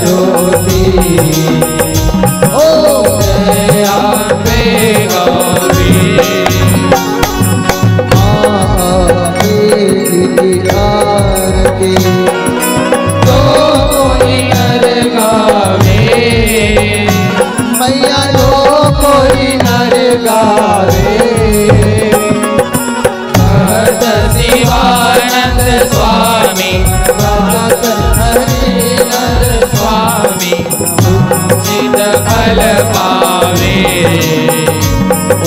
ज्योति ओम जय अम्बे गौरी आरती तो कोई नर गावे मैया तो कोई नर गावे भक्त शिवानंद स्वामी भक्त हरिनर स्वामी चित फल पावे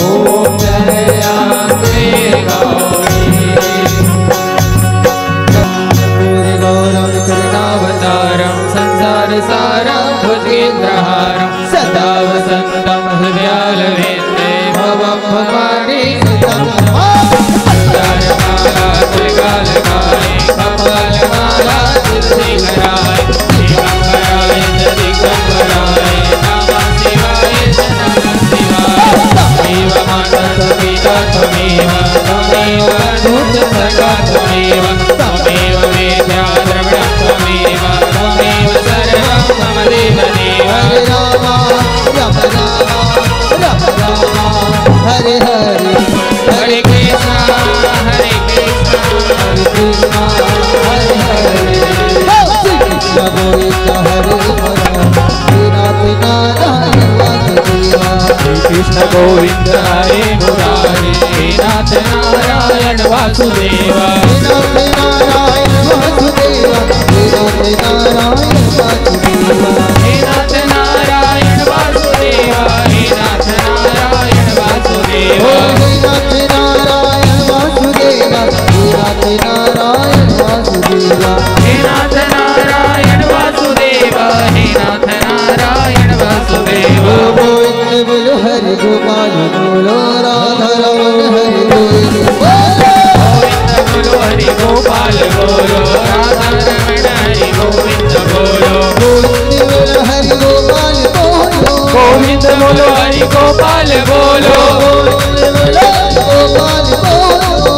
ओम जय अम्बे गौरी गौरव करुणावतारं संसार सारं भुजगेन्द्रहारं सदा वसन्तं हृदयालवेन्दे भवं भवानी त्रिकालकाले कपालमाला सिद्धिकराय दिगम्बराय दिगम्बराय नमः शिवाय नमः शिवाय त्वमेव माता पिता त्वमेव त्वमेव दूतसखा त्वमेव त्वमेव वेद्या द्रविणं त्वमेव त्वमेव सर्वं मम देवदेव हरे राम राम राम राम हरे हरे हरे कृष्णा हरे कृष्णा हरे कृष्णा हरे हरे कृष्ण गोविंद हरे नाथ नारायण वासुदेव हे नाथ नारायण वासुदेव हे नाथ नारायण वासुदेव हे नाथ नारायण वासुदेव हे नाथ नारायण वासुदेव हे नाथ नारायण वासुदेव हे नाथ नारायण वासुदेव हे नाथ नारायण वासुदेव गोविंद बोलो हरि गोपाल बोलो राधा रमण हरि गोविंद बोलो हरि गोपाल बोलो राधा रमण हरि गोविंद बोलो गोविंद बोलो हरि गोपाल बोलो गोविंद बोलो हरि गोपाल बोलो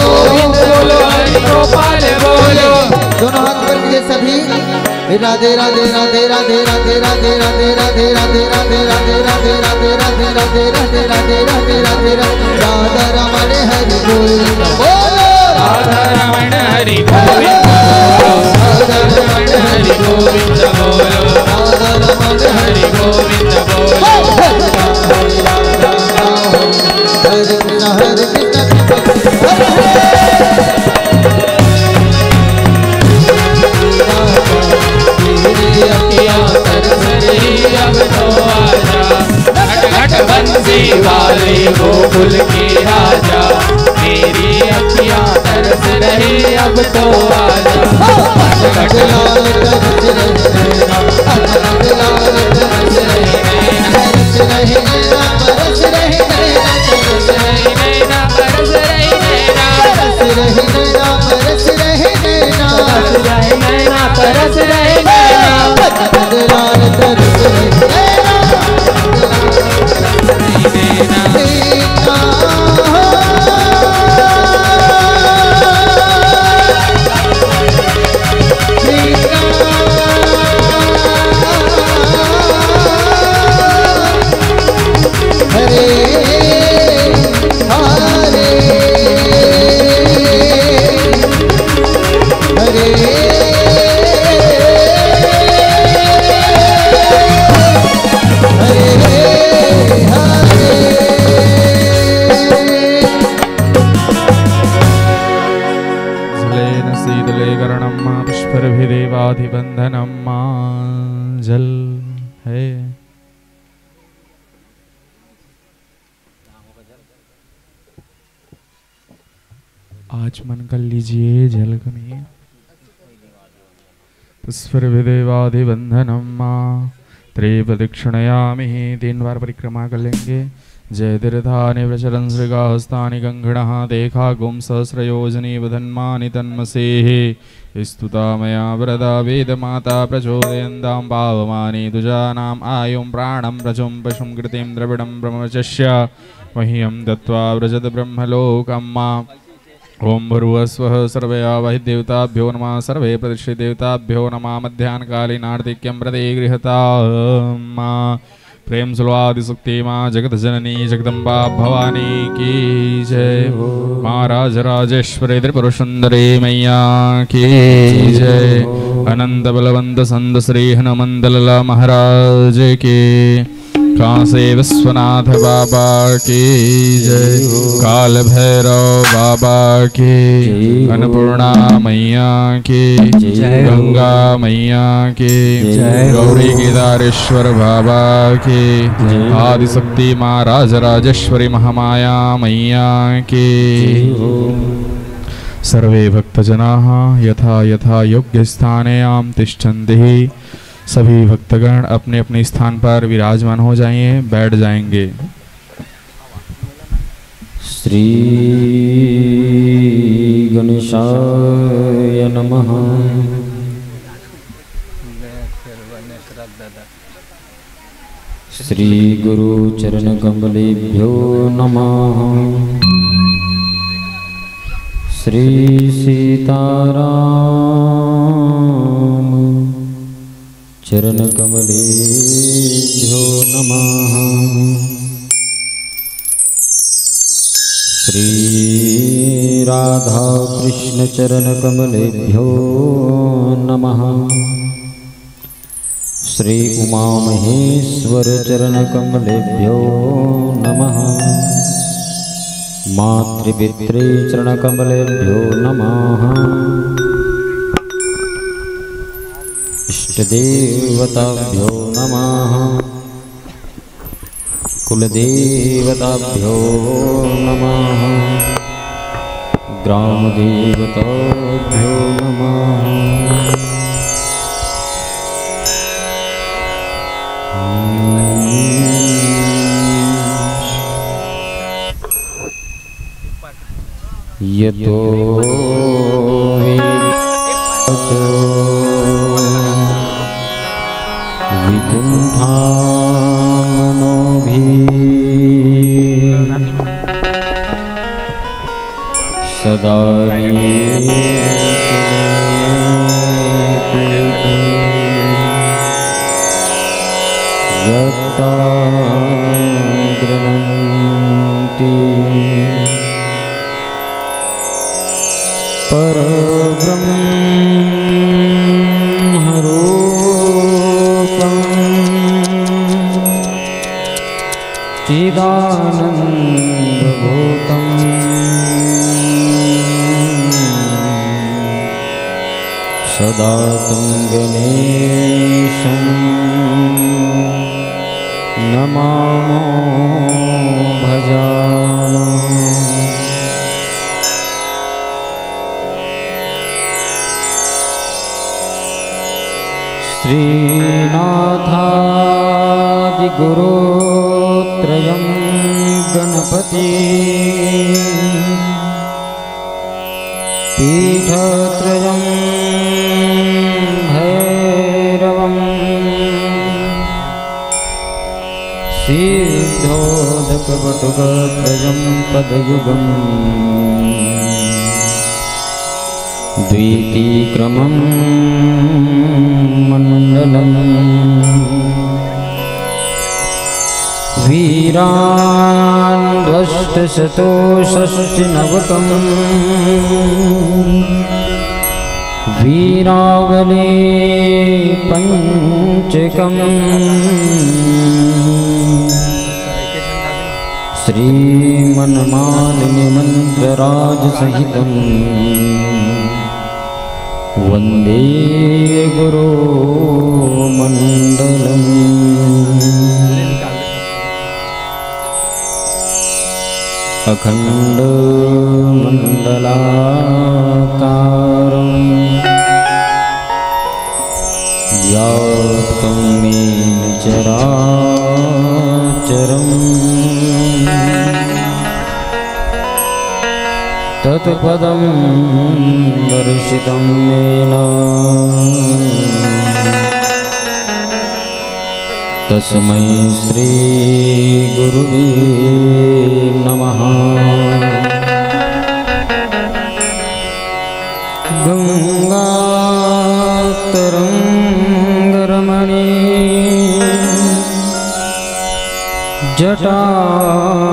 गोविंद बोलो हरि गोपाल बोलो दोनों हाथ कर दीजिए सभी राधे राधे राधे राधे राधे राधे राधे राधे राधे राधे राधे राधे राधे राधे राधे राधे राधे राधे राधे राधा रमण हरि गोविंद बोलो राधा रमण हरि गोविंद राधा रमण हरि गोविंद बोलो राधा रमण हरि गोविंद बोलो हरे कृष्ण हरे कृष्ण अब तो आजा घट घट बंसी वाले गोकुल के राजा मेरी अखियां तरस रही अब तो आजा घट लाल तरस रही नैना तरस रही नैना तरस रही नैना तरस रही नैना तरस रही नैना तरस रही नैना तरस रही नैना तरस रही नैना लाल तरस रही देवाधिबंधनम जल है। आज मन कर लीजिए जल में पुष्पदेवाधिबंधनम त्रिप्रदक्षिणयामि 3 बार परिक्रमा कर लेंगे। जय तीर्थानि प्रचरन् श्रीगाहस्तानि गंघणः देखा गुम सहस्रयोजनी वधन्मानि तन्मसेः स्तुता मया वरदा वेदमाता प्रचोदयन्तां पावमानि दुजानाम् आयुं प्राणं प्रचुं पशुं कृतिं द्रविडं ब्रह्मचस्य मह्यं दत्त्वा व्रजत ब्रह्मलोकं ओम भूर्भुवस्वः सर्वे वै देवताभ्यो नमः सर्वे प्रतिष्ठित देवताभ्यो नमः मध्याह्नकालीनार्तिक्यं प्रति गृहता प्रेम सुलवादिशक्ति माँ जगत जननी जगदम्बा भवानी की जय। माँ राजराजेश्वरी त्रिपुर सुंदरी मैया की जय। अनंत बलवंत संत श्री हनुमंत लाला महाराज की। काशी विश्वनाथ बाबा की जय। काल भैरव बाबा की। अन्नपूर्णा मैया की जय। गंगा मैया की जय। गौरी केदारेश्वर बाबा की जय। आदिशक्ति माँ राजराजेश्वरी महामाया मैया की। सर्वे भक्तजनाः यथा यथा योग्य स्थाने आम तिष्ठन्ति। सभी भक्तगण अपने अपने स्थान पर विराजमान हो जाइए, बैठ जाएंगे। श्री गणेशाय नमः। श्री गुरु चरण कमलेभ्यो नमः। श्री सीताराम चरण कमलेभ्यो नमः। श्री राधा कृष्ण चरण कमलेभ्यो नमः। श्री उमा महेश्वर चरण कमलेभ्यो नमः। मातृपितृ चरण कमलेभ्यो नमः। इष्टदेवताभ्यो नमः। कुलदेवताभ्यो नमः। ग्रामदेवताभ्यो नमः। यतो विकुण्ठामनोभिः सदा यत्ता गृह्णन्ति परब्रह्मरूपं चिदानन्दभूतं सदा तं गणेशं नमामो भजामः। श्रीनाथादिगुरुत्रयं गणपति पीठत्रयं भैरवं सिद्धोदकवटुकत्रयं पदयुगम् द्वितीक्रमं मण्डलम् वीरान्ध्वष्टशतोषष्टिनवकं वीरावली पञ्चकम् श्रीमन्मालिनी मन्त्रराजसहितं वन्दे गुरुमण्डलम्। अखण्डमण्डलाकारं व्याप्तं येन चराचरम् तत्पदं दर्शितं येन तस्मै श्री गुरुवे नमः। गंगातरंगरमणी जटाकलापम्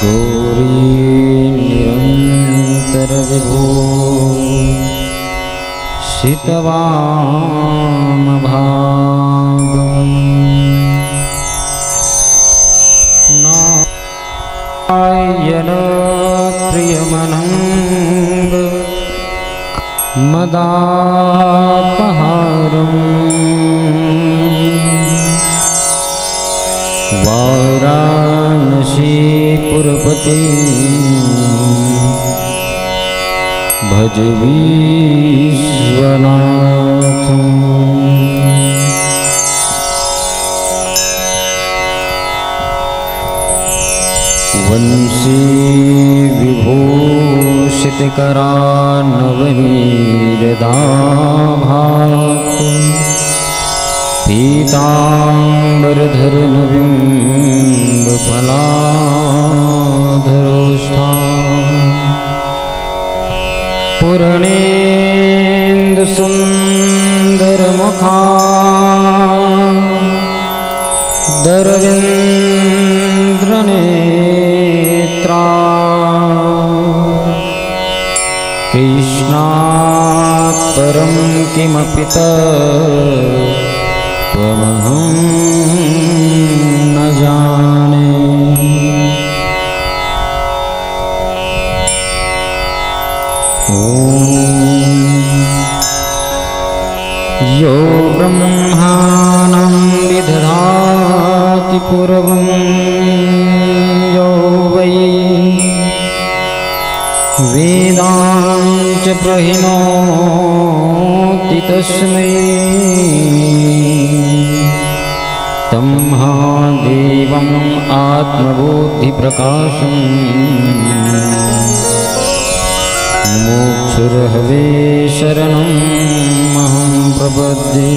गौरी निरन्तरविभो शितवामभागम् नारायण प्रियमनङ्ग मदापहारम् वाराणसीपुरपति भज विश्वनाथम् वंशी विभूषितकरान्नवनीरदाभात् पीताम्बरधरनबिम्बफलाधरोष्ठा पूर्णेन्दुसुन्दरमुखा दरविन्द्रनेत्रा कृष्णात् परं किमपि त्वमहं न जाने। यो ब्रह्माणं विदधाति पूर्वं यो वै वेदांच प्रहिणोति तस्मै तं महादेवम् आत्मबुद्धिप्रकाशम् मोक्षुर्हवे शरणम् अहं प्रपद्ये।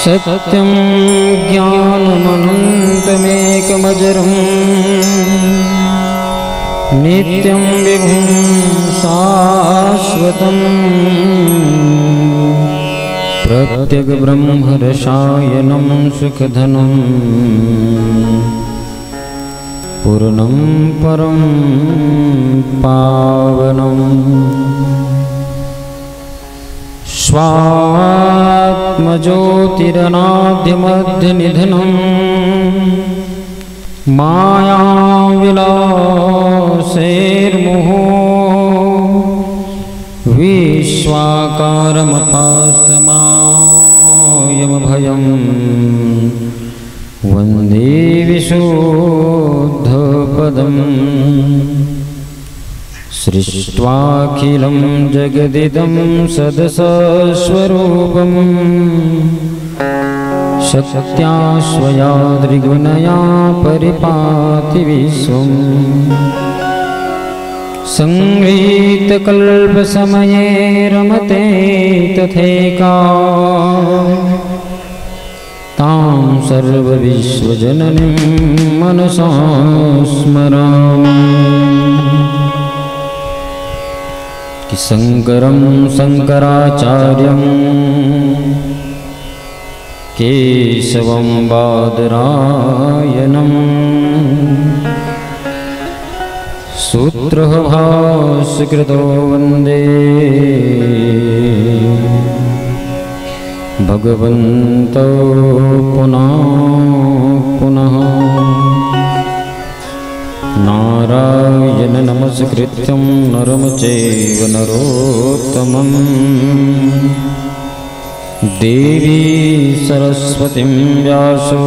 सत्यं ज्ञानमनन्तमेकमजरम् नित्यं विभुं शाश्वतम् प्रत्यगब्रह्मरसायनं सुखधनं पूर्णं परं पावनम् स्वात्मज्योतिरनाद्यमध्यनिधनं मायाविलासैर्मुहो विश्वाकारमपास्तमायमभयं वन्दे विशुद्धपदम्। सृष्ट्वाखिलं जगदिदं सदसस्वरूपम् शक्त्या स्वया त्रिगुणया परिपाति विश्वम्। संगीतकल्पसमये रमते तथैका तां सर्वविश्वजननीं मनसा स्मरामि। शङ्करं शङ्कराचार्यं केशवं बादरायणम् सूत्रभाष्यकृतो वन्दे भगवन्तो पुनः पुनः। नारायण नमस्कृत्यं नरं चैव नरोत्तमं देवी सरस्वतीं व्यासो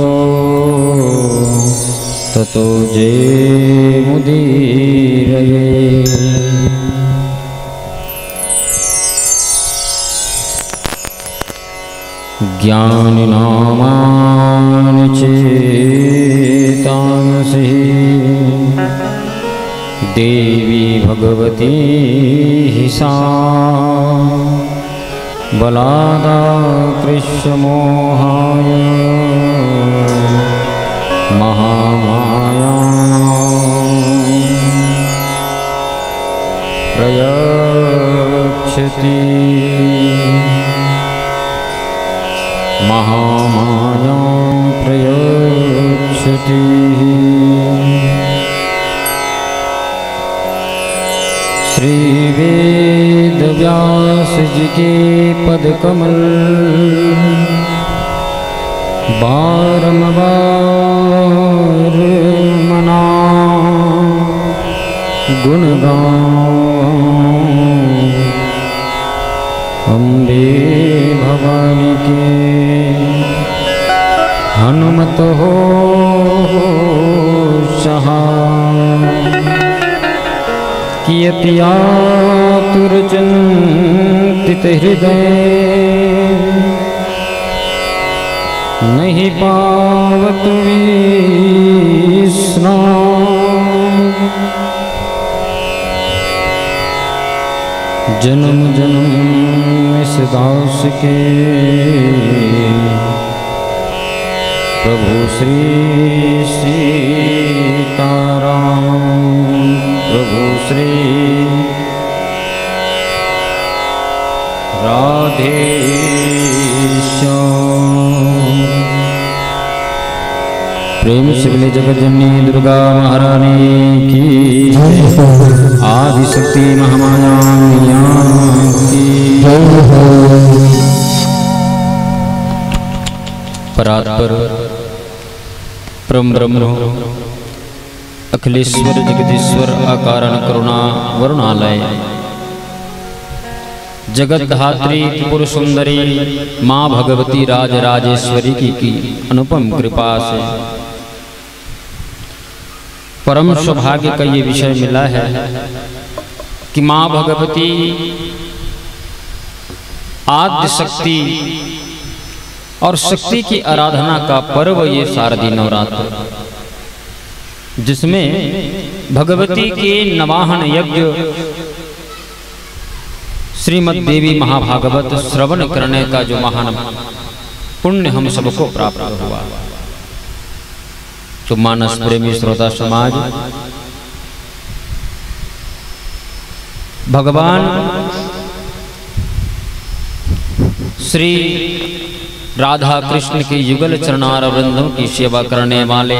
ततो जयमुदीरये। ज्ञानिनामानि चेतांसि देवी भगवती सा बलादाकृष्यमोहाय महामाया प्रयच्छति महामाया प्रयच्छति श्री वेद व्यास जी के पद कमल बारंबार मना गुण गाऊं अम्बे भवानी के हनुमत हो सहाय कियति आतुर चिंतित हृदय नहीं पावत विश्राम जन्म जन्म इस दास के प्रभु श्री सीताराम प्रभु श्री राधे श्याम। प्रेम से बोले जगत जननी दुर्गा महारानी की आदि शक्ति महामाया की परात्पर परम ब्रह्म अखिलेश्वर जगदीश्वर अकारण करुणा वरुणालय जगत धात्री त्रिपुर सुंदरी माँ भगवती राजराजेश्वरी की अनुपम कृपा से परम सौभाग्य का ये विषय मिला है कि माँ भगवती आद्य शक्ति और शक्ति की आराधना का पर्व ये शारदीय नवरात्र, जिसमें भगवती के नवाहन यज्ञ श्रीमद् देवी महाभागवत श्रवण करने का जो महान पुण्य हम सबको प्राप्त हुआ। तो मानस प्रेमी श्रोता समाज भगवान श्री राधा कृष्ण के युगल चरणार वृंदों की सेवा करने वाले,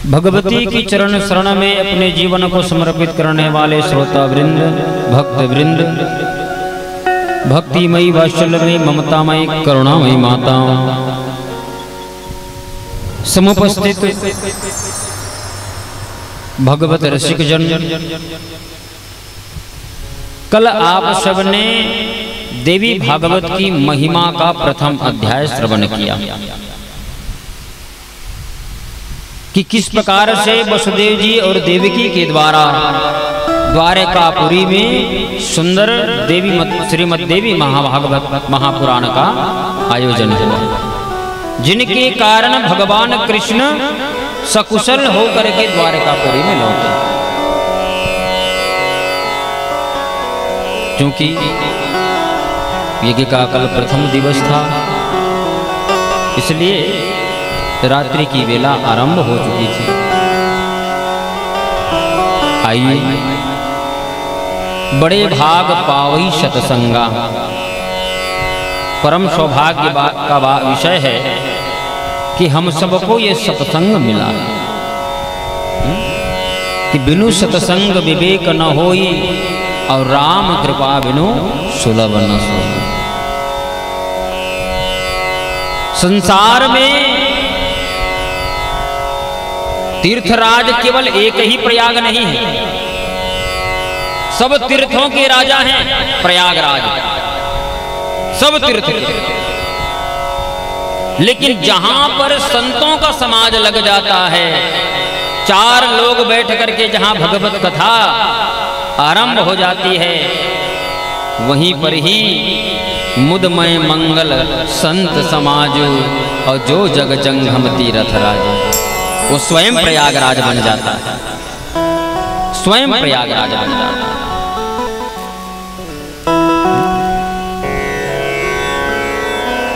भगवती की चरण शरण में अपने जीवन को समर्पित करने वाले श्रोता वृंद, भक्त वृंद, भक्तिमयी वात्सल्यमयी ममतामयी करुणामयी माताओं, समुपस्थित भगवत रसिक जन, कल आप सबने देवी भागवत की महिमा का प्रथम अध्याय श्रवण किया कि किस प्रकार से वसुदेव जी और देवकी के द्वारा द्वारकापुरी में सुंदर देवी श्रीमद् देवी महाभागवत महापुराण का आयोजन हुआ, जिनके कारण भगवान कृष्ण सकुशल होकर के द्वारकापुरी में लौटे। क्योंकि यज्ञ का कल प्रथम दिवस था, इसलिए रात्रि की वेला आरंभ हो चुकी थी। आइए बड़े भाग पावई सतसंगा, परम सौभाग्य का विषय है कि हम सबको ये सत्संग मिला है कि बिनु सत्संग विवेक न होई और राम कृपा बिनु सुलभ न सोई। संसार में तीर्थराज केवल एक ही प्रयाग नहीं है, सब तीर्थों के राजा हैं प्रयागराज, सब तीर्थ। लेकिन जहां पर संतों का समाज लग जाता है, चार लोग बैठ करके जहां भगवत कथा आरंभ हो जाती है, वहीं पर ही मुदमय मंगल संत समाजो और जो जग जंगम तीरथ राजो, वो स्वयं प्रयागराज बन जाता है, स्वयं प्रयागराज बन जाता है।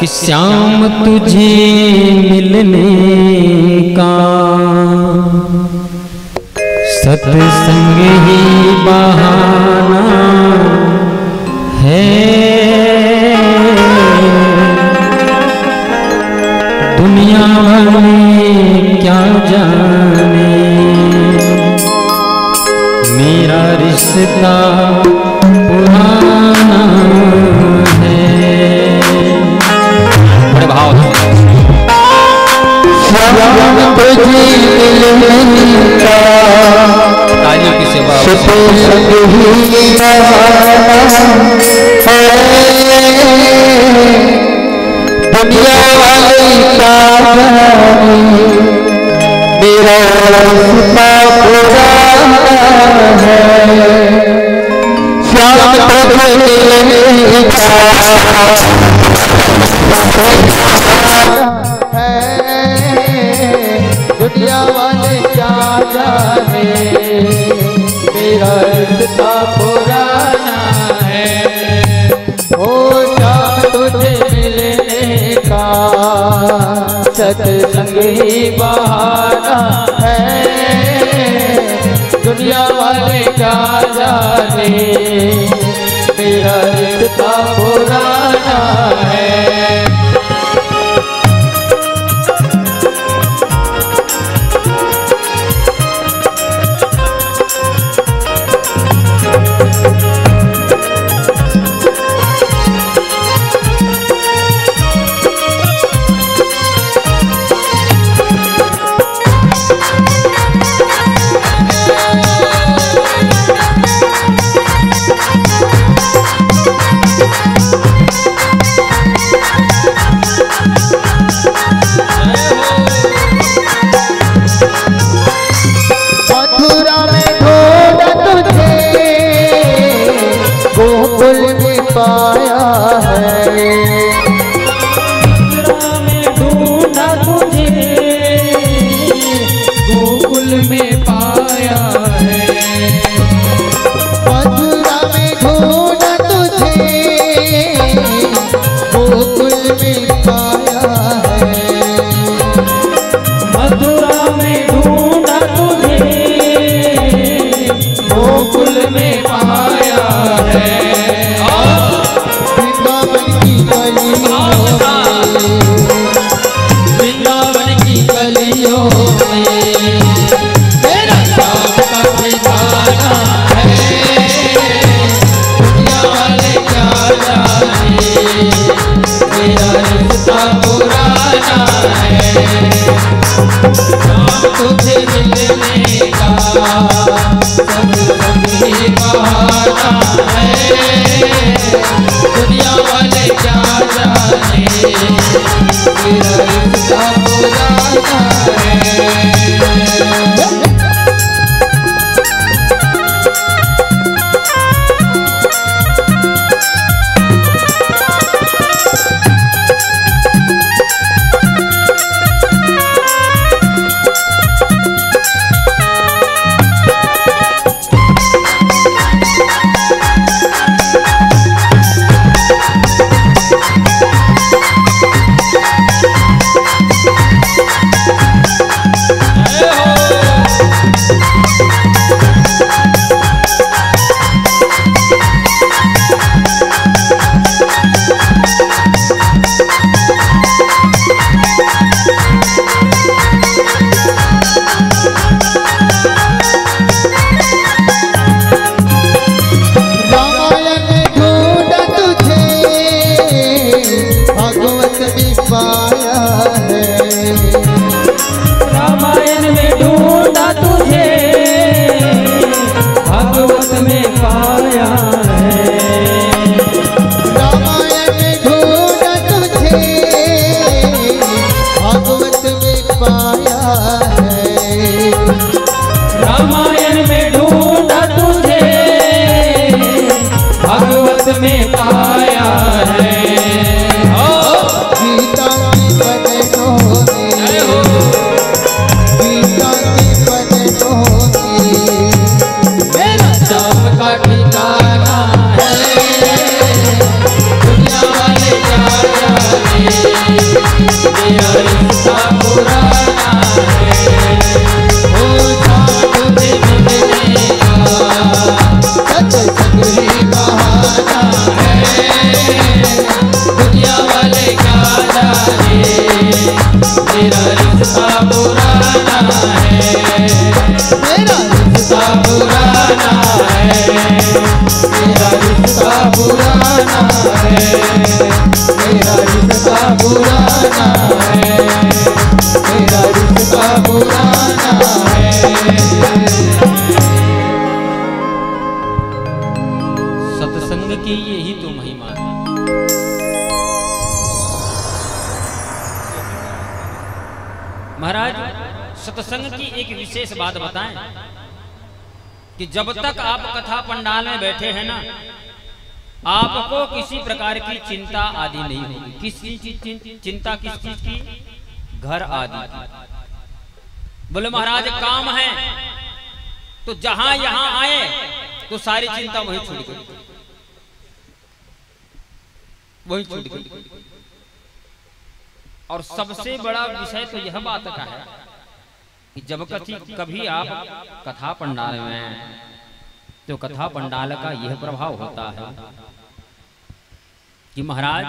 कि श्याम तुझे मिलने का सत्संग ही बहाना है। दुनिया वाले क्या जाने मेरा रिश्ता पुराना है। बड़े भाव तालियों की सेवा दुनिया वाले का मेरा रिश्ता पुराना है। श्याम तुझे मिलने का दुनिया वाले क्या जाने मेरा रिश्ता पुराना है। ओ श्याम तुझे मिलने का सत्संग ही बहाना है। दुनिया वाले क्या जाने मेरा रिश्ता पुराना है। गोकुल में पाया है। में ढूंढा तुझे गोकुल में पाया है। मथुरा में ढूंढा तुझे गोकुल में पाया है। मथुरा में ढूंढा तुझे गोकुल में पाया है। वृंदावन की गलियों में मेरा श्याम का ठिकाना है। दुनिया वाले क्या जाने मेरा रिश्ता पुराना है। श्याम तुझे मिलने का सत्संग ही बहाना है। दुनिया वाले क्या जाने मेरा रिश्ता पुराना है। में पाया है। गीता की बदनों में, गीता की बदनों में मेरा श्याम का ठिकाना है। दुनिया वाले क्या जाने रिश्ता पुराना है, ओ जादू दे मिलने का सत्संग ही बहाना है। दुनिया वाले क्या जाने मेरा रिश्ता पुराना है, मेरा रिश्ता पुराना है, मेरा रिश्ता पुराना है, मेरा रिश्ता पुराना है, मेरा रिश्ता पुराना है। सत्संग की यही तो महिमा है। महाराज सत्संग की एक विशेष बात बताएं कि जब तक आप कथा पंडाल में बैठे हैं ना, आपको किसी प्रकार की चिंता आदि नहीं होगी। किस चीज की चिंता? किस चीज की? घर आदि की। बोले महाराज काम है तो जहां यहां आए तो सारी चिंता वहीं छूट गई, वहीं छूट गई। और सबसे बड़ा विषय तो यह बात का है कि जब कभी आप कथा पंडाल में हैं तो कथा पंडाल का यह प्रभाव होता है कि महाराज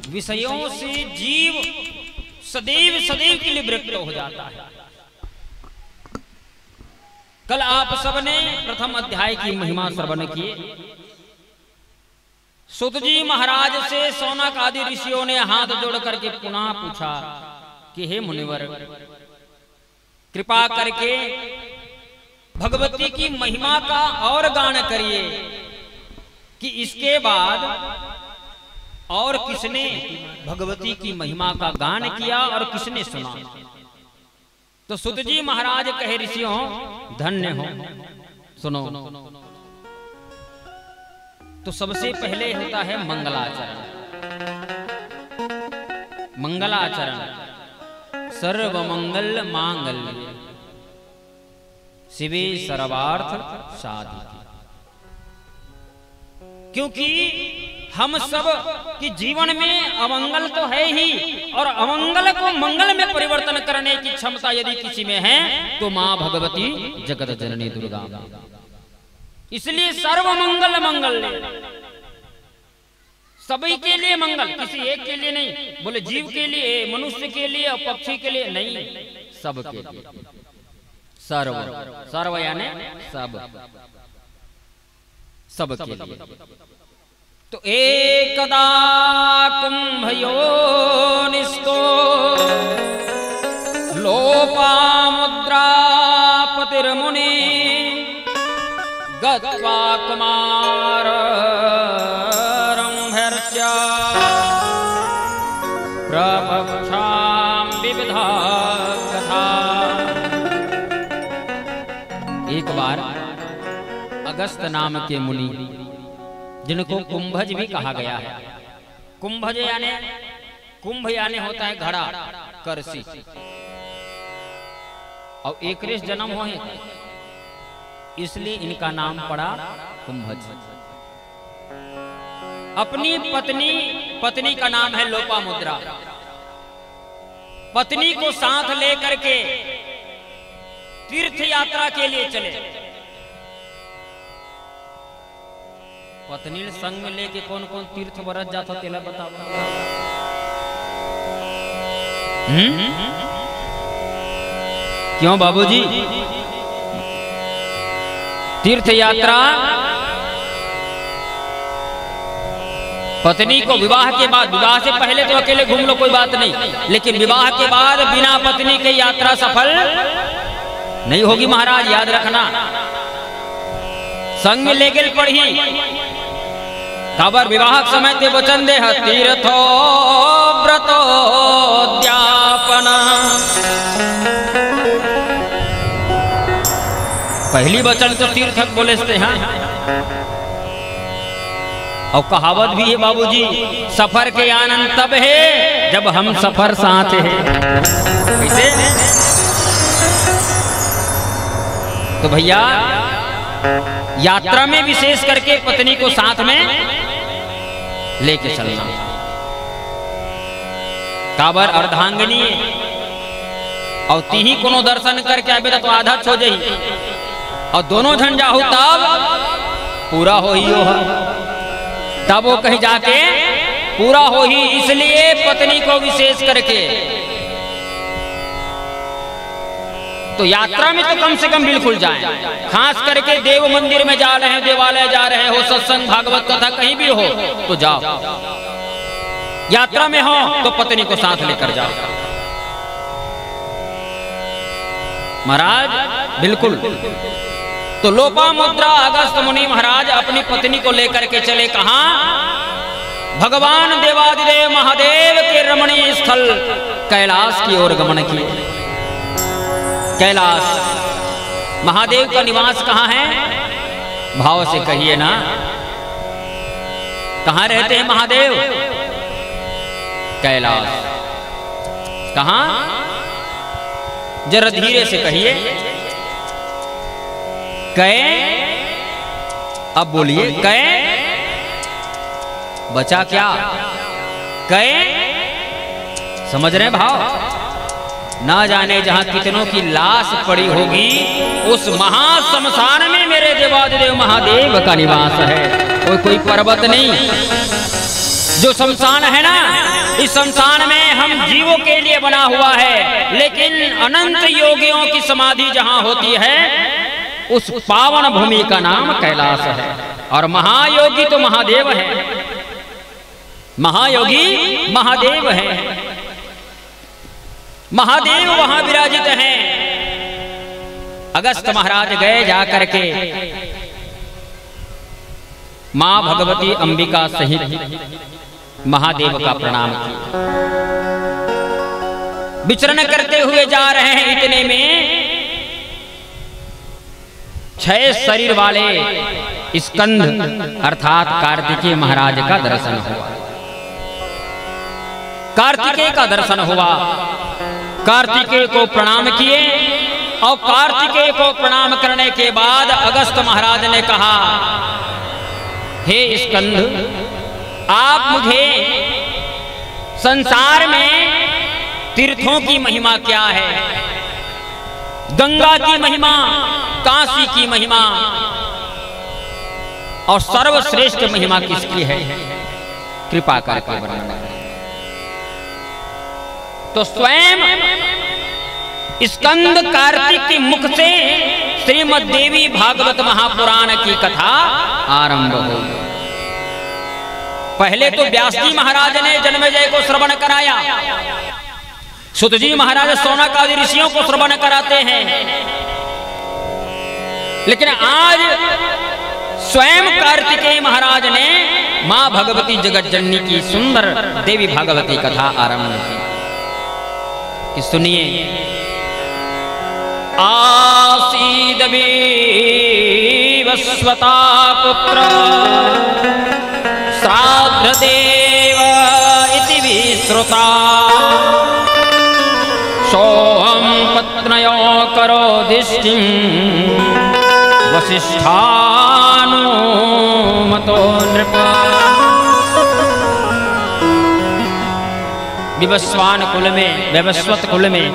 विषयों से जीव सदैव सदैव के लिए विरक्त हो जाता है। कल आप सबने प्रथम अध्याय की महिमा श्रवण किए। सुत जी महाराज से सौनक आदि ऋषियों ने हाथ जोड़ करके पुनः पूछा कि हे मुनिवर, कृपा करके भगवती की महिमा का और गान करिए कि इसके बाद और किसने भगवती की महिमा का गान किया और किसने सुना। तो सुत जी महाराज कहे, ऋषियों धन्य हो, सुनो। तो सबसे पहले होता है मंगलाचरण। मंगलाचरण सर्व मंगल मांगल्य शिवे सर्वार्थ साधिके। क्योंकि हम सब की जीवन में अमंगल तो है ही, और अमंगल को मंगल में परिवर्तन करने की क्षमता यदि किसी में है तो मां भगवती जगत जननी दुर्गा। इसलिए सर्व मंगल मंगल सभी के लिए मंगल, किसी एक के लिए नहीं। बोले जीव के लिए, मनुष्य के लिए और पक्षी के लिए नहीं, सब के लिए। सर्व, सर्व यानी सब, सब के लिए। तो एकदा कुंभयो निस्तो लोपामुद्रा पतिर्मुनि गत्वा कुमार रंभर्चा प्रपक्षाम विविधा कथा। एक बार अगस्त नाम के मुनि, जिनको कुंभज भी कहा गया है, कुंभज यानी, कुंभ यानी होता है घड़ा, करसी, और एकरेश जन्म हो है इसलिए इनका नाम पड़ा कुंभज। अपनी पत्नी का नाम है लोपामुद्रा। पत्नी को साथ लेकर के तीर्थ यात्रा के लिए चले। पत्नी संग में लेके कौन कौन तीर्थ बरत जाता तेला बताओ। क्यों बाबूजी? तीर्थ यात्रा पत्नी को विवाह के बाद, विवाह से पहले तो अकेले घूम लो कोई बात नहीं, लेकिन विवाह के बाद बिना पत्नी के यात्रा सफल नहीं होगी महाराज, याद रखना। संग में लेके पढ़ी खबर विवाह समय ते वचन दे तीर्थो व्रतोद्यापन। पहली वचन तो तीर्थक बोले हैं, और कहावत भी है बाबूजी, सफर के आनंद तब है जब हम सफर साथ हैं। कैसे? तो भैया यात्रा में विशेष करके पत्नी को साथ में लेके चलना। काबर अर्धांगिनी और तीही कोनो दर्शन करके आबे तो आधा छो जाई और दोनों झंडा हो तब पूरा हो ही हो, तब वो कहीं जाके पूरा हो ही। इसलिए पत्नी को विशेष करके तो यात्रा में तो कम से कम बिल्कुल जाएं, खास करके देव मंदिर में जा रहे हैं, देवालय जा रहे हो, सत्संग भागवत कथा कहीं भी हो तो जाओ। यात्रा में हो तो पत्नी को साथ लेकर जाओ। महाराज बिल्कुल। तो लोपामुद्रा अगस्त मुनि महाराज अपनी पत्नी को लेकर के चले कहां? भगवान देवादिदेव महादेव के रमणीय स्थल कैलाश की ओर गमन किए। कैलाश महादेव का निवास कहां है? भाव से कहिए ना, कहां रहते हैं महादेव? कैलाश। कहां? जरा धीरे से कहिए। कै, अब बोलिए कै, बचा क्या? कै, समझ रहे भाव? ना जाने जहां कितनों की लाश पड़ी होगी उस महाशमशान में मेरे देवादिदेव महादेव का निवास है। कोई पर्वत नहीं। जो शमशान है ना, इस शमशान में हम जीवों के लिए बना हुआ है, लेकिन अनंत योगियों की समाधि जहां होती है उस पावन भूमि का नाम कैलाश है। और महायोगी तो महादेव है, महायोगी महादेव है। महादेव वहां विराजित हैं। अगस्त महाराज गए जाकर के मां भगवती अंबिका सहित महादेव का प्रणाम किया। विचरण करते हुए जा रहे हैं, इतने में 6 शरीर वाले स्कंद अर्थात कार्तिकेय महाराज का दर्शन हुआ। कार्तिकेय का दर्शन हुआ। कार्तिकेय को प्रणाम किए और कार्तिकेय को प्रणाम करने के बाद अगस्त महाराज ने कहा, हे स्कंद, आप मुझे संसार में तीर्थों की महिमा क्या है, गंगा की महिमा, काशी की महिमा और सर्वश्रेष्ठ महिमा किसकी है, कृपा करके वर्णन करें। तो स्वयं स्कंद कार्तिक के मुख से श्रीमद् देवी भागवत महापुराण की कथा आरंभ हो। पहले तो व्यास जी महाराज ने जन्मेजय को श्रवण कराया, सुत जी महाराज शौनकादि ऋषियों को श्रवण कराते हैं, लेकिन आज स्वयं कार्तिकेय महाराज ने मां भगवती जगज्जननी की सुंदर देवी भागवती कथा आरंभ की। कि सुनिए, आसीद वस्वता पुत्र श्राद्धदेव इति विश्रुता सोहम पत्नयो करो दिष्टिं वसिष्ठानो मतो नृप। विवस्वान कुल में, वैवस्वत कुल में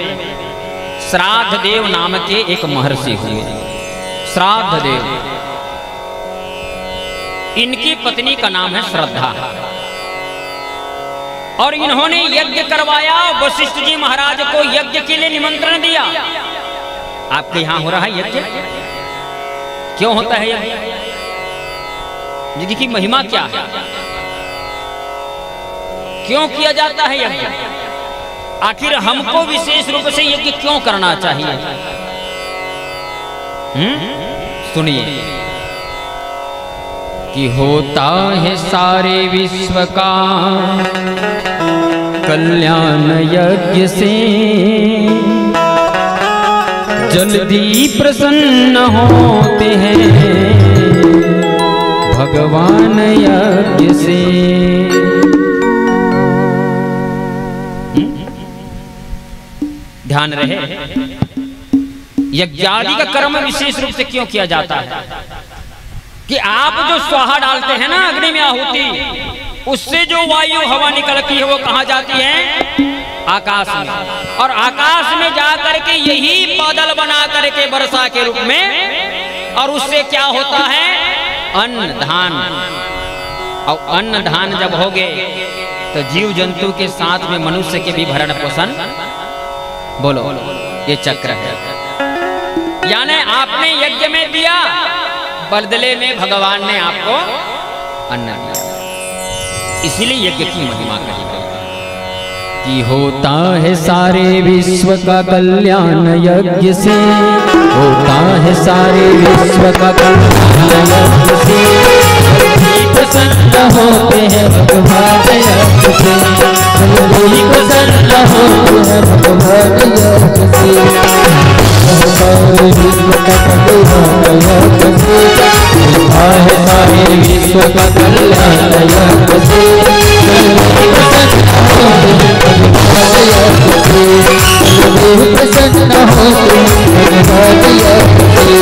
श्राद्ध देव नाम के एक महर्षि हुए। श्राद्ध देव, इनकी पत्नी का नाम है श्रद्धा और इन्होंने यज्ञ करवाया। वशिष्ठ जी महाराज को यज्ञ के लिए निमंत्रण दिया। आपके यहां हो रहा है यज्ञ? क्यों होता है यज्ञ? यज्ञ की महिमा क्या है? क्यों किया जाता है यज्ञ? आखिर हमको विशेष रूप से यज्ञ क्यों करना चाहिए? सुनिए कि होता है सारे विश्व का कल्याण यज्ञ से, जल्दी प्रसन्न होते हैं भगवान यज्ञ से। ध्यान रहे, यज्ञादि का कर्म विशेष रूप से क्यों किया जाता है? कि आप जो स्वाहा डालते हैं ना अग्नि में आहुति, उससे जो वायु हवा निकलती है वो कहां जाती है? आकाश में, और आकाश में जाकर के यही बादल बना करके वर्षा के रूप में, और उससे क्या होता है, अन्न धान। और अन्न धान जब हो गए तो जीव जंतु के साथ में मनुष्य के भी भरण पोषण, बोलो ये चक्र है। यानी आपने यज्ञ में दिया, बदले में भगवान ने आपको अन्न दिया। इसीलिए यज्ञ की महिमा कही गई कि होता है सारे विश्व का कल्याण यज्ञ से, होता है सारे विश्व का कल्याण यज्ञ से, प्रसन्न होते हैं भगवान यज्ञ से, प्रसन्न होते हैं भगवान यज्ञ से, सारे विश्व का कल्याण यज्ञ से, होता है सारे विश्व का कल्याण यज्ञ से, प्रसन्न होते भगवान यज्ञ से।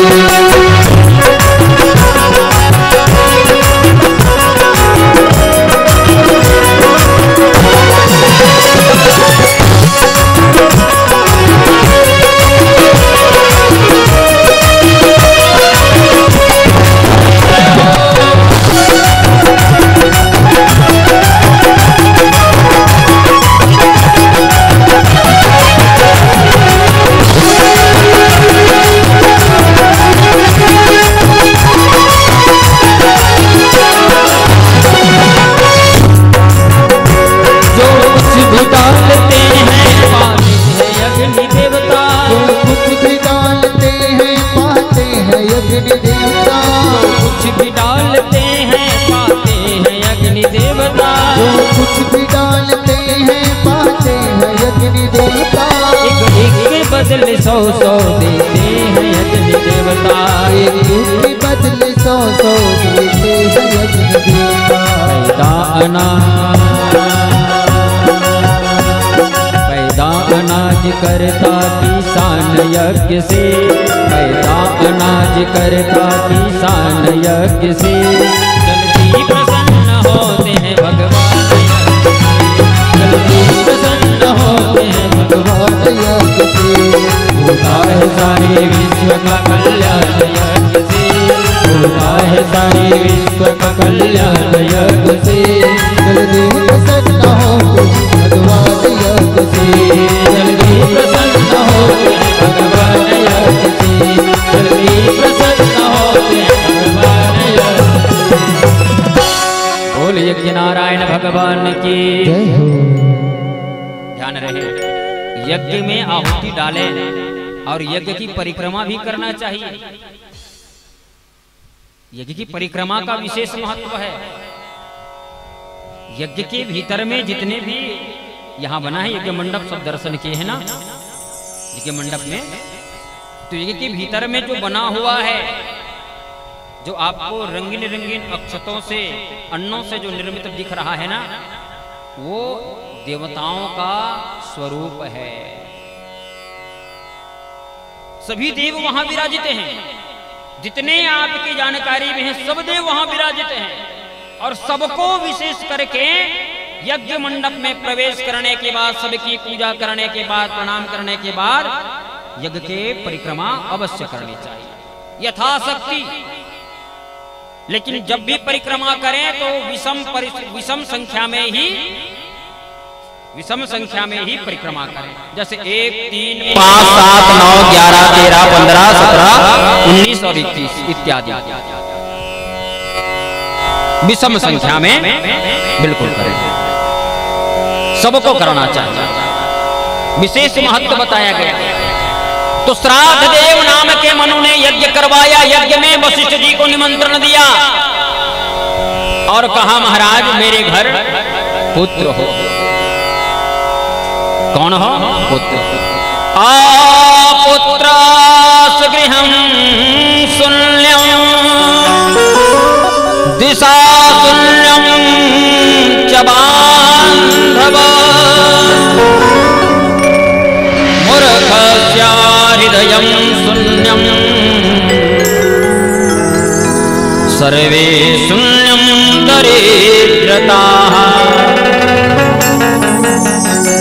बदले सौ सौ देते हैं यज्ञ देवता, एक बदले सौ सौ देते हैं यज्ञ देवता। पैदा अनाज करता किसान यज्ञ से, पैदा अनाज करता किसान यज्ञ से, जल्दी प्रसन्न होते हैं भगवान, जल्दी प्रसन्न होते हैं भगवान यज्ञ से। होता है सारे विश्व का कल्याण यज्ञ से, होता है सारे विश्व का कल्याण यज्ञ से, जल्दी प्रसन्न होते भगवान यज्ञ से, जल्दी प्रसन्न होते भगवान यज्ञ से, जल्दी प्रसन्न होते भगवान यज्ञ से। बोल यज्ञ नारायण भगवान की जय हो। ध्यान रहे, यज्ञ में आहुति डालें और यज्ञ की परिक्रमा भी करना चाहिए। यज्ञ की परिक्रमा का विशेष महत्व है। यज्ञ के भीतर में जितने भी यहाँ बना है यज्ञ मंडप, सब दर्शन किए हैं ना यज्ञ मंडप में, तो यज्ञ के भीतर में जो बना हुआ है, जो आपको रंगीन रंगीन अक्षतों से, अन्नों से जो निर्मित दिख रहा है ना, वो देवताओं का स्वरूप है। सभी देव वहां विराजित हैं, जितने आपकी जानकारी में हैं सब देव वहां विराजित हैं, और सबको विशेष करके यज्ञ मंडप में प्रवेश करने के बाद, सबकी पूजा करने के बाद, प्रणाम करने के बाद यज्ञ के परिक्रमा अवश्य करनी चाहिए यथाशक्ति। लेकिन जब भी परिक्रमा करें तो विषम संख्या में ही परिक्रमा करें। जैसे 1 3 5 7 9 11 13 15 17 19 और 21 इत्यादि विषम संख्या में बिल्कुल करें, सबको करना चाहिए। विशेष महत्व बताया गया। तो श्राद्ध देव नाम के मनु ने यज्ञ करवाया, यज्ञ में वशिष्ठ जी को निमंत्रण दिया और कहा महाराज मेरे घर पुत्र हो। कौन हो? पुत्र। पुत्रास गृहं शून्यं दिशा शून्यं च बान्धव मूर्खस्य हृदयं शून्यं सर्वे शून्यं दरिद्रताः।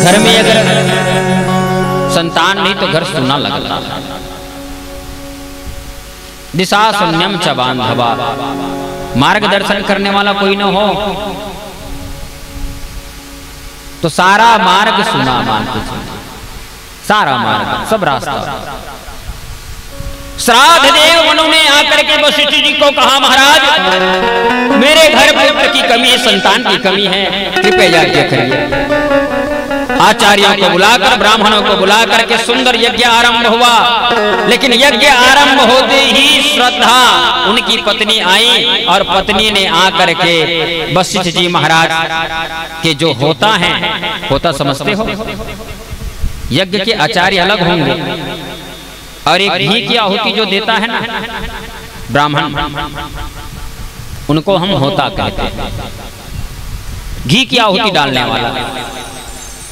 घर में अगर संतान नहीं तो घर सूना लगता। दिशा शून्यम च बांधवा, मार्गदर्शन करने वाला कोई न हो तो सारा मार्ग सुना मान के चलो, सारा मार्ग सब रास्ता। श्राद्ध देव मनु ने आकर के वशिष्ठ जी को कहा, महाराज मेरे घर पुत्र की कमी है, संतान की कमी है, कृपया यज्ञ करिए। आचार्यों को बुलाकर, ब्राह्मणों को बुलाकर के सुंदर यज्ञ आरंभ हुआ। लेकिन यज्ञ आरंभ होते ही श्रद्धा उनकी पत्नी आई और पत्नी ने आकर के वशिष्ठ जी महाराज के जो होता है, होता समझते हो, यज्ञ के आचार्य अलग होंगे और एक घी की आहुति जो देता है ना ब्राह्मण, उनको हम होता कहते हैं, घी की आहुति डालने वाला।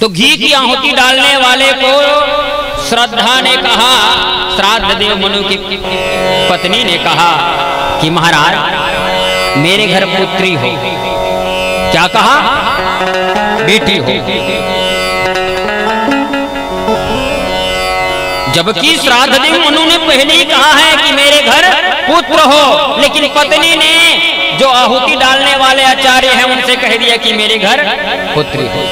तो घी की आहुति डालने वाले को श्रद्धा ने कहा, श्राद्ध देव मनु की पत्नी ने कहा कि महाराज मेरे घर पुत्री हो। क्या कहा? बेटी हो। जबकि श्राद्ध देव मनु ने पहले ही कहा है कि मेरे घर पुत्र हो, लेकिन पत्नी ने जो आहुति डालने वाले आचार्य हैं उनसे कह दिया कि मेरे घर पुत्री हो।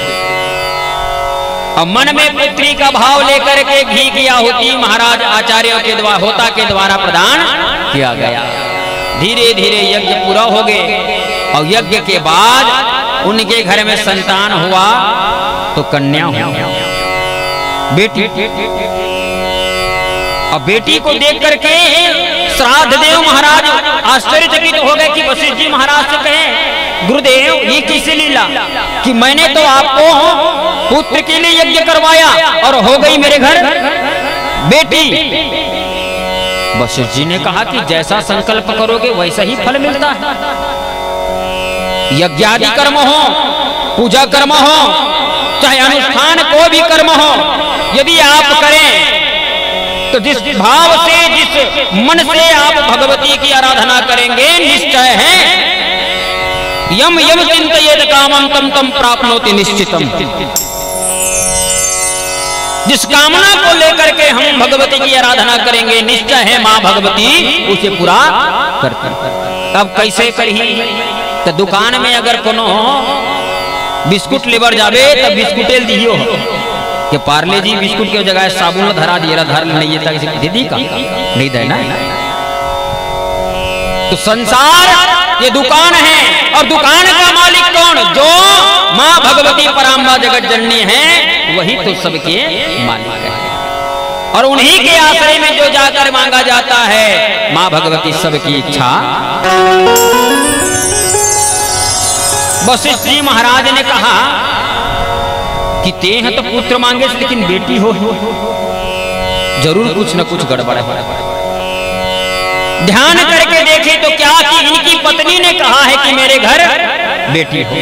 अब मन में पुत्री का भाव लेकर के घी की आहुति महाराज आचार्यों के द्वारा, होता के द्वारा प्रदान किया गया। धीरे धीरे यज्ञ पूरा हो गए और यज्ञ के बाद उनके घर में संतान हुआ तो कन्या हुई, बेटी। और बेटी को देख करके श्राद्ध देव महाराज आश्चर्यचकित हो गए कि वशिष्ठ जी महाराज से कहे, गुरुदेव ये किस लीला कि मैंने तो आपको पुत्र के लिए यज्ञ करवाया और हो गई मेरे घर बेटी। वशिष्ठ जी ने कहा कि जैसा संकल्प करोगे वैसा ही फल मिलता है। यज्ञादि कर्म हो, पूजा कर्म हो, चाहे अनुष्ठान को भी कर्म हो, यदि आप करें तो जिस भाव से, जिस मन से आप भगवती की आराधना करेंगे, निश्चय है यम यम चिंतयेत कामं तम तम प्राप्नोति निश्चितम। जिस कामना को लेकर के हम भगवती की आराधना करेंगे, निश्चय है माँ भगवती उसे पूरा करती। तब कैसे करी? तो दुकान में अगर कोनो बिस्कुट लेबर जावे तब बिस्कुटेल दियो कि पार्ले जी बिस्कुट के जगह साबुन धरा दिए, धर नहीं दीदी का नहीं देना। तो संसार ये दुकान है और दुकान का मालिक कौन? जो माँ भगवती पराम्बा जगत जननी है, वही तो सबके मालिक है। और उन्हीं के आश्रय में जो जाकर मांगा जाता है, माँ भगवती सबकी इच्छा। वशिष्ठ जी महाराज ने कहा कि ते हैं तो पुत्र मांगे, लेकिन बेटी हो, जरूर कुछ न कुछ गड़बड़ है। ध्यान करके देखे तो क्या कि इनकी पत्नी ने कहा है कि मेरे घर बेटी हो।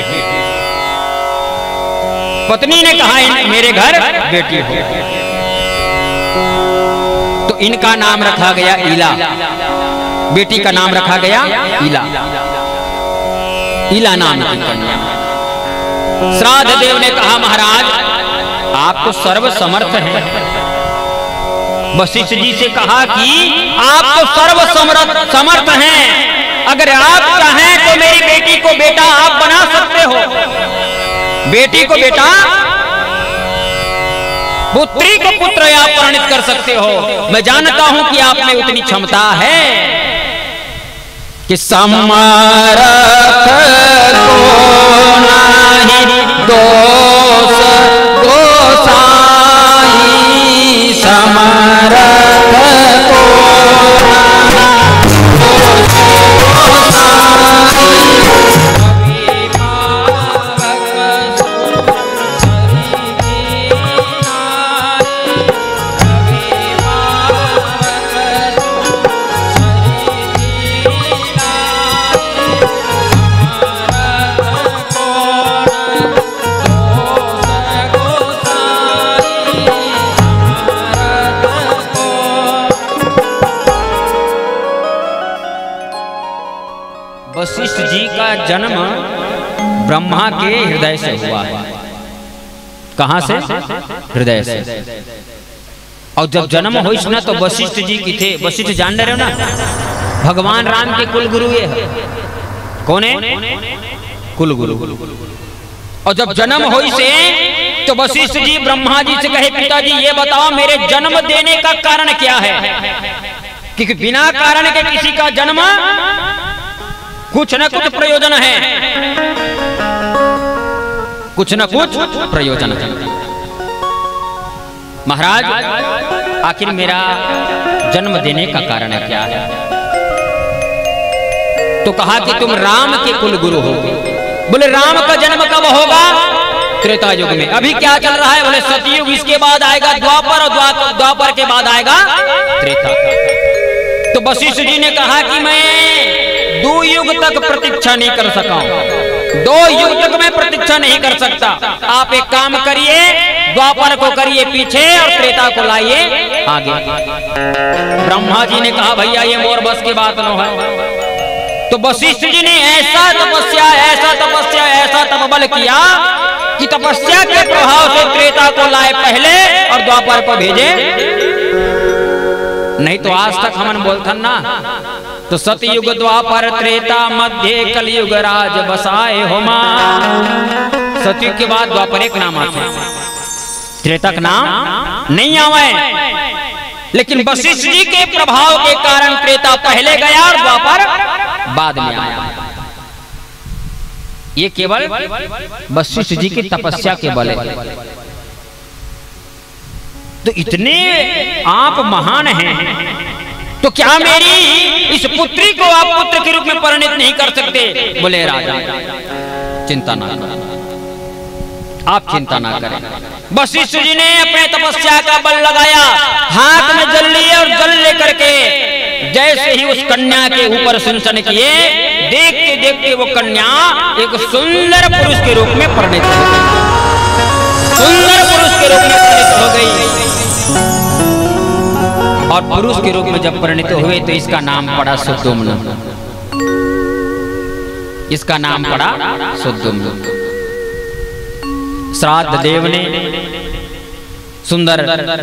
पत्नी ने कहा मेरे घर बेटी हो, तो इनका नाम रखा गया ईला। बेटी का नाम रखा गया ईला। ईला नाम की कन्या। श्राद्ध देव ने कहा, महाराज आप तो सर्व समर्थ हैं। वशिष्ठ जी से कहा कि आप तो सर्व समर्थ हैं, अगर आप चाहें तो मेरी बेटी को बेटा आप बना सकते हो। बेटी को बेटा, पुत्री को पुत्र आप परिणित कर सकते हो। मैं जानता हूं कि आप में उतनी क्षमता है कि समर्थ को नहीं दोष गोसाई, समर्थ को वशिष्ठ जी का जन्म ब्रह्मा के हृदय से हुआ है। कहां से? हृदय से। और जब जन्म हुई ना तो वशिष्ठ जी की थे। वशिष्ठ जान रहे हो ना, भगवान राम के कुल गुरु ये है। कौन है? कुल गुरु। और जब जन्म हुई से तो वशिष्ठ जी ब्रह्मा जी से कहे, पिताजी ये बताओ मेरे जन्म देने का कारण क्या है? क्योंकि बिना कारण के किसी का जन्म कुछ न कुछ प्रयोजन है, कुछ न कुछ प्रयोजन है। महाराज आखिर मेरा जन्म देने का कारण क्या है? तो कहा कि तुम राम के कुल गुरु हो। बोले राम का जन्म कब होगा? त्रेता युग में। अभी क्या चल रहा है? बोले सतयुग, इसके बाद आएगा द्वापर, और द्वापर के बाद आएगा त्रेता। तो वशिष्ठ जी ने कहा कि मैं 2 युग तक प्रतीक्षा नहीं कर सका हूं, 2 युग तक मैं प्रतीक्षा नहीं कर सकता। आप एक काम करिए, द्वापर को करिए पीछे और त्रेता को लाइए आगे। ब्रह्मा जी ने कहा भैया ये मोर बस की बात न है। तो वशिष्ठ जी ने ऐसा तपस्या, ऐसा तपस्या, ऐसा तपबल किया कि तपस्या के प्रभाव से त्रेता को लाए पहले और द्वापर को भेजे। नहीं तो आज तक हमन बोलथन ना, तो सतयुग द्वापर त्रेता मध्य कलयुग राज बसाए होमा। सतयुग के बाद द्वापर एक नाम आते, त्रेता का नाम नहीं आवे। लेकिन वशिष्ठ जी के प्रभाव के कारण त्रेता पहले गया और द्वापर बाद में आया। ये केवल वशिष्ठ जी की तपस्या के बल है। तो इतने आप महान हैं, तो क्या मेरी इस पुत्री को आप पुत्र के रूप में परिणित नहीं कर सकते? बोले राजा चिंता ना करें, आप चिंता ना करें। वशिष्ठ जी ने अपने तपस्या का बल लगाया, हाथ में जल लिए और जल लेकर के जैसे ही उस कन्या के ऊपर सिंचन किए, देखते देखते वो कन्या एक सुंदर पुरुष के रूप में परिणित हो गई। सुंदर पुरुष के रूप में परिणित हो गई। और पुरुष के रूप में जब परिणित हुए तो इसका नाम पड़ा सुद्युम्न। इसका नाम पड़ा सुद्युम्न। श्राद्ध देव ने सुंदर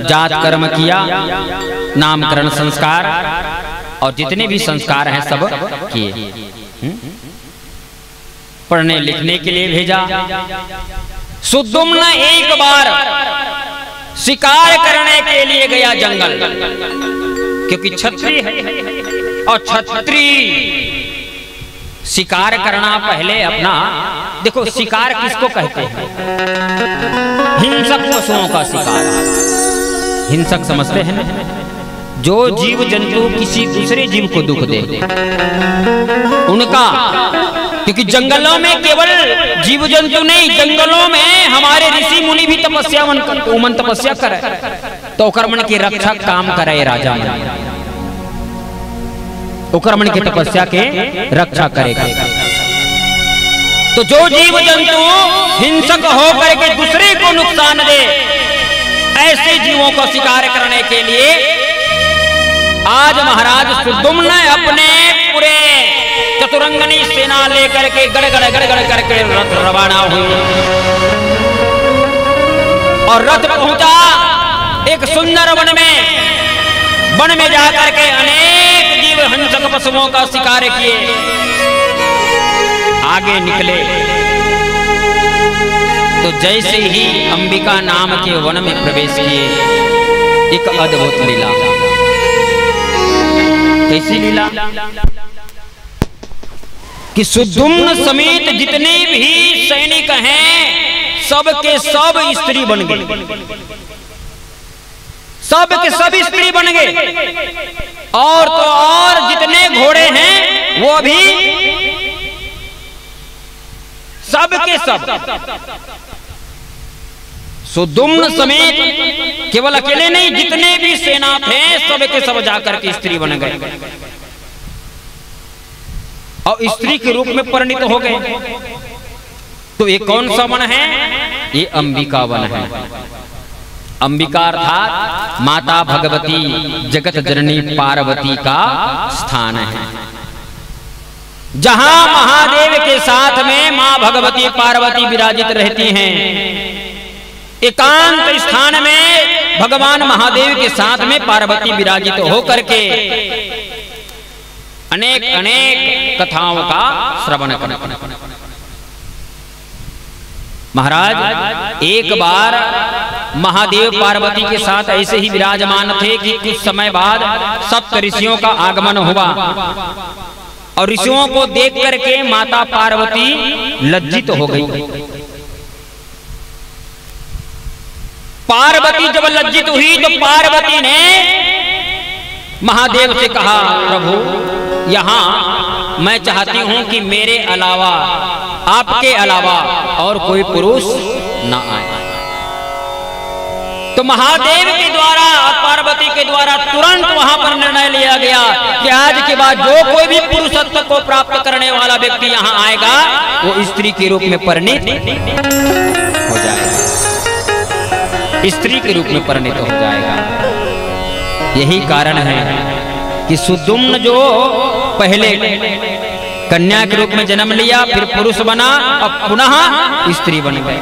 जात कर्म किया, नामकरण संस्कार और जितने भी संस्कार हैं सब किए। पढ़ने लिखने के लिए भेजा। सुद्युम्न एक बार शिकार करने के लिए गया जंगल, क्योंकि क्षत्रिय है और क्षत्रिय शिकार करना पहले अपना, देखो शिकार किसको कहते हैं? हिंसक पशुओं का शिकार। हिंसक समझते हैं ना? जो जीव जंतु किसी दूसरे जीव को दुख दे उनका। क्योंकि जंगलों में केवल जीव जंतु नहीं, जंगलों में हमारे ऋषि मुनि भी तपस्या मन तपस्या करे, तो ओकर की रक्षा काम करे राजा मन, ओकर मन की तपस्या के रक्षा करेगा। तो जो जीव जंतु हिंसक होकर के दूसरे को नुकसान दे, ऐसे जीवों को शिकार करने के लिए आज महाराज सुद्युम्न अपने पूरे चतुरंगनी सेना लेकर के गड़गड़ करके रथ रवाना हुए। और रथ पहुंचा एक सुंदर वन में जाकर के अनेक जीव हिंसक पशुओं का शिकार किए। आगे निकले तो जैसे ही अंबिका नाम के वन में प्रवेश किए, एक अद्भुत लीला। कैसी लीला? कि सुद्युम्न समेत जितने भी सैनिक हैं सब के सब स्त्री बन गए, सब के सब स्त्री बन गए। और तो और जितने घोड़े हैं वो भी सब के सब। सुद्युम्न समेत केवल अकेले नहीं, जितने भी सेना थे सब के सब जाकर के स्त्री बन गए और स्त्री के रूप में परिणित हो गए। तो ये कौन सा वन है? ये अंबिका वन है। अंबिका अर्थात माता भगवती जगत जननी पार्वती का स्थान है, जहां महादेव के साथ में मां भगवती पार्वती विराजित रहती हैं। एकांत स्थान में भगवान महादेव के साथ में पार्वती विराजित होकर के अनेक अनेक कथाओं का श्रवण करते। महाराज एक बार महादेव पार्वती के साथ ऐसे ही विराजमान थे कि कुछ समय बाद सप्त ऋषियों का आगमन हुआ और ऋषियों को देख करके माता पार्वती लज्जित हो गई। पार्वती जब लज्जित हुई तो पार्वती ने महादेव से कहा, प्रभु यहां मैं चाहती हूं कि मेरे अलावा, आपके अलावा और कोई पुरुष न आए। तो महादेव के द्वारा और पार्वती के द्वारा तुरंत वहां पर निर्णय लिया गया कि आज के बाद जो कोई भी पुरुषत्व को प्राप्त करने वाला व्यक्ति यहां आएगा वो स्त्री के रूप में परिणित हो जाएगा, स्त्री के रूप में परिणित हो जाएगा। यही कारण है कि सुदुम्न जो पहले कन्या के रूप में जन्म लिया, फिर पुरुष बना और पुनः स्त्री बन गए।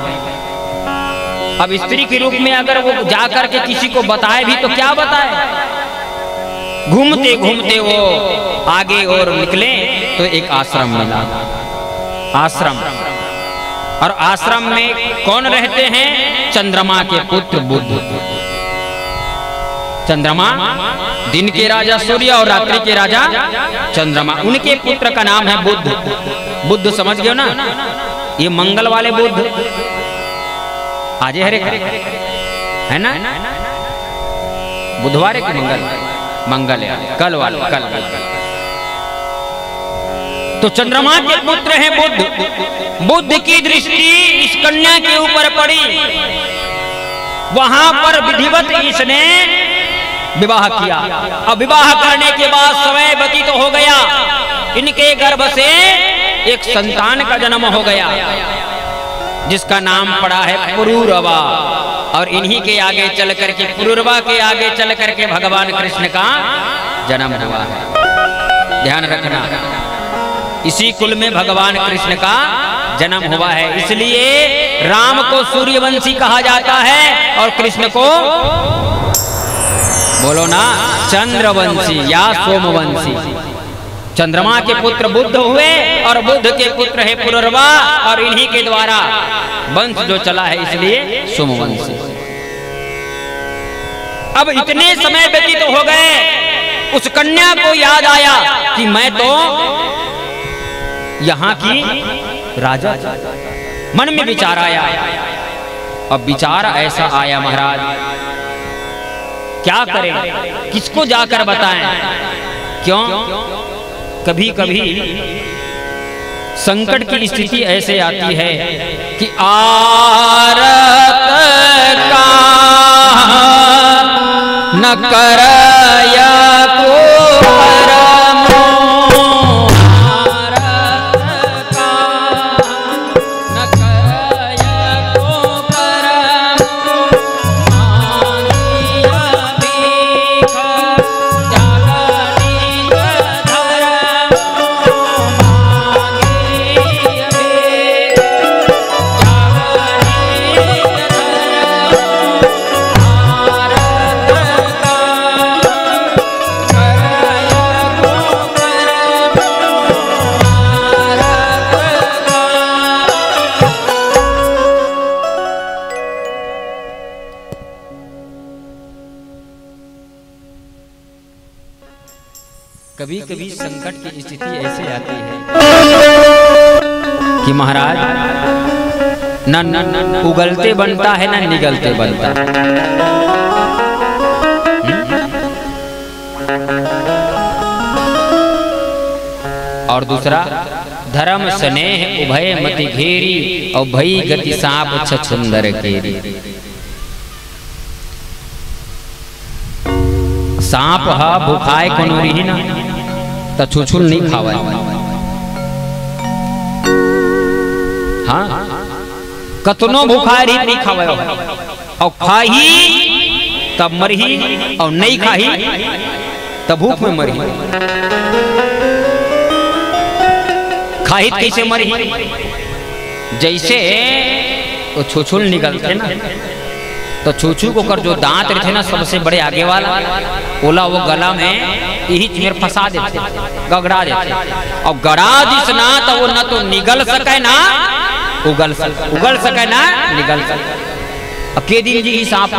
अब स्त्री के रूप में अगर वो जाकर के किसी को बताए भी तो क्या बताए, घूमते घूमते वो आगे और निकले तो एक आश्रम मिला। आश्रम, और आश्रम में कौन रहते हैं? चंद्रमा के पुत्र बुद्ध। चंद्रमा, दिन के राजा सूर्य और रात्रि के राजा चंद्रमा, उनके पुत्र का नाम है बुद्ध। बुद्ध समझ गए ना, ये मंगल वाले बुद्ध, आज हरे है ना, बुधवार के मंगल है, कल वाले कल। तो चंद्रमा के पुत्र हैं बुद्ध। बुद्ध की दृष्टि इस कन्या के ऊपर पड़ी, वहां पर विधिवत इसने विवाह किया। अब विवाह करने के बाद समय व्यतीत तो हो गया, इनके गर्भ से एक संतान का जन्म हो गया जिसका नाम पड़ा है पुरूरवा। और इन्हीं के आगे चल करके, पुरूरवा के आगे चल करके भगवान कृष्ण का जन्म हुआ है। ध्यान रखना, इसी कुल में भगवान कृष्ण का जन्म हुआ है। इसलिए राम को सूर्यवंशी कहा जाता है और कृष्ण को, बोलो ना, चंद्रवंशी या सोमवंशी। चंद्रमा के पुत्र बुद्ध हुए और बुद्ध के पुत्र है पुरूरवा, और इन्हीं के द्वारा वंश जो चला है, इसलिए सोमवंशी। अब इतने समय व्यतीत हो गए, उस कन्या को याद आया कि मैं तो यहाँ की राजा। मन में विचार आया। अब विचार ऐसा आया, महाराज क्या करें, किसको जाकर बताएं? क्यों? कभी कभी संकट की स्थिति ऐसे आती है कि आरत का न करया को कभी कभी संकट की स्थिति ऐसे आती है कि महाराज न उगलते बनता है न निगलते बनता है। और दूसरा, धर्म स्नेह उभय मति घेरी और भई गति सांप छछुंदर केरी। सांप हा भूखाए कोनो रही ना तो छुछुल नहीं खावा। हाँ, कतनो भूखाए रही नहीं खावा, और खाही तब मरही और नहीं खाही तब भूख में मरही। खाही कैसे मरही? जैसे वो छुछुल निकलते ना, तो छू को कर जो दांत थे ना सबसे बड़े आगे वाला बोला वो गला में यही चीर फंसा देते, गगड़ा देते, और गड़ा जिस ना तो वो ना तो निगल सके ना उगल सके ना निगल सके। अब के दिन जी सांप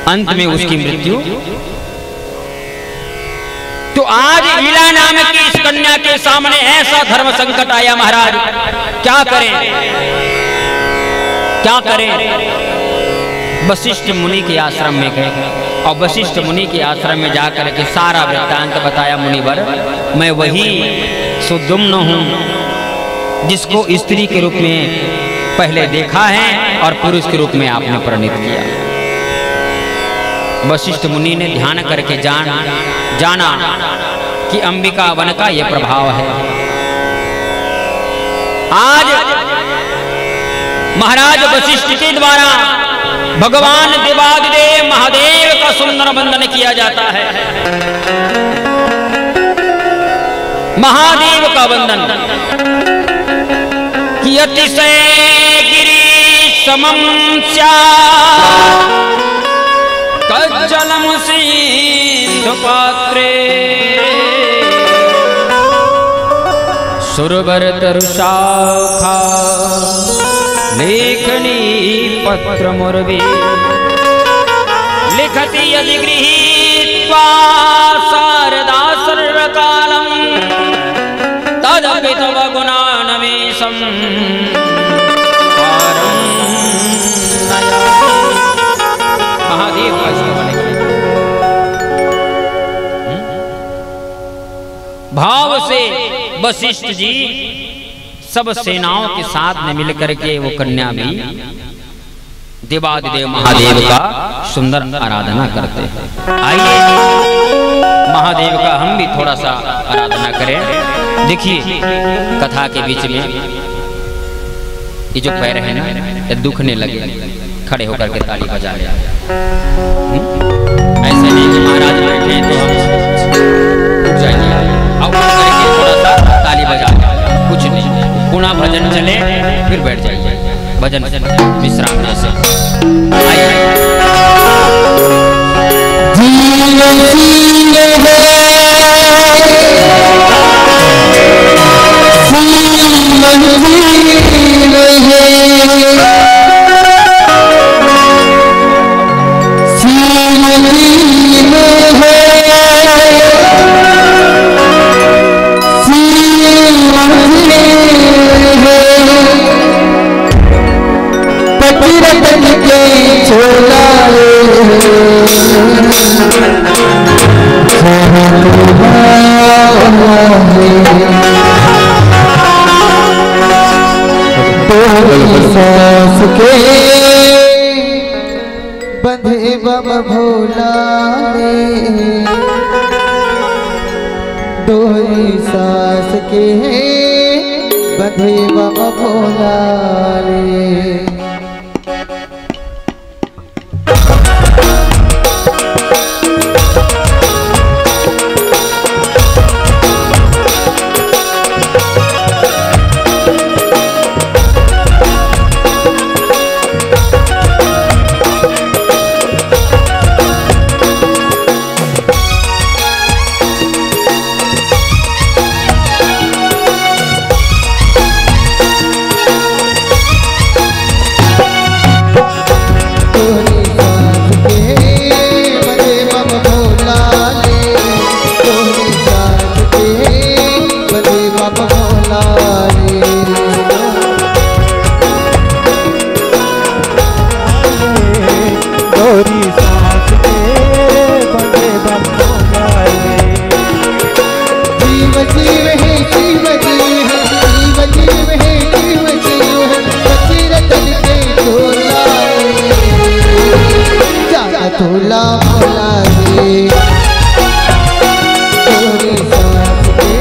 अंत में उसकी मृत्यु। तो आज ईला नाम की इस कन्या के सामने ऐसा धर्म संकट आया महाराज, क्या करें क्या करें। वशिष्ठ मुनि के आश्रम में गए और वशिष्ठ मुनि के आश्रम में जाकर के सारा वृत्तांत बताया। मुनिवर, मैं वही सुद्युम्न हूं जिसको स्त्री के रूप में पहले देखा है और पुरुष के रूप में आपने परिणित किया। वशिष्ठ मुनि ने ध्यान करके जाना कि अंबिका वन का यह प्रभाव है। आज महाराज वशिष्ठ के द्वारा भगवान देवादिदेव महादेव का सुंदर वंदन किया जाता है। महादेव का वंदन कि अतिशय गिरी समम कज्जलम सिंधु पात्रे सुरवर तरुशाखा लेखनी पत्र मुर्वी लिखति यदि गृहीत्वा शारदा सर्वकालम तदपि तव गुणान्वेषं महादेव का भाव से वशिष्ठ जी सब सेनाओं के साथ में मिलकर के वो कन्या भी देवादिदेव महादेव का सुंदर आराधना करते हैं। आइए महादेव का हम भी थोड़ा सा आराधना करें। देखिए कथा के बीच में ये जो पैर है ना ये दुखने लगे, खड़े होकर के ताली बजा रहे। ऐसे नहीं कि महाराज बैठे तो हम उठ जाएंगे, अब थोड़ा सा ताली बजा कुछ नहीं, पुनः भजन चले फिर बैठ जाइए, भजन विश्राम से बंधे बम भोला डोरी सास के बंधे बम भोला भोला भोला रे तोरी साथ के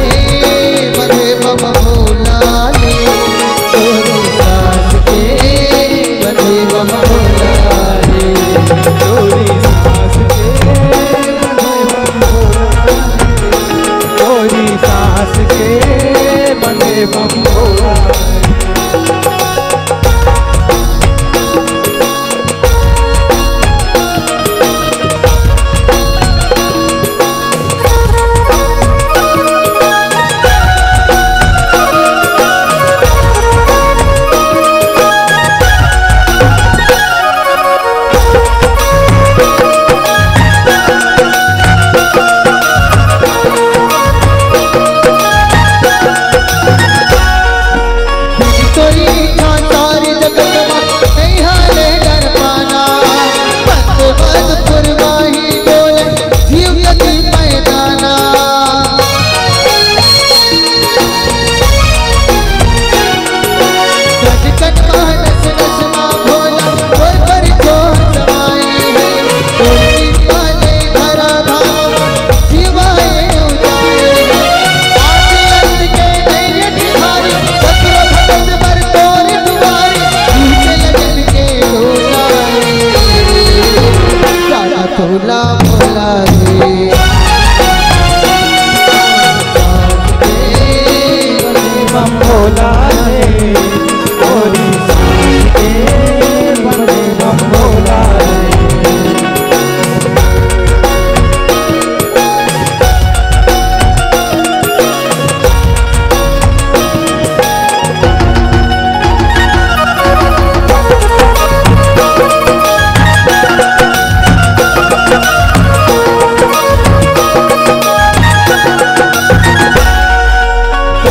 बंधे बम भोला रे तोरी साथ के बंधे बम भोला रे तोरी साथ के बंधे बम भोला तोरी साथ के बंधे बम भोला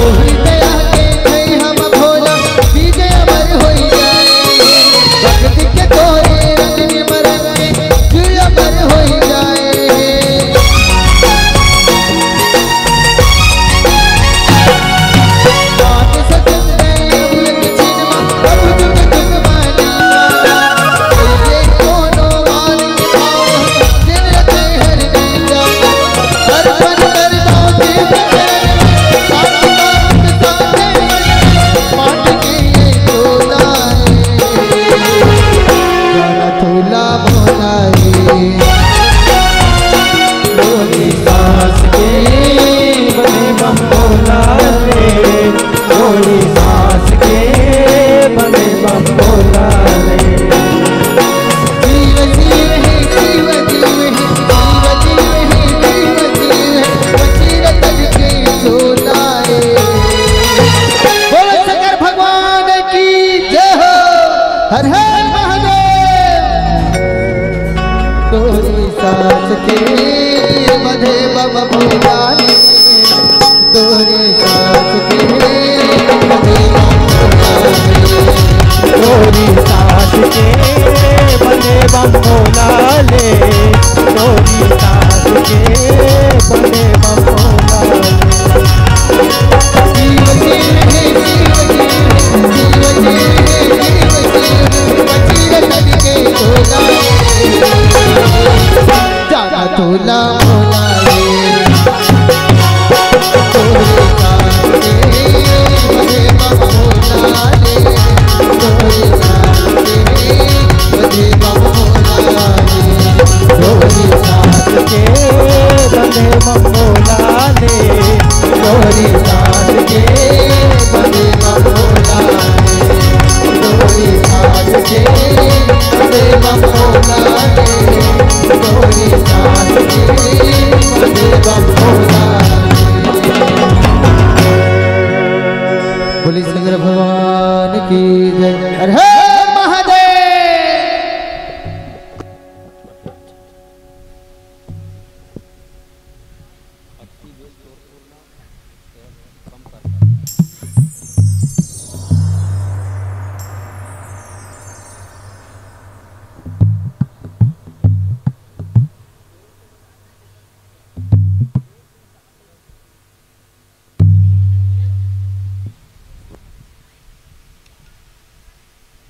तोहरी दया के जय हम भोला विजय अमर हो जाए भक्ति के तोरे रंग में मरंगे दिल अमर हो जाए बात सजन में उलट छिनमा प्रभु जुग जुग मानी ये कोनो वाल के भाव दिन रते हर दीजा हर पल कर दो देव माट के ये तोला गाना तोला भोलाए गोरी सास के बने बम भोला रे गोरी सास के बने बम भोला रे जीव जीव है जीव जीव है जीव जीव है जीव जीव है वजीर तज के सोनाए बोलो शंकर भगवान की जय हो हर हर महादेव तोरी सास के बधे बम भोला रे तोरी सास के बधे बम भोला रे गोरी सास के बने बम भोला ले गोरी सास के बने बम भोला जीव जीव है जीव जीव है जीव जीव है वजीर तज के सोनाए जाना तोला भोला रे तोरे सास के बधे बम भोला रे तोरे सास के बधे बम भोला रे गोरी सास के बने बम भोला ले तोरे सास के बधे बम भोला रे तोरे सास के बधे बम भोला रे तोरे सास के बधे बम भोला बोली शंकर भगवान की जय हर हर महादेव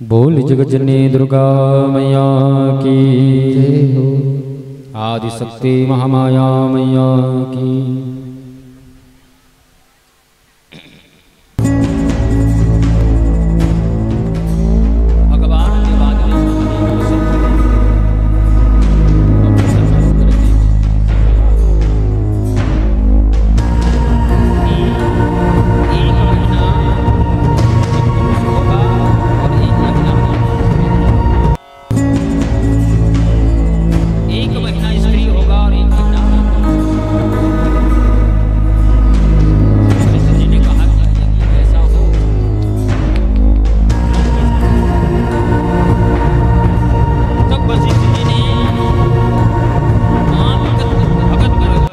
बोल जगजननी दुर्गा मैया की जय हो आदि शक्ति महामाया मैया की भगवान के बाद में एक महीना स्त्री होगा और एक महीना जी ने कहा कि यदि ऐसा हो तब वशिष्ठ जी ने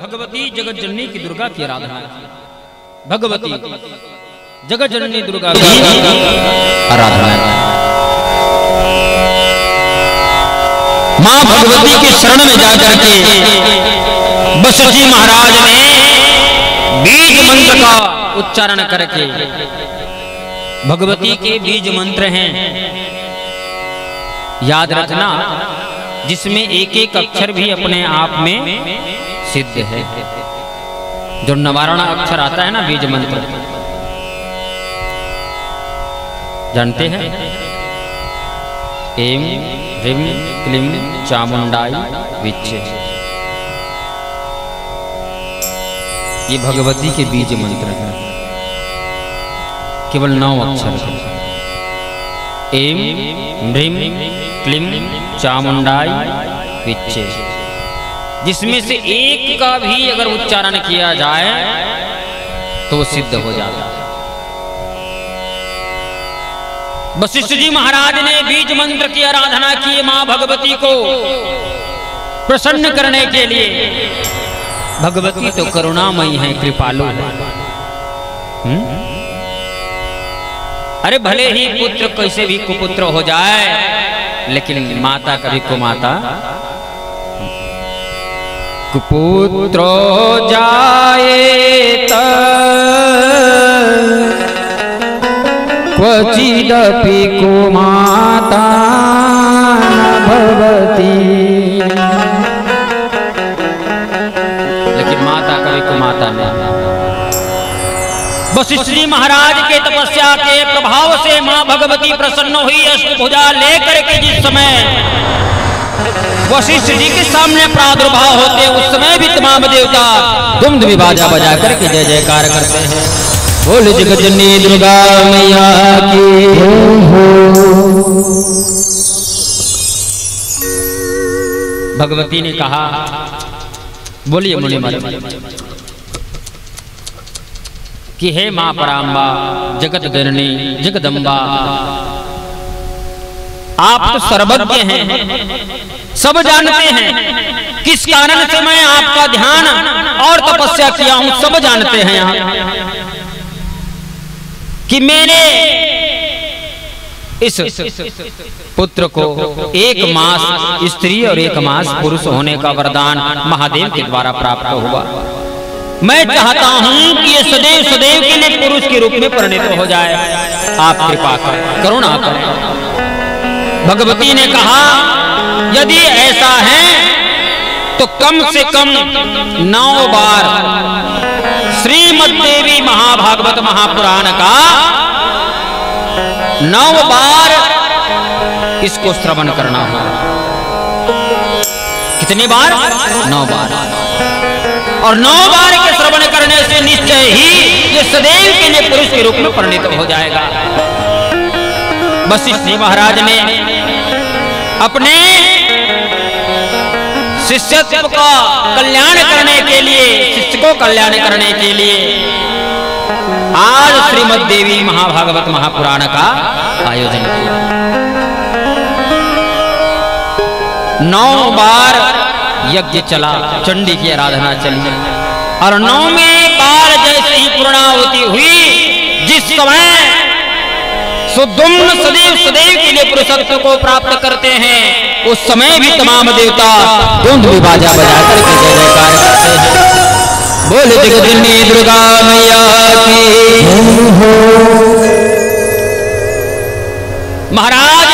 भगवती जगत जननी की दुर्गा की आराधना की। भगवती जगत जननी दुर्गा की आराधना की। मां भगवती के शरण में जाकर के वशिष्ठ जी महाराज ने बीज मंत्र का उच्चारण करके, भगवती के बीज मंत्र हैं याद रखना, जिसमें एक एक अक्षर भी अपने आप में सिद्ध है। जो नवारण अक्षर आता है ना बीज मंत्र, जानते हैं? एम ह्रीम क्लीम चामुंडाई विच्चे, ये भगवती के बीज मंत्र हैं, केवल 9 अक्षर हैं। एम ह्रीम क्लीम चामुंडाई विच्चे, जिसमें से एक का भी अगर उच्चारण किया जाए तो सिद्ध हो जाता है। वशिष्ठ जी महाराज ने बीज मंत्र की आराधना की मां भगवती को प्रसन्न करने के लिए। भगवती तो करुणामयी है, कृपालु है। अरे भले ही पुत्र कैसे भी कुपुत्र हो जाए, लेकिन माता कभी कुमाता। कुपुत्रो जायेत क्वचिदपि कुमाता न भवति। लेकिन माता कभी कुमाता नहीं। वशिष्ठ जी महाराज के तपस्या के प्रभाव से मां भगवती प्रसन्न हुई। अष्टभुजा लेकर के जिस समय वशिष्ठ जी के सामने प्रादुर्भाव होते, उस समय भी तमाम देवता धुम बाजा बजा करके जय जयकार करते हैं। बोल जगजननी दुर्गा मैया की हो। भगवती ने कहा, बोलिए मुनिमल, कि हे मां पराम्बा, जगत जननी जगदम्बा, आप तो सर्वज्ञ हैं, सब जानते हैं किस कारण से मैं आपका ध्यान और तपस्या किया हूं, सब जानते हैं आप कि मेरे इस पुत्र को 1 मास स्त्री और 1 मास पुरुष होने का वरदान महादेव के द्वारा प्राप्त हुआ। मैं चाहता हूं कि ये सदैव सदैव के लिए पुरुष के रूप में परिणत हो जाए। आप कृपा करें, करुणा करें। भगवती ने कहा, यदि ऐसा है तो कम से कम 9 बार श्रीमद् देवी महाभागवत महापुराण का 9 बार इसको श्रवण करना होगा। कितने बार? 9 बार। और 9 बार के श्रवण करने से निश्चय ही ये सदैव के लिए पुरुष के रूप में परिणत हो जाएगा। वशिष्ठ जी महाराज ने अपने शिष्यत्व का कल्याण करने के लिए, शिष्य को कल्याण करने के लिए आज श्रीमद् देवी महाभागवत महापुराण का आयोजन किया। 9 बार यज्ञ चला, चंडी की आराधना चली, और 9वें बार जैसे ही पूर्णाहुति हुई, जिस समय सुदुम्न सदैव सदैव के लिए पुरुषत्व को प्राप्त करते हैं, उस समय भी तमाम देवता धुंध बाजा बजा करके जय जयकार करते हैं। बोले जगजननी दुर्गा मैया की हो। महाराज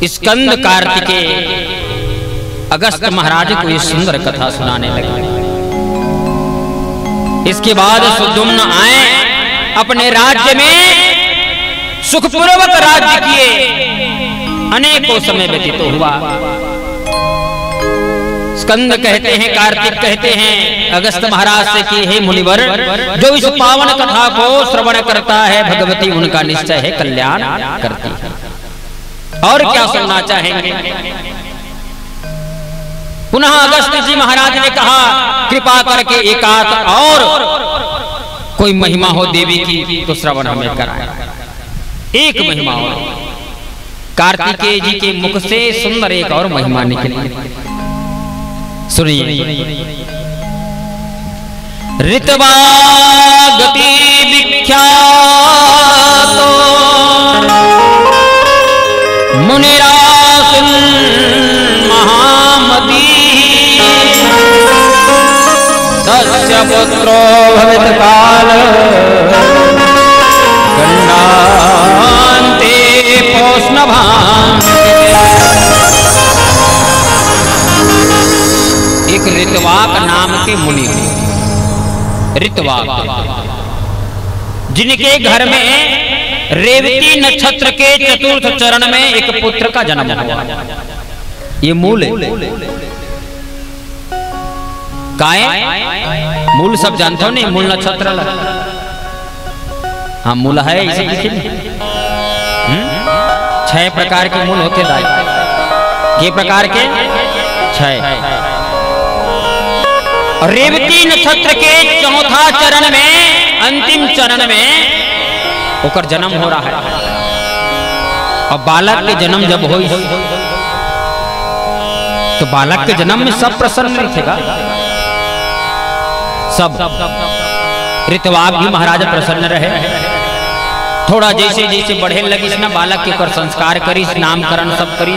स्कंद कार्तिकेय अगस्त महाराज को ये सुंदर कथा सुनाने लगे। इसके बाद सुदुम्न आए, अपने राज्य में सुखपूर्वक राज्य किए, अनेकों समय व्यतीत हुआ। स्कंद कहते हैं, कार्तिक कहते हैं अगस्त महाराज से कि हे मुनिवर, जो इस पावन कथा को श्रवण करता है, भगवती उनका निश्चय है कल्याण करती है। और क्या सुनना चाहेंगे? पुनः अगस्त जी महाराज ने कहा, कृपा करके एकात और कोई महिमा हो देवी की तो श्रवण हमें कराए। एक महिमा हो। कार्तिकेय जी के मुख से सुंदर एक और महिमा निकली, सुनिए। ऋतवा गति विख्यातो मुनिरासुन महामती, तस्य पुत्रो भवित काल गण्डान्ते पौष्णभान्। एक ऋतवाक नाम के मुनि, ऋतवाक, जिनके घर में रेवती नक्षत्र के चतुर्थ चरण में एक पुत्र का जन्म हुआ। ये मूल है। काय मूल सब जानते हो नहीं? मूल नक्षत्र, हाँ मूल है, इसे लिखे 6 प्रकार के मूल होते दाई। ये प्रकार के 6। और रेवती नक्षत्र के चौथा चरण में, अंतिम चरण में होकर जन्म हो रहा है। और बालक के जन्म जब हो, तो बालक के जन्म में सब प्रसन्न नहीं थे, सब ऋतवाग भी महाराज प्रसन्न रहे। थोड़ा जैसे जैसे बढ़े लगी ना बालक के ऊपर संस्कार करी, नामकरण सब करी।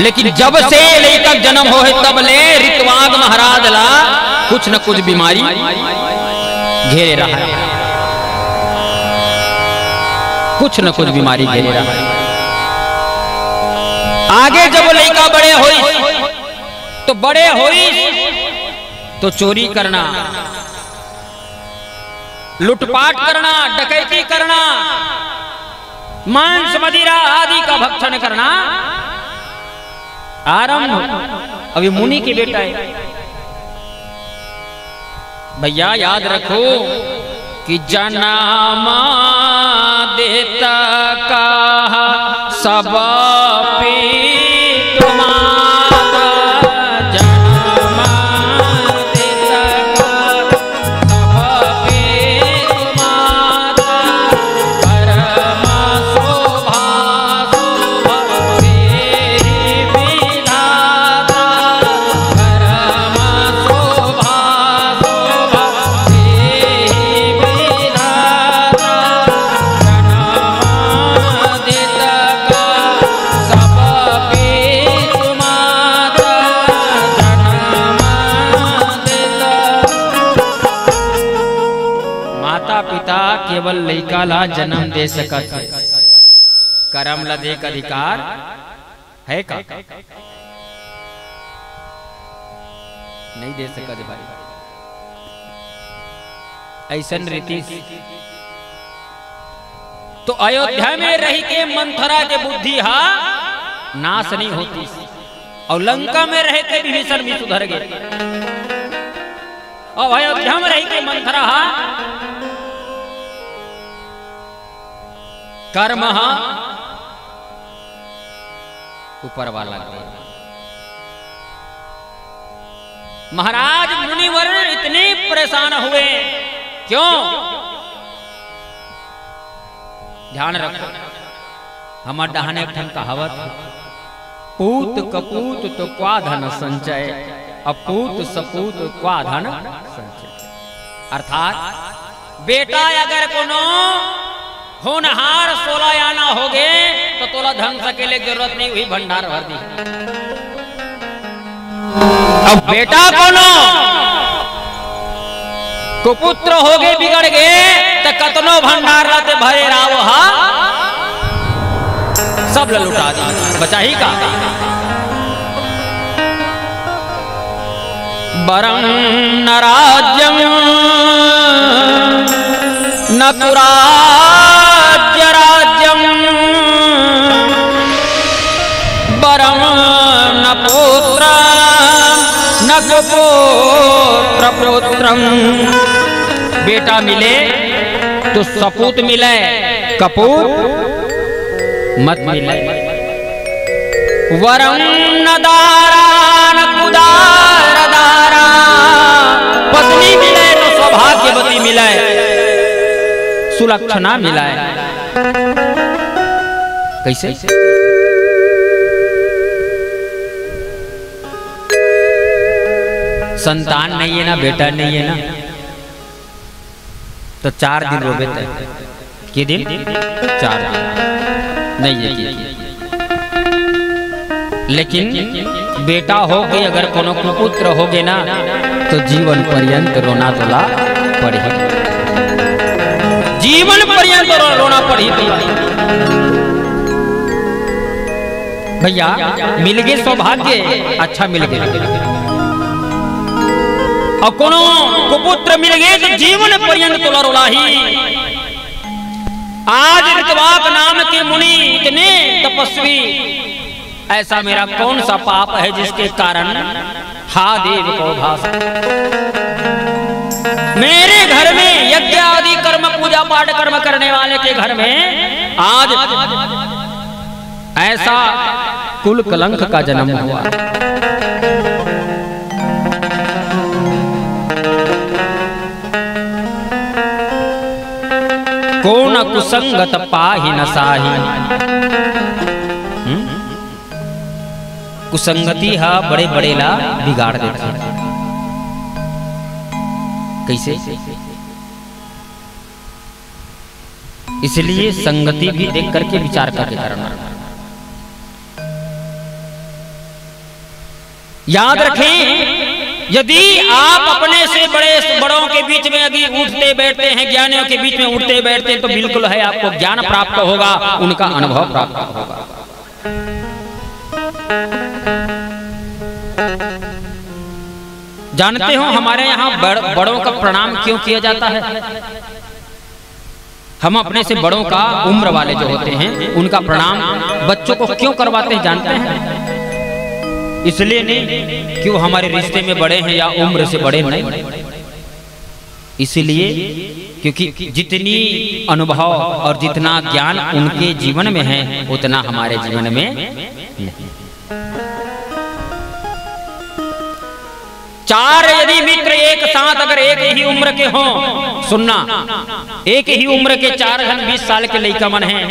लेकिन जब से लड़का जन्म हो तब ले ऋतवाग महाराज ला कुछ न कुछ बीमारी घेरे रहा है, कुछ न कुछ बीमारी घेरे रहा है। आगे जब लड़का बड़े होई तो चोरी करना, लुटपाट करना, डकैती करना, मांस मदिरा आदि का भक्षण करना आरंभ। अभी मुनि के बेटा है भैया, याद रखो कि जन्म देता का सब केवल लइका ला जन्म दे सकत है, कर्म ला देख अधिकार है का? नहीं दे सकत भाई। ऐसन रीति तो अयोध्या में रही के मंथरा के बुद्धि हा नाश नहीं होती, और लंका में रहे के विभीषण भी सुधर गए, और अयोध्या में रही के मंथरा हा कर्म ऊपर वाला। महाराज मुनिवर इतने परेशान हुए, क्यों? ध्यान रखो, हमार डहाने ठन कहावत, पूत कपूत तो क्वा धन संचय, अपूत सपूत क्वा धन संचय। अर्थात बेटा अगर कोनो होनहार 16 आना हो गए तो तोला धन सकेले जरूरत नहीं हुई, भंडार भर दी। अब बेटा कोनो कुपुत्र हो गए बिगड़ गए तो कतनो भंडार लाते भरे राव हा सब लुटा दी, बचा ही का। बरं न राज्यम न राज्यम बरं न पुत्र न कुपुत्र पुत्रम। बेटा मिले तो सपूत मिले, कपूत मत मिले। वरं न दारा न कुदार दारा, पत्नी मिले तो सौभाग्यवती मिले, सुलक्षणा मिलाए। कैसे? संतान नहीं है ना, बेटा नहीं है ना, तो 4 दिन रोबे थे। कि दिन? 4 दिन नहीं है कि। लेकिन बेटा हो गए अगर कोनो पुत्र हो गए ना तो जीवन पर्यंत रोना तोला पड़ी, जीवन पर्यंत रोना पड़ी। भैया मिल गए सौभाग्य, अच्छा मिल गए, और कोनो कुपुत्र मिल गए तो जीवन पर्यंत तोला रोला ही। आज ऋतवाक नाम के मुनि इतने तपस्वी, ऐसा मेरा कौन सा पाप है जिसके कारण हा देव को भास। मेरे घर में यज्ञ आदि कर्म पूजा पाठ कर्म करने वाले के घर में आज ऐसा कुल कलंक का जन्म हुआ। कौन कुसंगत पाहि न साहि। कुसंगति हा बड़े बड़े ला बिगाड़ देते। कैसे? इसलिए संगति भी देख करके विचार करके करना। याद रखें, यदि आप अपने से बड़ों के बीच में यदि उठते बैठते हैं, ज्ञानियों के बीच में उठते बैठते हैं, तो बिल्कुल है आपको ज्ञान प्राप्त होगा, उनका अनुभव प्राप्त होगा। जानते हो हमारे यहाँ बड़ों का प्रणाम क्यों किया जाता है? हम अपने से बड़ों का, उम्र वाले जो होते हैं, उनका प्रणाम बच्चों को क्यों करवाते हैं जानते हैं? इसलिए नहीं क्यों हमारे रिश्ते में बड़े हैं या उम्र से बड़े नहीं, इसलिए क्योंकि जितनी अनुभव और जितना ज्ञान उनके जीवन में है उतना हमारे जीवन में नहीं। चार यदि मित्र एक साथ अगर एक ही उम्र के हों, सुनना, एक ही उम्र के 4 जन 20 साल के लड़का मन हैं,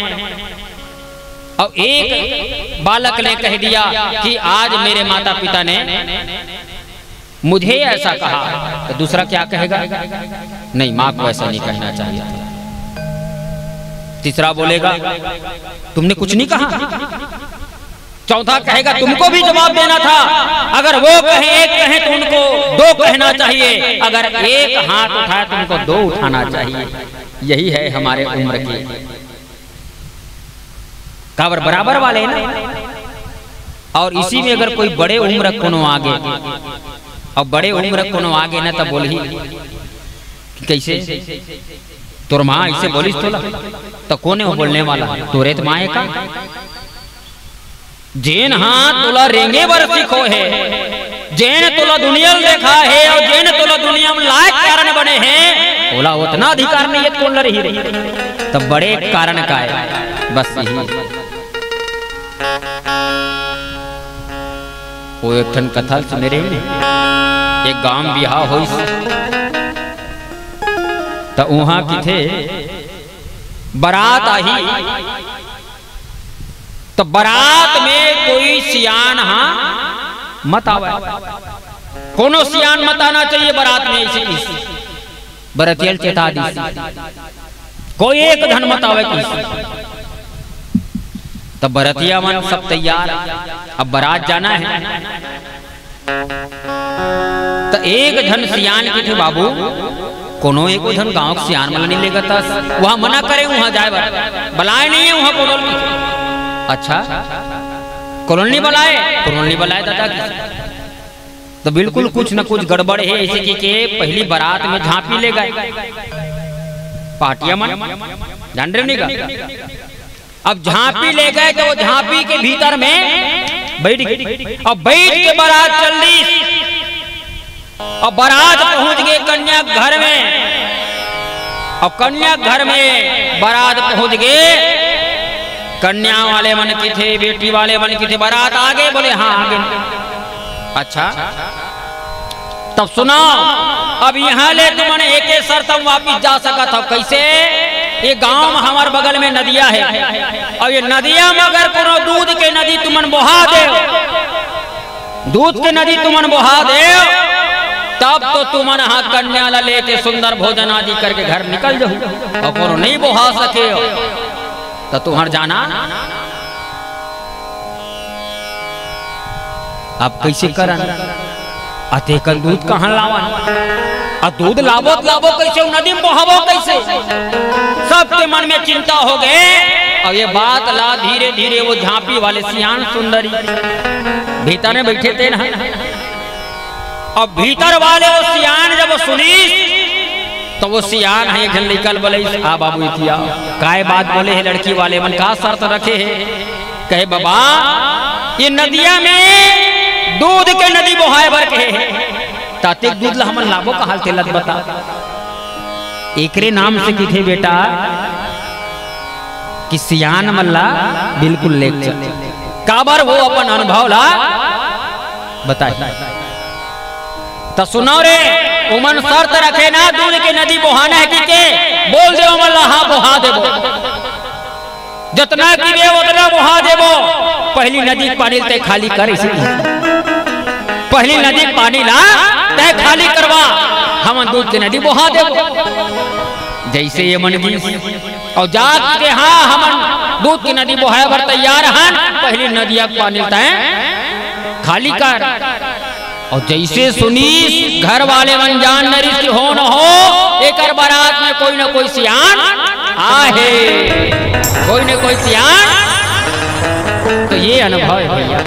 और एक बालक ने कह दिया कि आज मेरे माता पिता ने मुझे ऐसा कहा, तो दूसरा क्या कहेगा? नहीं, माँ को ऐसा नहीं कहना चाहिए था। तीसरा बोलेगा तुमने कुछ नहीं कहा। चौथा कहेगा तुमको भी जवाब देना था, अगर वो कहे एक कहे तो उनको 2 कहना चाहिए, अगर एक हाथ उठाए तो उनको 2 उठाना चाहिए। यही है हमारे उम्र की काबर बराबर वाले ना। और इसी में अगर कोई बड़े उम्र कोनो आगे, और बड़े उम्र कोनो आगे ना, तब बोली कैसे तोर माँ ऐसे बोलिस तोला, तो कोने हो बोलने वाला? तोरे तो माए का जेन हाथ तोला रेंगे बर सीखो है, जेन तोला दुनिया देखा है, और जेन तोला दुनिया में लायक कारण बने हैं, बोला उतना अधिकार नहीं है कौन रही। तब बड़े कारण का है, बस यही। वो एक ठन कथा सुने रहे, एक गांव बिहार हो, तो वहां की थे बारात आई, तो बारात में कोई सियान मत आवे, कोनो सियान मत आना चाहिए बारात में। इसी बरतियल चेता दी, कोई एक धन मत आवे किसी। तब बरतिया मन सब तैयार, अब बारात जाना है, तो एक धन सियान के थे बाबू, कोनो एक धन गांव के सियान मन नहीं लेगा, वहां मना करे, वहां जाए बलाए नहीं है, वहां कोनो। अच्छा, कॉलोनी बुलाए दादा की, तो बिल्कुल कुछ न कुछ गड़बड़ है। ऐसे कि पहली बारात में झांपी ले गए पार्टिया मन, जान रहे नहीं का? अब झांपी ले गए तो झांपी के भीतर में बैठ गई, अब बैठ के बारात चल दी, और बारात पहुंच गए कन्या घर में, और कन्या घर में बारात पहुंच गए, कन्या वाले मन की थे, बेटी वाले मन की थे, बारात आगे, बोले हाँ आगे। अच्छा, तब सुनो, अब यहाँ ले तुमने एक शर्त वापिस जा सका था। कैसे? ये गांव में हमारे बगल में नदिया है, और ये नदिया में अगर कोनो दूध के नदी तुमन बहा दे, दूध के नदी तुमन बहा दे, तब तो तुमन हाँ कन्या ला लेके सुंदर भोजन आदि करके घर निकल जाओ, और कोनो नहीं बहा सके तो तुम्हार जाना। अब कैसे करन? अतेकन दूध कहाँ लावन? और दूध लाबो कैसे? नदी में बहावो कैसे? सबके मन में चिंता हो गए, और ये बात ला धीरे धीरे वो झांपी वाले सियान सुंदरी भीतर में बैठे थे ना, अब भीतर वाले वो सियान जब सुनी, तो वो सियान है एक निकल बोले, आ बाबू इतिया काय बात बोले है? लड़की वाले मन का शर्त रखे है? कहे बाबा ये नदिया में दूध के नदी बहाए भर के है, ताते दूध ला हमन लाबो का हाल तेलत बता। एकरे नाम से की थे बेटा कि सियान मल्ला बिल्कुल लेक चल, काबर वो अपन अनुभव ला बताई। तो सुनो रे, उमन शर्त रखे ना, दूध के नदी बहाना है कि बोल दे मल्ला हाँ बहा देबो, जितना की दे उतना बहा देबो। पहली नदी पानी तय खाली कर, पहली नदी पानी ला तय खाली करवा, हम दूध की नदी बहा दे। जैसे ये मन गई और जाग के हाँ हम दूध की नदी बहाए बर तैयार हैं, पहली नदिया पानी है खाली कर। और जैसे सुनी घर वाले मन जान नरी की हो न हो, एक बारात में कोई न कोई सियान आहे, कोई न कोई सियान। तो ये अनुभव है भैया,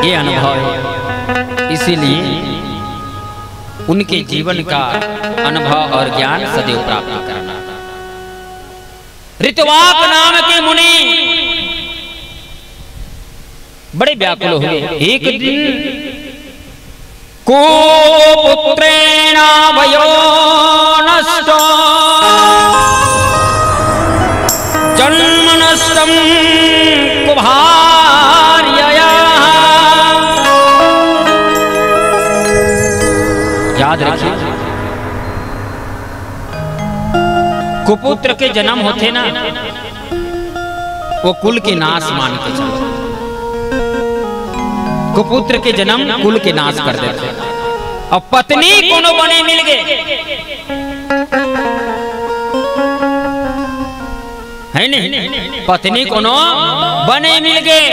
ये अनुभव है। इसीलिए उनके जीवन का अनुभव और ज्ञान सदैव प्राप्त करना। ऋतवाक नाम के मुनि बड़े व्याकुल हुए। एक दिन कुपुत्रेण भयो नष्टो जन्म नष्टम कुभार्यया। याद रखिए, कुपुत्र के जन्म होते ना, वो कुल के नाश मान के चलते। कुपुत्र के जन्म कुल के नाश कर देते। और पत्नी कोनो बने मिल गए है नहीं, पत्नी कोनो बने मिल गए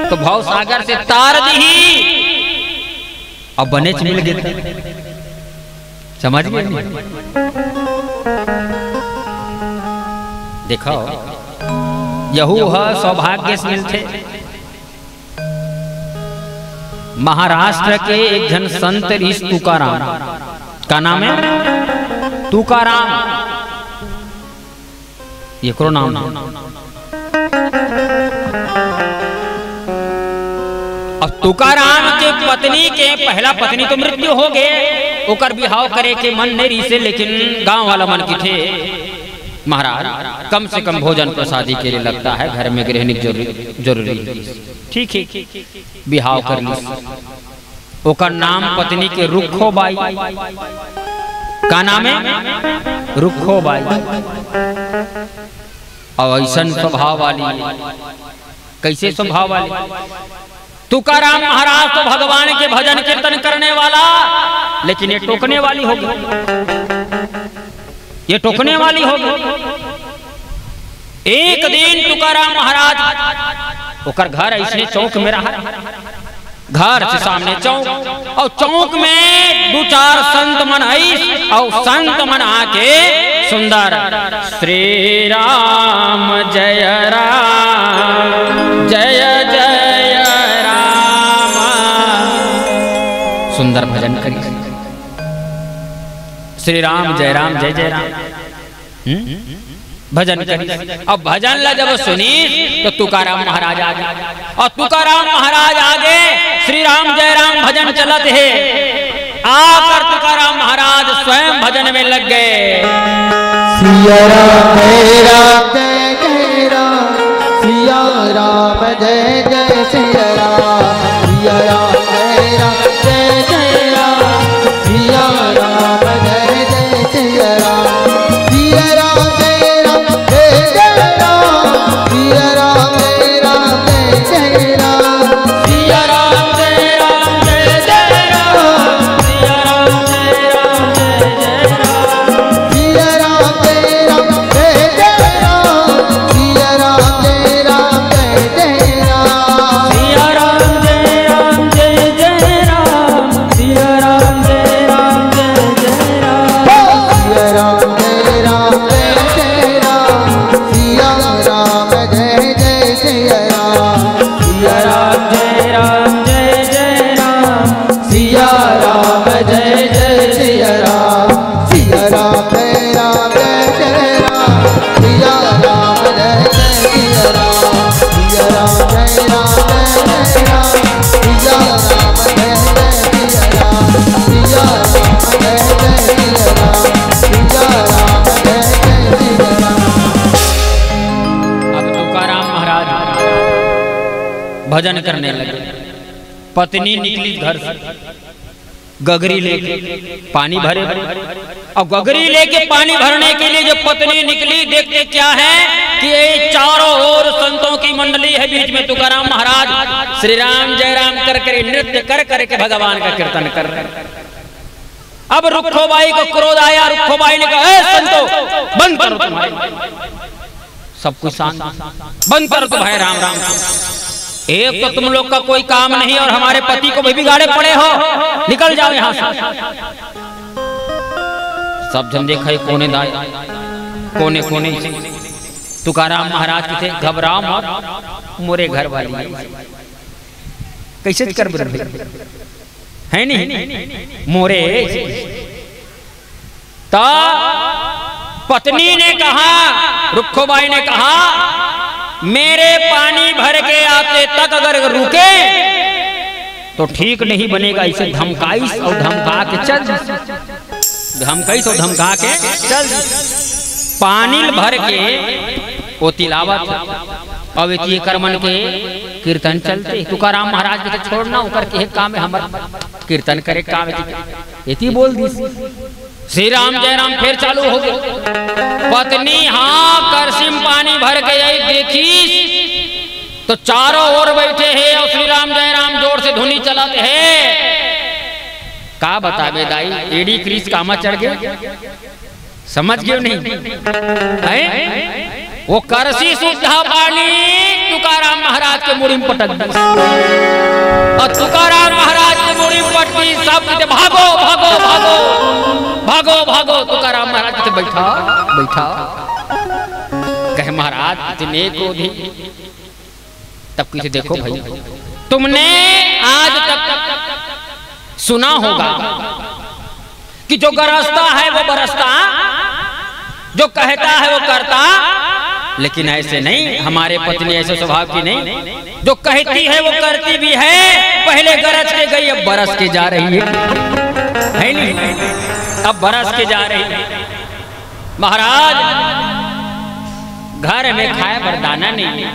तो भाव सागर से तार दी और बने मिल गए। समझ गए? देखो यहू सौभाग्य से मिलते। महाराष्ट्र के एक जन संत ऋष तुकाराम का नाम है तुकाराम, ये करो नाम। अब तुकाराम के पत्नी के पहला पत्नी तो मृत्यु हो गए, ओकर बिहाव करे के मन नहीं से, लेकिन गांव वाला मन की थे महाराज कम से कम भोजन प्रसादी के लिए लगता है, घर में गृहिणी जरूरी। ठीक है, बिहाव कर ली। ओकर नाम पत्नी के रुखो बाई का नाम है रुखो बाई। और ऐसा स्वभाव वाली, कैसे स्वभाव वाली? तुकाराम महाराज तो भगवान के भजन कीर्तन करने वाला, लेकिन ये टोकने वाली होगी, ये टोकने वाली होगी। एक दिन तुकाराम महाराज ओकर घर ऐसे चौक में रहा, घर से सामने चौक, और चौक में दो चार संत मन आई, और संत मन आके सुंदर श्री राम जय राम जय जय राम सुंदर भजन करी। श्री राम जय जय राम भजन करी। अब भजन ला जब सुनी तो तुकाराम महाराज आ गए, और तुकाराम महाराज आगे श्री राम जय राम भजन चलत है। आकर तुकाराम महाराज स्वयं भजन में लग गए। सिया राम जय राम जय जय राम, सिया राम जय जय सिया राम, सिया राम जय राम जय जय राम, सिया राम जय जय सिया राम, सिया राम जय राम जय जय राम, सिया राम जय राम जय जय राम, सिया राम जय राम जय जय राम, सिया राम जय राम जय जय राम, सिया राम जय राम जय जय राम, सिया राम जय राम जय जय राम, सिया राम जय राम जय जय राम, सिया राम जय राम जय जय राम, सिया राम जय राम जय जय राम, सिया राम जय जय सिया राम, सिया राम जय राम जय जय राम, सिया राम जय जय सिया राम, सिया राम जय राम जय जय राम, सिया राम जय जय सिया राम, सिया राम जय राम जय जय राम, सिया राम जय जय सिया राम, सिया राम जय जय सिया राम, सिया राम जय जय सिया राम। अब तुकाराम महाराज भजन करने लगे। पत्नी निकली घर से गगरी लेके पानी भरे, और गगरी लेके पानी भरने के लिए जब पत्नी निकली, देखते क्या है कि ये चारों ओर संतों की मंडली है, बीच में तुकाराम महाराज श्री राम जय राम कर कर नृत्य कर करके भगवान का कीर्तन कर रहे। अब रुक्खोबाई को क्रोध आया। रुक्खोबाई ने कहा, संतो बंद करो तुम्हारे, सब कुछ शांत, बंद करो तो भाई राम राम। एक तो तुम लोग का कोई काम नहीं और हमारे पति को भी बिगाड़े पड़े हो, निकल जाओ यहां से। सब जन देखा कोने दाए कोने कोने से तुकाराम महाराज के थे, घबराओ मत, मोरे घर वाली कैसे कर है नहीं मोरे। तो पत्नी ने कहा, रुक्खोबाई ने कहा, मेरे पानी भर के आते तक अगर रुके तो ठीक नहीं बनेगा। इसे धमकाई और धमका के चल, धमकाई और धमका के चल। पानी भर के वो तिलावत और कर्मन के कीर्तन चलते। तुकाराम महाराज के छोड़ना ऊपर के काम है, हमारा कीर्तन करे काम इतनी बोल दी। श्री राम जय राम फिर चालू हो गए। पत्नी हाँ करसिम पानी भर के आई देखी तो चारों ओर बैठे हैं और श्री राम जय राम जोर से धुनी चलाते हैं। का बतावे दाई, एडी क्रीज कामा चढ़ गए, समझ गए नहीं है? वो करसी सुधा पानी तुकाराम महाराज के मुड़ी में पटक दी और तुकाराम महाराज के मुड़ी में पटकी। सब भागो भागो भागो भागो भागो। तुकाराम महाराज से बैठा बैठा कहे, महाराज इतने क्रोधी। तब किसी देखो भाई, तुमने आज तक सुना होगा कि जो गरजता है वो बरसता, जो कहता है वो करता, लेकिन ऐसे नहीं। हमारे पत्नी ऐसे स्वभाव की नहीं, जो कहती है वो करती भी है। पहले गरज के गई, अब बरस के जा रही है नहीं, अब बरस के जा रही है। महाराज घर में खाए बरदाना नहीं,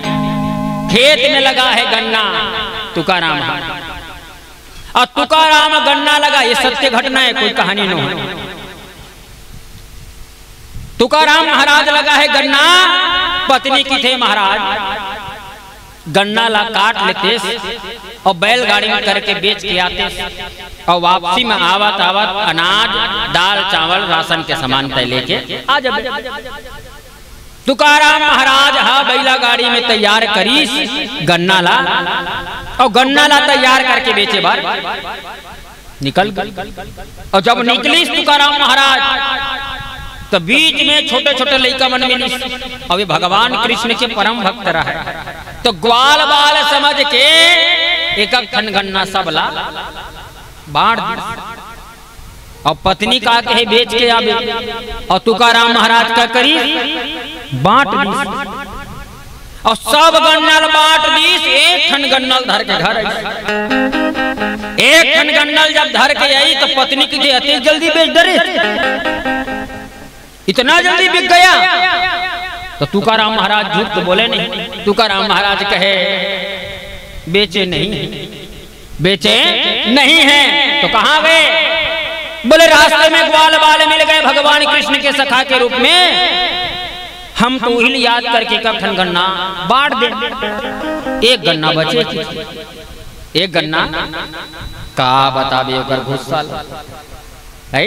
खेत में लगा है गन्ना। तुकाराम और तुकाराम गन्ना लगा, ये सत्य घटना है, कोई कहानी नहीं है। तुकाराम महाराज लगा है गन्ना, पत्नी की थे महाराज गन्ना ला काट लेते और बैलगाड़ी में करके बेच के आते और वापसी में आवत आवत अनाज दाल चावल राशन के सामान तय लेके आ जाते। तुकाराम महाराज हाँ बैला गाड़ी में तैयार करी गन्ना ला और गन्ना ला तैयार करके बेचे बार निकल गई। और जब निकली तुकाराम महाराज तो बीच में छोटे छोटे लड़का मन मिली और भगवान कृष्ण के परम भक्त रहे। तो ग्वाल बाल समझ के एक खन गन्ना सब ला बांट और पत्नी का कहे बेच के आवे और तुकाराम महाराज का करी बांट और सब गन्नल बांट दीस। एक खन गन्नल धर के घर आई, एक खन गन्नल जब धर के आई तो पत्नी की अति जल्दी बेच डरे, इतना जल्दी बिक गया। तो तुकाराम महाराज झूठ तो बोले नहीं। तुकाराम महाराज कहे बेचे नहीं, बेचे नहीं है। तो कहाँ गए? बोले रास्ते में ग्वाल बाल मिल गए भगवान कृष्ण के सखा के रूप में। हम तो वही याद करके कखन गन्ना बांट दे। एक गन्ना बचे, एक गन्ना का बताबे ओकर गुस्सा है।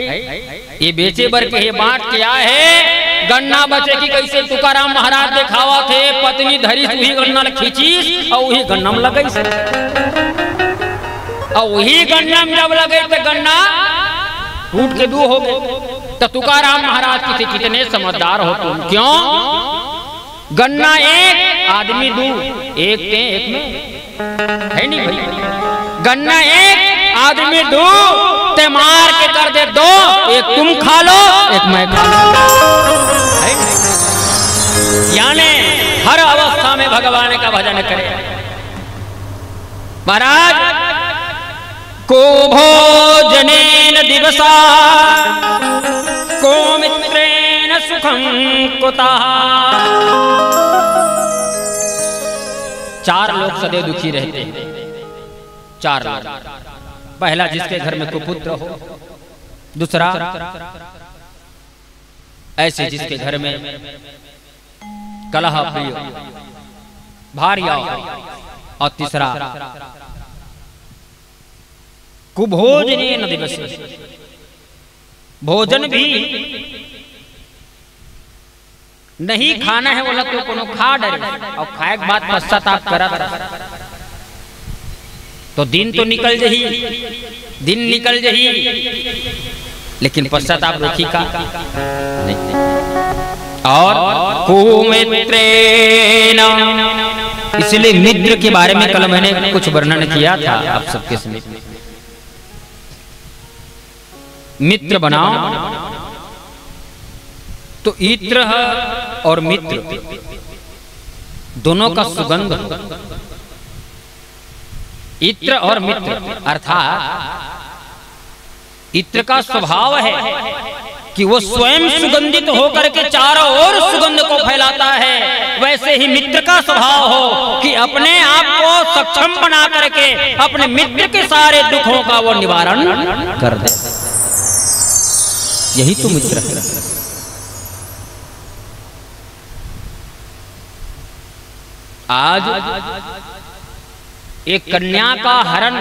ये बेचे बर के बांट के आए है, गन्ना बचे की कैसे तुकाराम महाराज दिखावा थे। पत्नी धरी वही गन्ना खींची और वही गन्ना में लगे और वही गन्ना में जब लगे तो गन्ना टूट के दू हो गए। तो तुकाराम महाराज किसी कितने समझदार हो तुम। क्यों? गन्ना एक आदमी दू, एक ते एक में है नहीं भाई। गन्ना एक आदमी दू ते मार के कर दे दो, एक तुम खा लो एक मैं खा लो। यानी हर अवस्था में भगवान का भजन करे। महाराज को भोजनेन दिवसा को मित्रेण सुखं कुतः। चार लोग सदैव दुखी रहते हैं। चार लोग, पहला जिसके घर में कुपुत्र हो, दूसरा ऐसे जिसके घर में कलह प्रिय भार्या हो, और तीसरा कुभोजनेन दिवसे भोजन भी नहीं खाना है बोला तो कोनो खा डरे और खाए के बाद पश्चाताप करत तो दिन तो निकल जही, दिन निकल जही, लेकिन पश्चाताप रोकी का नहीं। और कुमित्रेण, इसलिए मित्र के बारे में कल मैंने कुछ वर्णन किया था आप सबके सामने। मित्र बनाओ तो इत्र और मित्र दोनों का सुगंध, इत्र और मित्र अर्थात इत्र का स्वभाव है कि वो स्वयं सुगंधित होकर के चारों ओर सुगंध को फैलाता है, वैसे ही मित्र का स्वभाव हो कि अपने आप को सक्षम बना करके अपने मित्र के सारे दुखों का वो निवारण कर दे। यही तो मित्र है। आज एक कन्या का हरण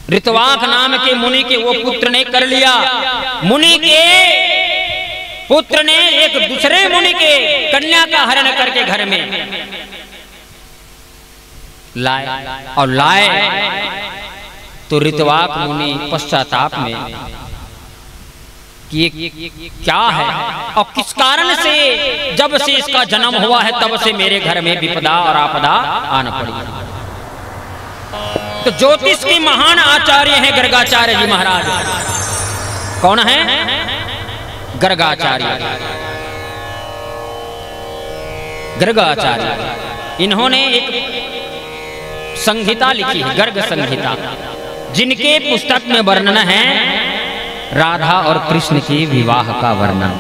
ऋतवाक नाम के मुनि के वो पुत्र ने कर लिया। मुनि के पुत्र ने एक दूसरे मुनि के कन्या का हरण करके घर में लाए और लाए तो ऋतवाक मुनि पश्चाताप में कि क्या है और किस कारण से, जब से इसका जन्म हुआ है तब से मेरे घर में विपदा और आपदा आना पड़ी। तो ज्योतिष के महान आचार्य हैं गर्गाचार्य जी महाराज। कौन है? गर्गाचार्य। गर्गाचार्य इन्होंने एक संहिता लिखी है, गर्ग संहिता, जिनके पुस्तक में वर्णन है राधा और कृष्ण के विवाह का वर्णन।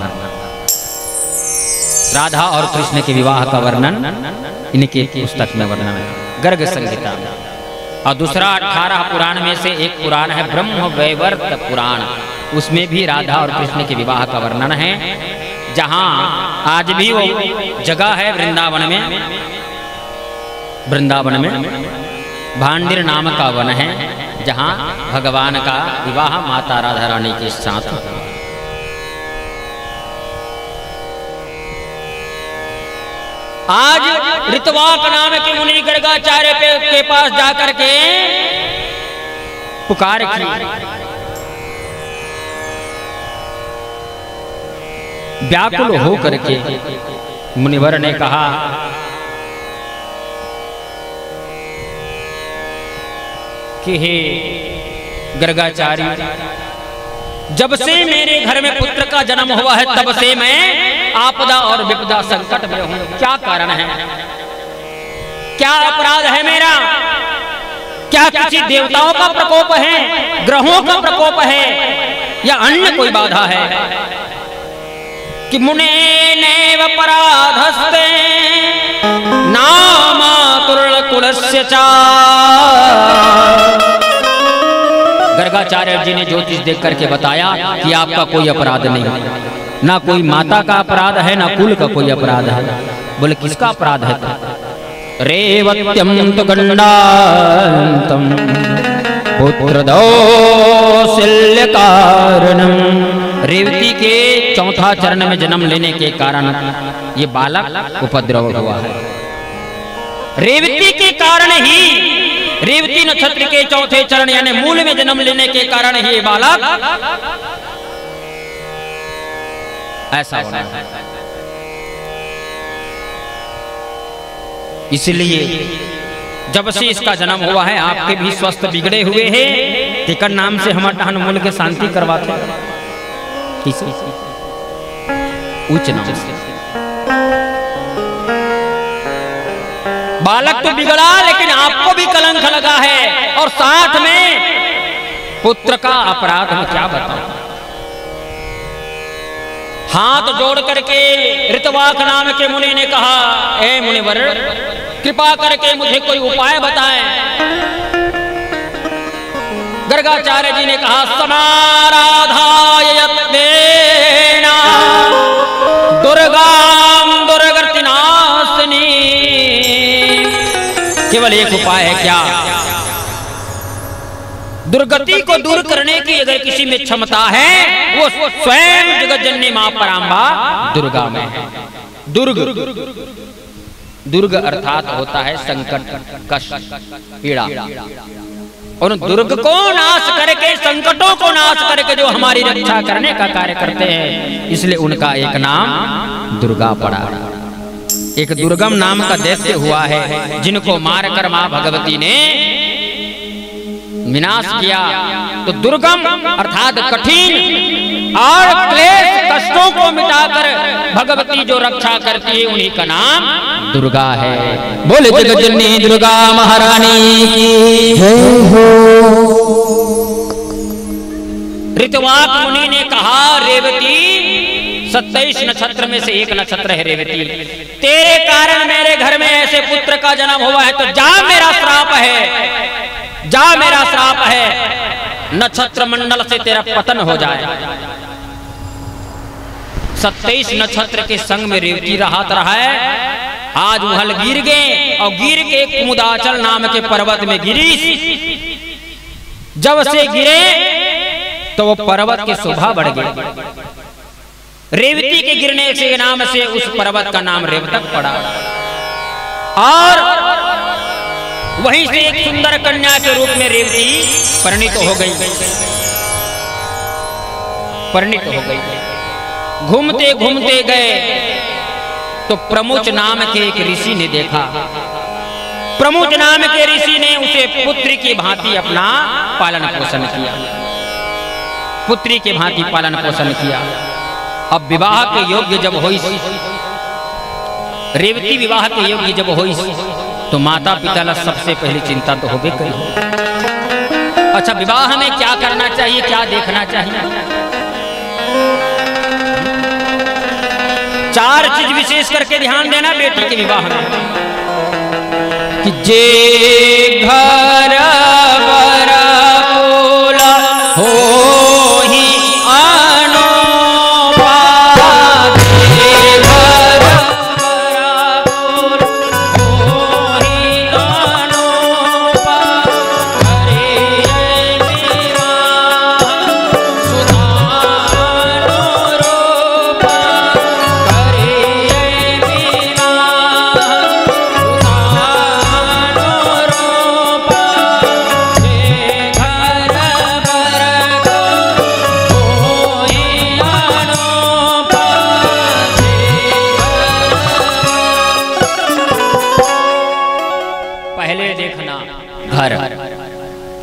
राधा और कृष्ण के विवाह का वर्णन इनके पुस्तक में वर्णन है, गर्ग संहिता। और दूसरा 18 पुराण में से एक पुराण है ब्रह्म वैवर्त पुराण, उसमें भी राधा और कृष्ण के विवाह का वर्णन है। जहां आज भी वो जगह है वृंदावन में भांडिर नाम का वन है, जहां भगवान का विवाह माता राधा रानी के साथ। आज ऋतवाक नाम के मुनि गर्गाचार्य के पास जाकर के पुकार की, व्याकुल हो करके मुनिवर ने कहा कि हे गर्गाचार्य, जब से मेरे घर में पुत्र का जन्म हुआ है तब से मैं आपदा और विपदा संकट में हूं। क्या कारण है? क्या अपराध है मेरा? क्या किसी देवताओं का प्रकोप है, ग्रहों का प्रकोप है, या अन्य कोई बाधा है? कि मुने नैव अपराधस्ते नामातुर कुलस्य चा। गर्गाचार्य जी ने ज्योतिष देख करके बताया कि आपका कोई अपराध नहीं, ना कोई माता का अपराध है, ना कुल का कोई अपराध है। बोले किसका अपराध है? रेवत्यम तो गंडांतम पुत्र दौशल्य कारणम। रेवती के चौथा चरण में जन्म लेने के कारण ये बालक उपद्रव हुआ है। रेवती के कारण ही, रेवती नक्षत्र के चौथे चरण यानी मूल में जन्म लेने के कारण ही ये बालक ऐसा होना है। इसलिए जब से इसका जन्म हुआ है आपके भी स्वास्थ्य बिगड़े हुए हैं। टिकट नाम से हम टहन मूल के शांति करवाते हैं, उच्च नाम से। बालक तो बिगड़ा, लेकिन आपको भी कलंक लगा है, और साथ में पुत्र का अपराध में क्या बताऊं। हाथ जोड़ करके ऋतवाक नाम के मुनि ने कहा, हे मुनिवर, कृपा करके मुझे कोई उपाय बताएं। गर्गाचार्य जी ने कहा, समाराधाय यत्नेन दुर्गाम दुर्गतिनाशिनी। केवल एक उपाय है, क्या? दुर्गति को दूर करने की अगर किसी में क्षमता है, वो स्वयं जगतजननी मां परांबा दुर्गा में है। दुर्ग अर्थात होता है संकट, कष्ट, पीड़ा। और दुर्ग को नाश करके, संकटों को नाश करके जो हमारी रक्षा करने का कार्य करते हैं, इसलिए उनका एक नाम दुर्गा पड़ा। एक दुर्गम नाम का दैत्य हुआ है, जिनको मारकर मां भगवती ने विनाश किया। तो दुर्गम अर्थात कठिन और क्लेश कष्टों को मिटाकर भगवती जो रक्षा करती है, उन्हीं का नाम दुर्गा है। बोले जगतजननी दुर्गा महारानी की जय हो। ऋतवाक मुनि ने कहा, रेवती 27 नक्षत्र में से एक नक्षत्र है रेवती, तेरे कारण मेरे घर में ऐसे पुत्र का जन्म हुआ है, तो जा मेरा श्राप है, जा मेरा श्राप है, नक्षत्र मंडल से तेरा पतन हो जाए। 27 नक्षत्र के संग में रेवती राहत रहा है। आज वहल गिर गए और गिर के कुमुदाचल नाम के पर्वत में गिरी। जब से गिरे तो वो पर्वत की शोभा बढ़ गई। रेवती के गिरने से नाम से उस पर्वत का नाम रेवतक पड़ा। और वहीं से एक सुंदर कन्या के रूप में रेवती परिणित हो गई। घूमते घूमते गए तो प्रमुच नाम के एक ऋषि ने देखा। प्रमुच नाम के ऋषि ने उसे पुत्री की भांति अपना पालन पोषण किया, पुत्री के भांति पालन पोषण किया। अब विवाह के योग्य जब हुई, रेवती विवाह के योग्य जब हुई, तो माता पिता ला सबसे पहली चिंता तो होबे करी। अच्छा, विवाह में क्या करना चाहिए, क्या देखना चाहिए? 4 चीज विशेष करके ध्यान देना बेटी के विवाह में। कि जे घर बरा बोला हो ही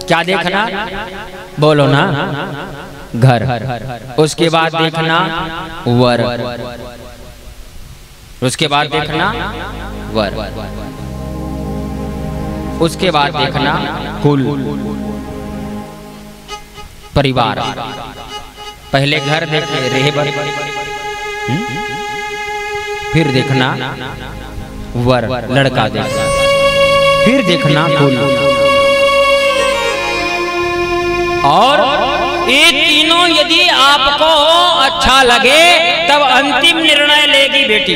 क्या देखना, बोलो ना, घर। उसके बाद देखना वर, उसके बाद देखना वर, उसके बाद देखना कुल, परिवार। पहले घर देखे रेहबर, फिर देखना वर लड़का देखना, फिर देखना कुल। और ये तीनों यदि आपको अच्छा लगे तब अंतिम निर्णय लेगी बेटी।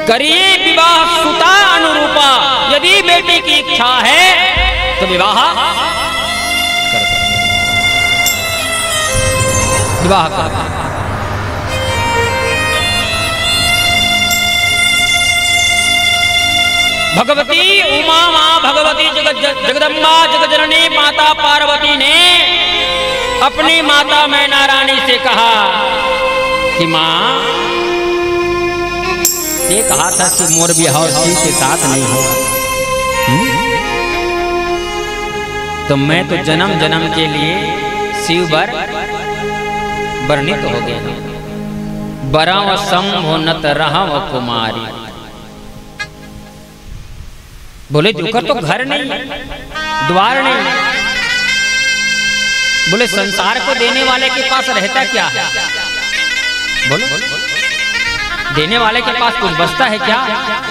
करिए विवाह सुता अनुरूपा, यदि बेटी की इच्छा है तो विवाह कर दो, विवाह कर। भगवती उमा मां भगवती जगदम्बा जगजननी माता पार्वती ने अपनी माता मैना रानी से कहा कि मां, ये कहा था कि मोर बिहाव शिव के साथ नहीं हो, तो मैं तो जन्म जन्म के लिए शिव बर वर्णित हो गए। बराव संभोनत रहव कुमारी। बोले जोकर तो घर नहीं, द्वार नहीं। बोले संसार को देने वाले के पास रहता क्या है? बोलो, देने वाले के पास कुछ बचता है क्या?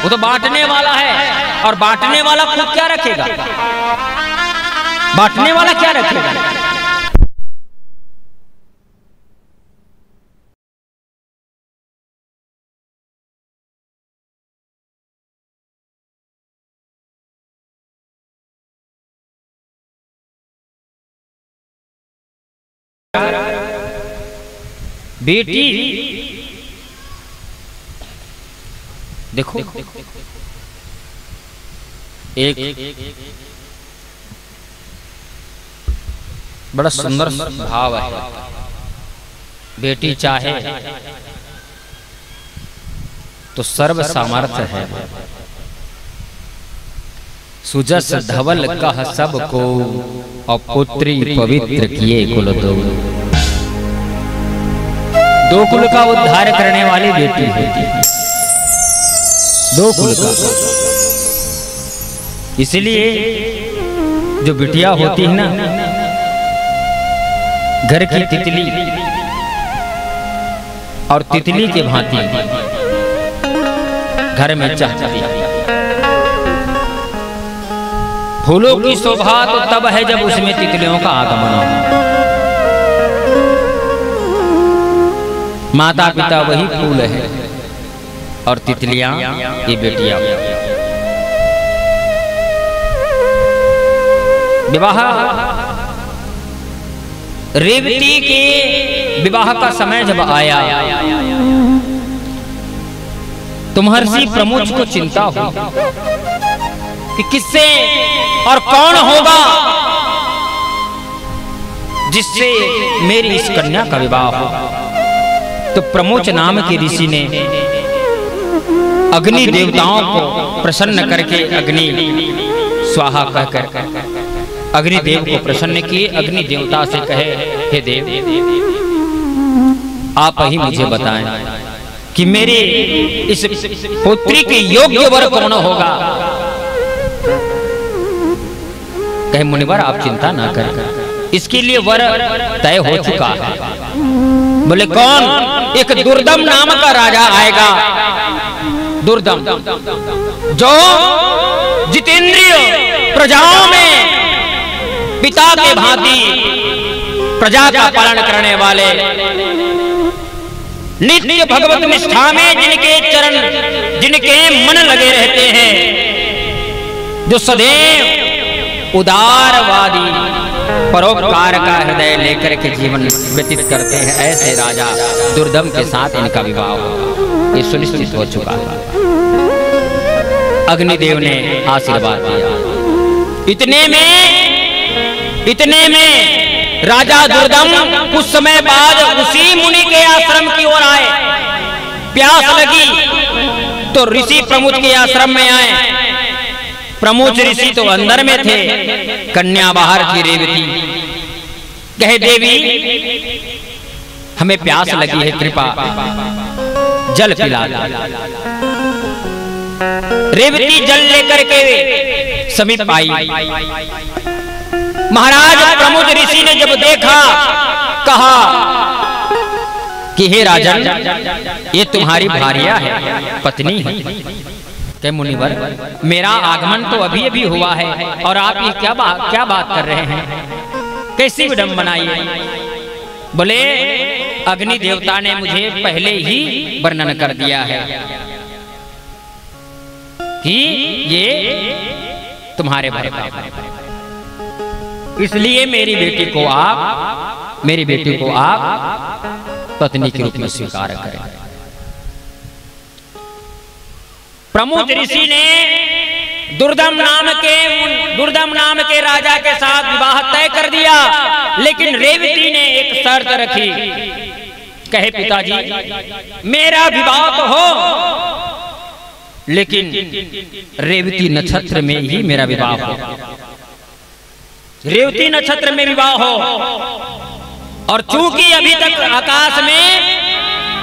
वो तो बांटने वाला है, और बांटने वाला खुद क्या रखेगा? बांटने वाला क्या रखेगा? बेटी देखो एक बड़ा सुंदर भाव है। बेटी चाहे तो सर्व सामर्थ्य है, सुजस धवल कह सबको और पुत्री पवित्र किए कुल दो। दो कुल का उद्धार करने वाली बेटी है, दो कुल का। इसलिए जो बिटिया होती है ना, घर की तितली और तितली के भांति घर में चहचहाती है। फूलों की शोभा तो तब है जब उसमें तितलियों का आगमन हो। माता पिता वही फूल है और तितलियां ये बेटियां। विवाह, रेवती के विवाह का समय जब आया तो महर्षि प्रमुख को चिंता हुई कि किससे और कौन होगा जिससे मेरी इस कन्या का विवाह हो। तो प्रमोच नाम के ऋषि ने अग्नि देवताओं को प्रसन्न करके अग्नि स्वाहा कहकर अग्निदेव को प्रसन्न किए। अग्नि देवता से कहे, हे देव, आप ही मुझे बताएं कि मेरे इस पुत्री के योग्य वर कौन होगा। कहे, मुनिवर आप चिंता ना करें, इसके लिए वर तय हो चुका है। बोले कौन? एक दुर्दम नाम का राजा आएगा, दुर्दम, जो जितेंद्रिय प्रजाओं में पिता के भांति प्रजा का पालन करने वाले, नित्य भगवत निष्ठा में जिनके चरण, जिनके मन लगे रहते हैं, जो सदैव उदारवादी परोपकार का हृदय लेकर के जीवन व्यतीत करते हैं, ऐसे राजा दुर्दम के साथ इनका विवाह होगा, ये सुनिश्चित हो चुका है। अग्निदेव ने आशीर्वाद दिया। इतने में राजा दुर्दम कुछ समय बाद उसी मुनि के आश्रम की ओर आए। प्यास लगी तो ऋषि प्रमुख के आश्रम में आए। प्रमुख ऋषि तो अंदर में थे, कन्या बाहर थी रेवती। कहे, देवी हमें प्यास लगी है, कृपा जल पिला दो। रेवती जल लेकर के समीप आई। महाराज प्रमुख ऋषि ने जब देखा, कहा कि हे राजन, ये तुम्हारी भार्या है, पत्नी है। के मुनिवर, मेरा आगमन तो अभी अभी हुआ है और आप ये क्या बात कर रहे हैं? कैसी विडंबना ये? बोले अग्नि देवता ने मुझे पहले ही वर्णन कर दिया है कि ये तुम्हारे भरे का, इसलिए मेरी बेटी को आप पत्नी के रूप में स्वीकार करें। प्रमुख ऋषि ने दुर्दम नाम के राजा के साथ विवाह तय कर दिया, लेकिन रेवती ने एक शर्त रखी। कहे, पिताजी मेरा विवाह तो हो, लेकिन रेवती नक्षत्र में ही मेरा विवाह हो। रेवती नक्षत्र में विवाह हो। और चूंकि अभी तक आकाश में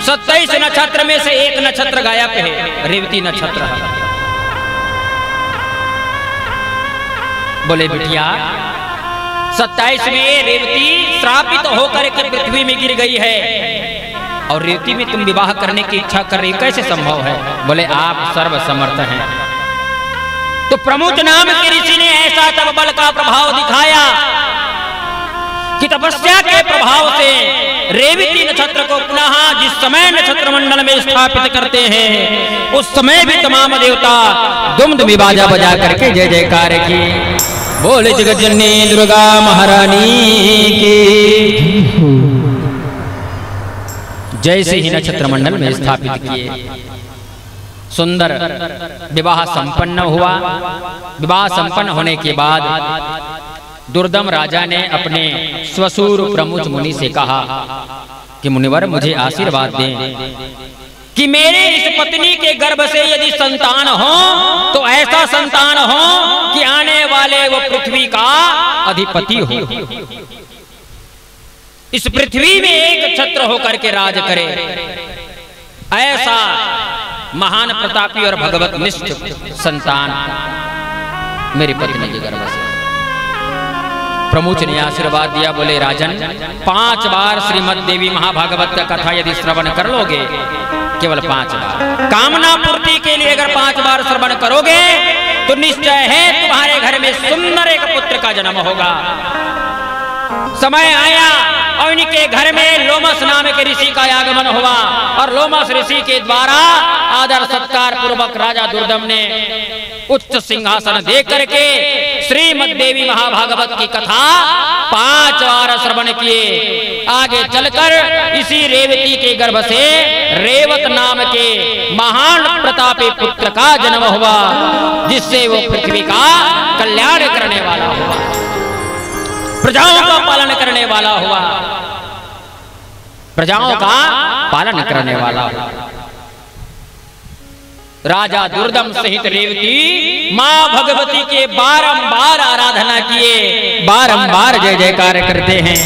27 नक्षत्र में से एक नक्षत्र गायब है, रेवती नक्षत्र है। बोले बिटिया, 27 में रेवती श्रापित होकर के पृथ्वी में गिर गई है और रेवती में तुम विवाह करने की इच्छा कर रही, कैसे संभव है? बोले आप सर्वसमर्थ हैं। तो प्रमुख नाम के ऋषि ने ऐसा तब बल का प्रभाव दिखाया कि तपस्या के प्रभाव से रेवती नक्षत्र को पुनः जिस समय नक्षत्र मंडल में स्थापित करते हैं, उस समय भी तमाम देवता दुम्द बाजा बजा करके जय जयकार की। बोले जगत जननी दुर्गा महारानी की जैसे ही नक्षत्र मंडल में स्थापित किए, सुंदर विवाह संपन्न हुआ। विवाह संपन्न होने के बाद दुर्दम राजा ने अपने स्वसूर प्रमुख मुनि से कहा कि मुनिवर मुझे आशीर्वाद दें कि मेरे इस पत्नी के गर्भ से यदि संतान हो तो ऐसा संतान हो कि आने वाले वो पृथ्वी का अधिपति हो, इस पृथ्वी में एक छत्र होकर के राज करे, ऐसा महान प्रतापी और भगवत निष्ठ संतान मेरी पत्नी के गर्भ से। प्रमुख ने आशीर्वाद दिया, बोले राजन 5 बार श्रीमद् देवी महाभागवत का कथा यदि श्रवण कर लोगे, केवल 5 बार, कामना पूर्ति के लिए अगर 5 बार श्रवण करोगे तो निश्चय है तुम्हारे घर में सुंदर एक पुत्र का जन्म होगा। समय आया और इनके घर में लोमस नाम के ऋषि का आगमन हुआ और लोमस ऋषि के द्वारा आदर सत्कार पूर्वक राजा दुर्दम ने उच्च सिंहासन दे करके श्रीमद् देवी महाभागवत की कथा 5 बार श्रवण किए। आगे चलकर इसी रेवती के गर्भ से रेवत नाम के महान प्रतापी पुत्र का जन्म हुआ, जिससे वो पृथ्वी का कल्याण करने वाला हुआ, प्रजाओं का पालन करने वाला हुआ, प्रजाओं का पालन करने वाला हुआ। राजा दुर्दम सहित रेवती मां भगवती के बारंबार आराधना किए, बारंबार जय जयकार करते हैं।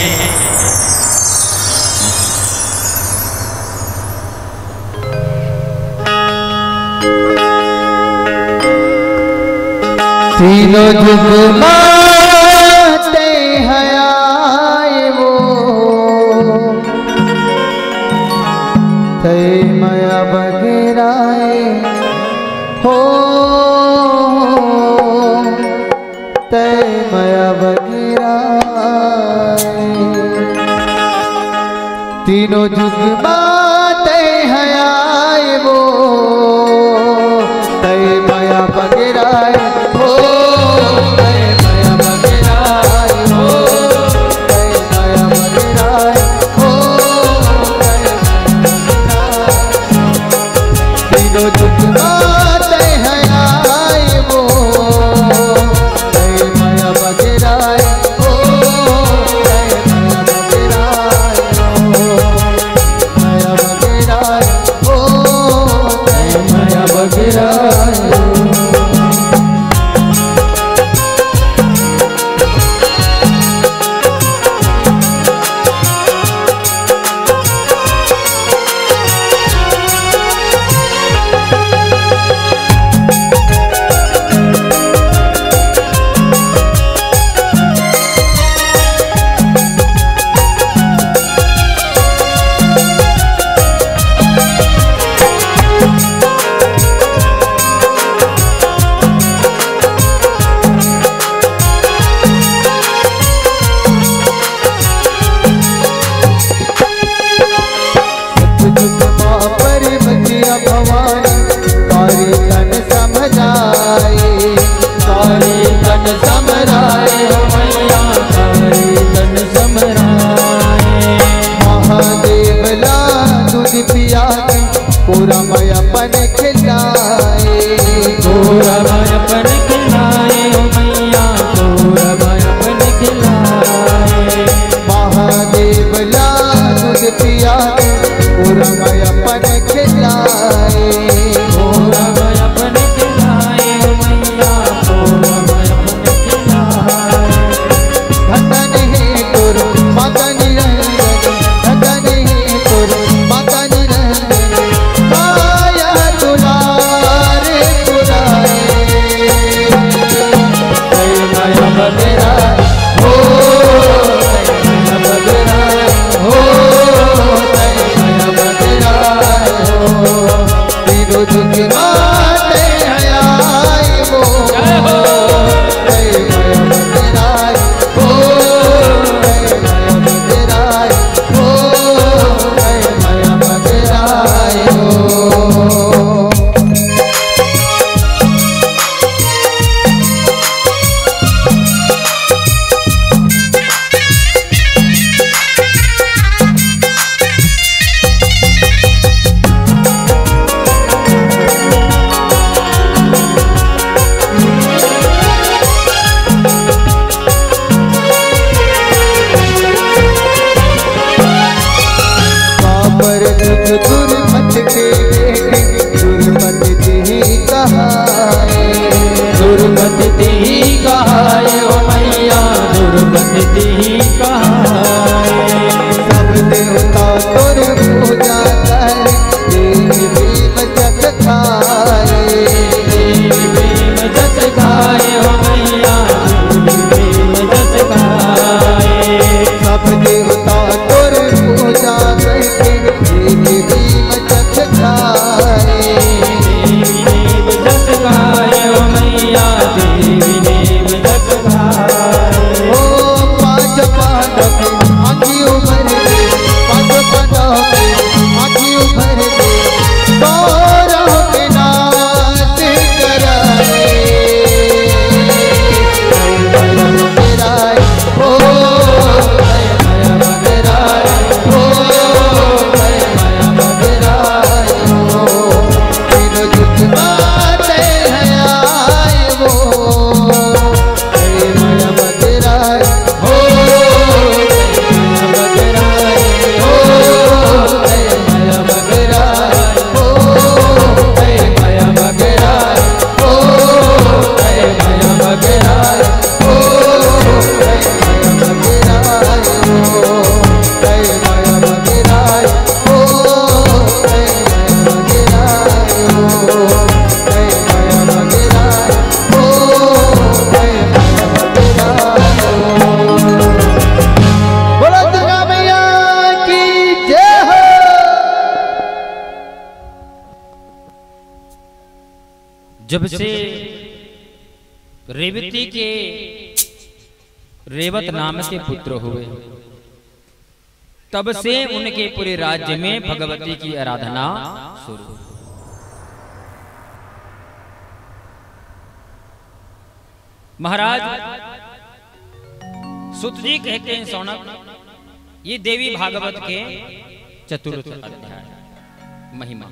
तीनों जुग माते हयाए वो तय माया बगेराए हो, तय माया बगेराए। तीनों जुग माते हयाए वो तय माया बगेराए हो, तय माया बगेराए हो, तय माया बगेराए हो, तय माया बगेराए। तीनों जुग माते हयाए वो तय माया बगेराए हो, तय माया बगेराए हो, माया पर दुर्मत के बेटे दुर्मत ही कहाए, दुर्मत ही कहाए ओ मैया, दुर्मत ही कहाए। सब देवता तुर पूजा कर देवी भीम जग खाए, भीम जस खाए ओ मैया, भीम जस खाए। सब देवता तुर पूजा करके देवी भीम जग खाए, भीम जस खाए ओ मैया, भीम जस खाए। ओ पांच पांडव के आँखी उभर गए, पांच पांडव के आँखी उभर गए, कौरव के नाश कराए। जब से रेवती के रेवत नाम के पुत्र हुए, तब से उनके पूरे राज्य में भगवती की आराधना शुरू। महाराज सुत जी कहते हैं सौनक, ये देवी भागवत के चतुर्थ अध्याय महिमा,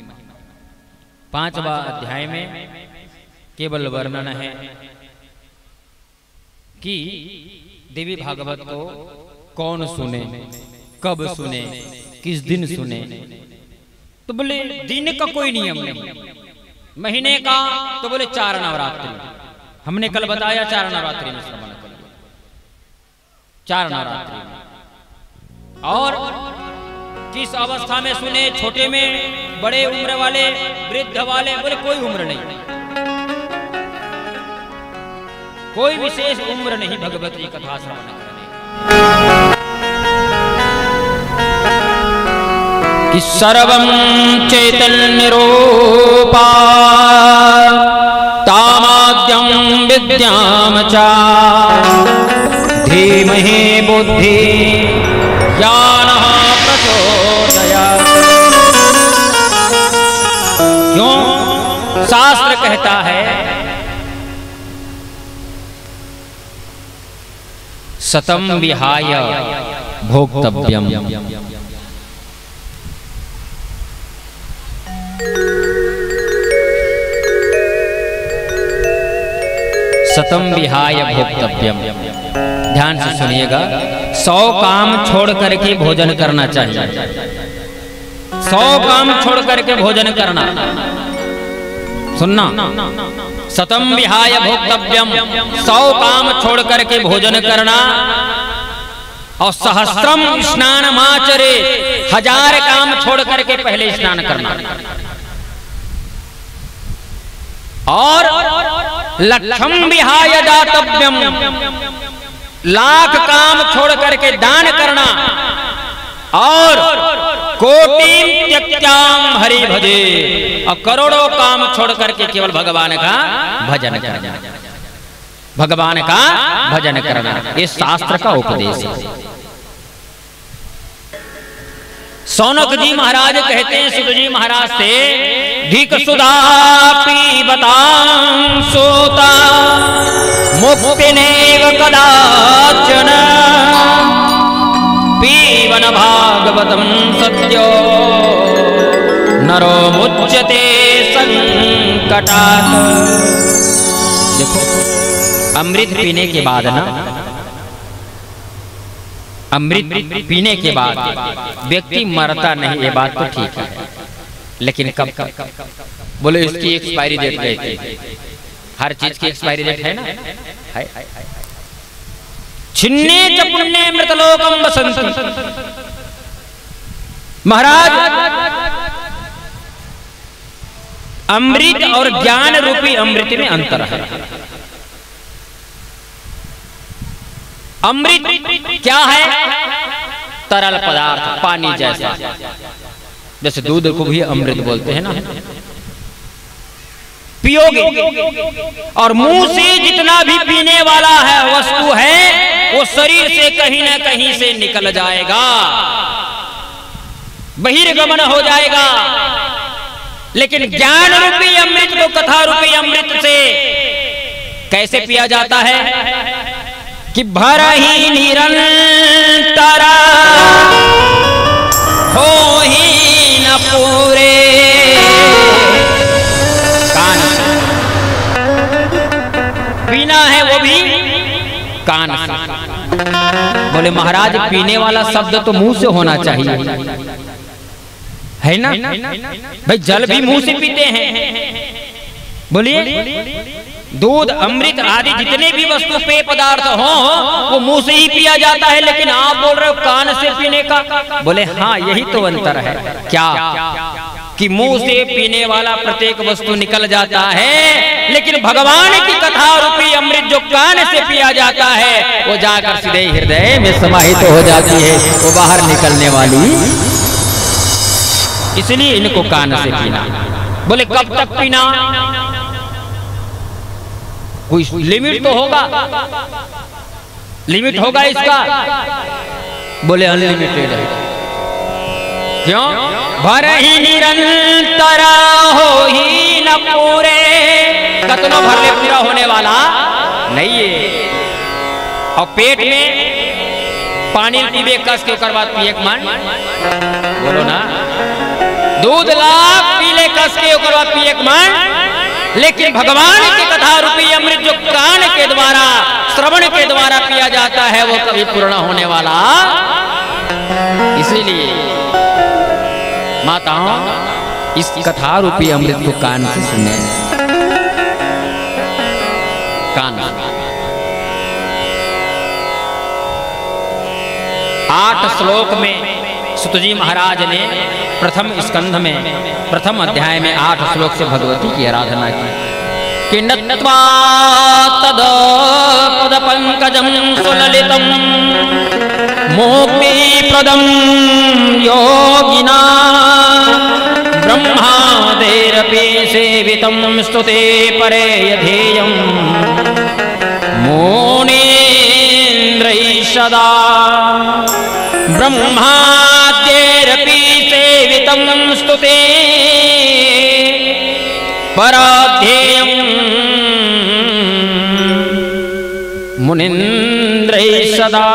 5वां अध्याय में केवल वर्णन है कि देवी भागवत को कौन सुने, कब सुने, किस दिन सुने। तो बोले दिन का कोई नियम नहीं, महीने का तो बोले 4 नवरात्रि। हमने कल बताया 4 नवरात्रि में श्रवण करिए, 4 नवरात्रि में। और किस अवस्था में सुने, छोटे में, बड़े उम्र वाले, वृद्ध वाले, बोले कोई उम्र नहीं, कोई विशेष उम्र नहीं भगवती कथा श्रवण करने कि सर्वं चैतन्य रूपा तामाद्यं विद्याम च धीमहि बुद्धि ज्ञानः प्रचोदयात्। क्यों? शास्त्र कहता है सतम विहाय भोक्तव्यम। सतम विहाय भोक्तव्यम, ध्यान से सुनिएगा। 100 काम छोड़ करके भोजन करना चाहिए, 100 काम छोड़ करके भोजन करना। सुनना, सतम विहाय भोक्तव्यम, 100 काम छोड़ करके भोजन करना। और सहस्त्रम स्नानमाचरे, 1000 काम छोड़ करके पहले स्नान करना। और लक्षम विहाय दातव्यम, 1,00,000 काम छोड़ करके दान करना। और कोटि त्यक्त्याम हरि भजे, और करोड़ों काम छोड़ करके केवल भगवान का भजन करना, भगवान का भजन करना। ये शास्त्र का उपदेश है। सौनक जी महाराज कहते हैं सुत जी महाराज से, धिक सुधा पीबतां सोता मुक्तिनेव कदाचन पीवन भागवतं सत्यो नरो मुच्यते संकटात्। देखो, अमृत पीने के बाद ना अमृत पीने के बाद व्यक्ति मरता नहीं, ये बात तो ठीक है, लेकिन कब बोले इसकी एक्सपायरी डेट गई थी। हर चीज की एक्सपायरी डेट है ना, है। छिन्ने च पुण्ये मृतलोकम बसंती। महाराज अमृत और ज्ञान रूपी अमृत में अंतर है। अमृत क्या है? तरल पदार्थ, पानी जैसा, जैसे दूध को भी अमृत बोलते हैं ना। पियोगे और मुंह से जितना भी पीने वाला है वस्तु है वो शरीर से कहीं ना कहीं से निकल जाएगा, बहिर्गमन हो जाएगा। लेकिन ज्ञान रूपी अमृत को, कथा रूपी अमृत से कैसे पिया जाता है कि भर ही निरंतरा हो ही न पूरे। कान पीना है वो भी कान से। बोले महाराज पीने वाला शब्द तो मुंह से होना चाहिए, है ना भाई? जल भी मुंह से पीते हैं। बोलिए दूध, अमृत आदि जितने भी वस्तु पेय पदार्थ हो वो मुंह से ही पिया जाता है, लेकिन आप बोल रहे हो कान से पीने का। बोले हाँ, यही तो अंतर है। क्या कि मुंह से पीने वाला प्रत्येक वस्तु निकल जाता है, लेकिन भगवान की कथा रूपी अमृत जो कान से पिया जाता है वो जाकर सीधे हृदय में समाहित हो जाती है, वो बाहर निकलने वाली। इसलिए इनको कान से पीना। बोले कब तक पीना? कोई लिमिट तो होगा, लिमिट होगा इसका। बोले अनलिमिटेड है। क्यों? भर ही निरंतरा हो ही न पूरे। कतनो भर ले पूरा होने वाला नहीं है। और पेट में पानी पीबे कस के ओकर बाद पिए मन, बोलो ना। दूध लाख पीले कस के ओकर बाद पिए मन, लेकिन भगवान की कथा रूपी अमृत जो कान के द्वारा, श्रवण के द्वारा पिया जाता है वो कभी पूर्ण होने वाला। इसीलिए माताओं इस कथा रूपी अमृत को कान से सुने। कान 8 श्लोक में सुतजी महाराज ने प्रथम स्कंध में प्रथम अध्याय में 8 श्लोक से भगवती की आराधना की। कि नत्वा तद पद पंकजं सुललितं मोक्ति प्रदं योगिना ब्रह्मादेरपि सेवितं स्तुते परे यधेयं मुनीन्द्रैः सदा। ब्रह्माद्यैरपि सेवितं स्तुते पराध्येयं मुनीन्द्रैः सदा।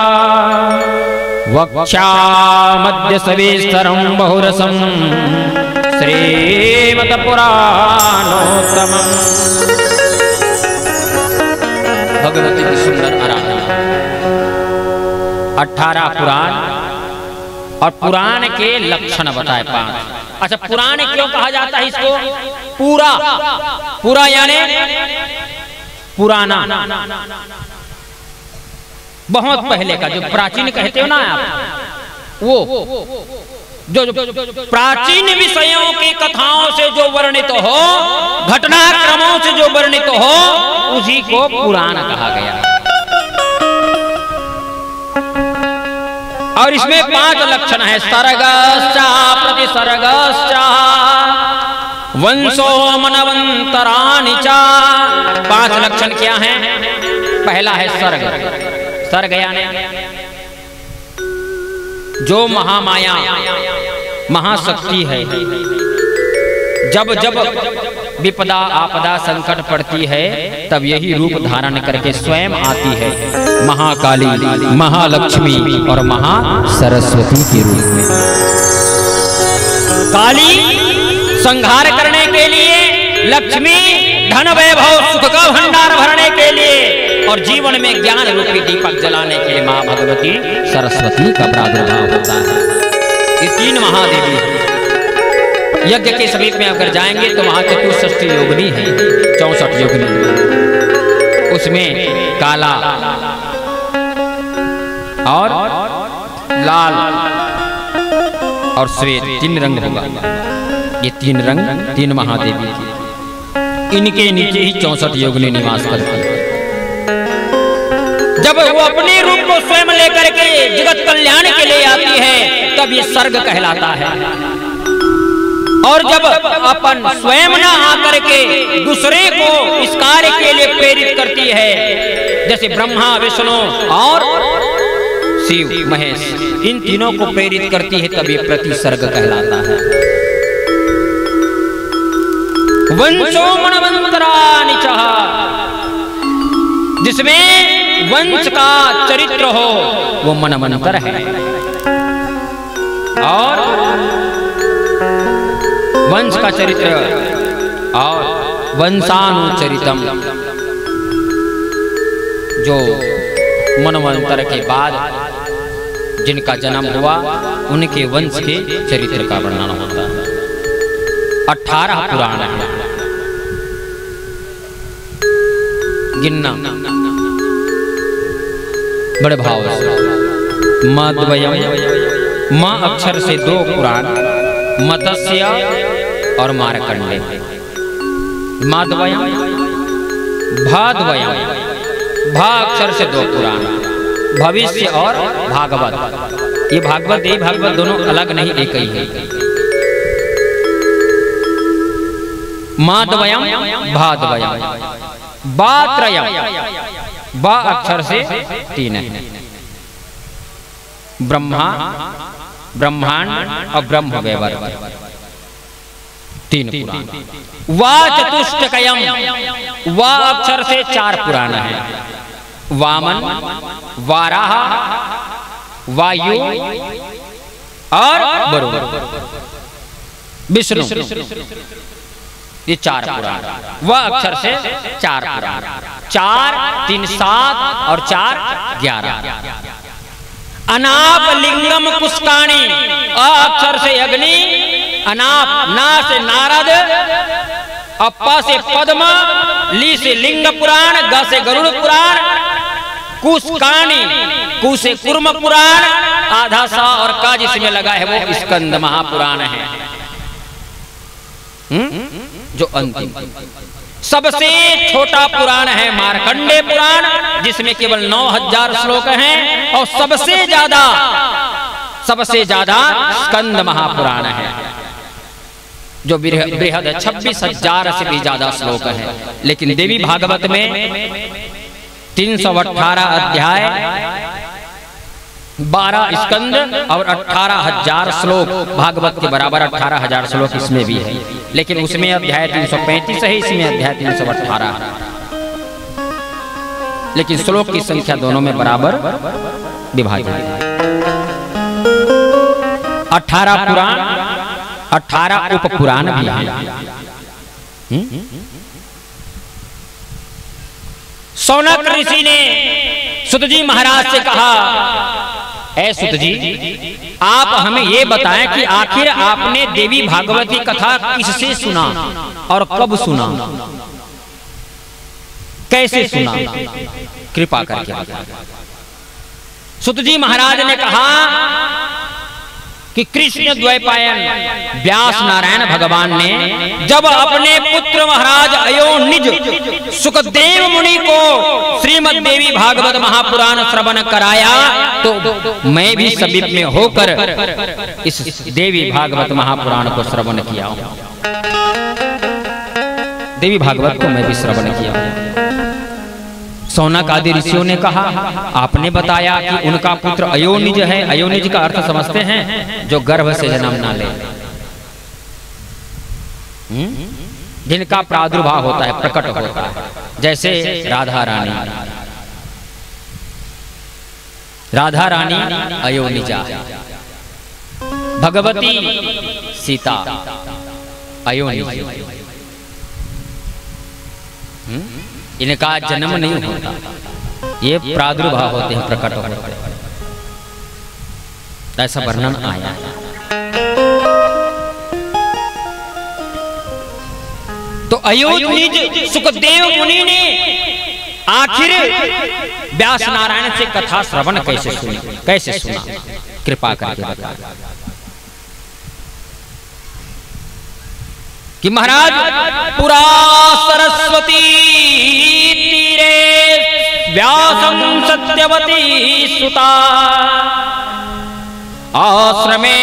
वक्ष्यामद्य सविस्तरं बहुरसं श्रीमद्पुराणोत्तमम्। भगवती की सुंदर आराधना। 18 पुराण और पुराण के लक्षण बताए 5। अच्छा, पुराण क्यों कहा जाता है इसको? पूरा, पूरा यानी पुराना, बहुत पहले का, जो प्राचीन कहते हो ना आप, वो जो प्राचीन विषयों की कथाओं से जो वर्णित हो, घटनाक्रमों से जो वर्णित हो, उसी को पुराण कहा गया। और इसमें 5 लक्षण है। सर्गश्च प्रतिसर्गश्च वंशो मनवंतराणि च। 5 लक्षण क्या हैं? पहला है सर्ग। सर्ग यानी जो महामाया, महाशक्ति है, जब जब विपदा आपदा संकट पड़ती है तब यही रूप धारण करके स्वयं आती है। महाकाली, महालक्ष्मी और महासरस्वती के रूप में। काली संहार करने के लिए, लक्ष्मी धन वैभव सुख का भंडार भरने के लिए, और जीवन में ज्ञान रूपी दीपक जलाने के लिए माँ भगवती सरस्वती का प्रादुर्भाव होता है। ये 3 महादेवी हैं। यज्ञ के समीप में अगर जाएंगे तो वहां चतुष्षष्ठी योगिनी है, 64 योगिनी, उसमें काला और लाल और श्वेत 3 रंग होगा। ये 3 रंग 3 महादेवी की, इनके नीचे ही 64 योगिनी निवास करती है। जब वो अपने रूप को स्वयं लेकर के जगत कल्याण के लिए आती है तब ये सर्ग कहलाता है। और जब अपन स्वयं न आकर के दूसरे को इस कार्य के लिए प्रेरित करती है, जैसे ब्रह्मा विष्णु और शिव महेश, इन तीनों को प्रेरित करती है, तब ये प्रतिसर्ग कहलाता है। वंशो मनवंतरानि चः, जिसमें वंश का चरित्र हो वो मनवंतर है। और वंश का चरित्र और वंशानुचरितम, जो मनवंतर के बाद जिनका जन्म हुआ उनके वंश के चरित्र का वर्णन होता है। 18 पुराण है, गिनना बड़े भाव से। मद्वयम, माँ अक्षर से 2 पुराण, मत्स्य और मार्कंडे। मद्वयम, भाद्वयम, भा अक्षर से 2 पुराण, भविष्य और भागवत। ये भागवत यही भागवत दोनों अलग नहीं, एक ही है। माद्वयम, भाद्वयम, बात्रयम, बा अक्षर से 3 है। ब्रह्मा, ब्रह्मांड और ब्रह्म वैवर्त 3 पुराण। वा चतुष्टकयम, वा अक्षर से 4 पुराण है। वामन, वाराह, वायु और वरुण, विष्णु, ये 4 पुराण। वह अक्षर से 4 पुराण, 4 3 7 और 4 11। अनाप लिंगम पुष्काणी, अ अक्षर से अग्नि, अनाप ना से नारद, अप्पा से पद्म, ली से लिंग पुराण, ग से गरुड़ पुराण, कुष्काणी, कु से कुर्म पुराण, आधा सा और का जिसमें लगा है वो स्कंद महापुराण है, जो अंतिम। सबसे छोटा पुराण है मार्कंडे पुराण, जिसमें केवल 9000 श्लोक हैं, और सबसे ज्यादा स्कंद महापुराण है, जो बृहद 26,000 से भी ज्यादा श्लोक है। लेकिन देवी भागवत में 318 अध्याय, 12 स्कंद और 18,000 श्लोक, भागवत के बराबर 18,000 श्लोक इसमें भी है। लेकिन उसमें अध्याय 335 है, इसमें अध्याय 318 है। लेकिन श्लोक की संख्या दोनों में बराबर विभाजित है। 18 पुराण, 18 उप पुराण भी है। सौनक ऋषि ने सुत जी महाराज से कहा, ऐ सुत जी, आप हमें ये बताएं कि आखिर आपने देवी भागवती कथा किससे सुना और कब सुना, कैसे सुना, कृपा करके बताएं। सुत जी महाराज ने कहा कि कृष्ण द्वैपायन व्यास नारायण भगवान ने जब अपने पुत्र महाराज अयोनिज सुखदेव मुनि को श्रीमद् देवी भागवत महापुराण श्रवण कराया, तो मैं भी समीप में होकर इस देवी भागवत महापुराण को श्रवण किया। देवी भागवत को मैं भी श्रवण किया। सौनक आदि ऋषियों ने कहा, आपने बताया कि उनका पुत्र अयोनिज है। अयोनिज का अर्थ समझते हैं, जो गर्भ से जन्म ना ले, जिनका प्रादुर्भाव होता है, प्रकट होता है, जैसे राधा रानी। राधा रानी अयोनिजा, भगवती सीता अयोनिज। इनका जन्म नहीं होता, ये प्रादुर्भाव होते हैं, प्रकट होते हैं, ऐसा वर्णन आया। तो अयोध्या सुखदेव मुनि ने आखिर व्यास नारायण से कथा श्रवण कैसे सुनी, कैसे सुना, कृपा करके बता। कि महाराज पुरा सरस्वती तीरे व्यासं सत्यवती सुता आश्रमे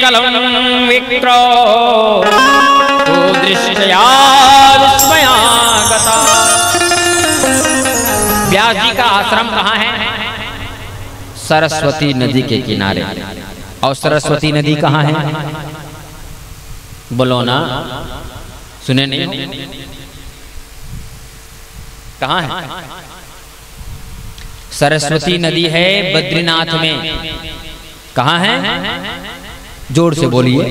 कलं विक्रो दृश्यया विस्मयागता। व्यास जी का आश्रम कहाँ है? सरस्वती नदी के किनारे। और सरस्वती नदी कहाँ है? बोलो ना, सुने नहीं? कहाँ है? सरस्वती नदी है बद्रीनाथ में। कहाँ है? जोर से बोलिए।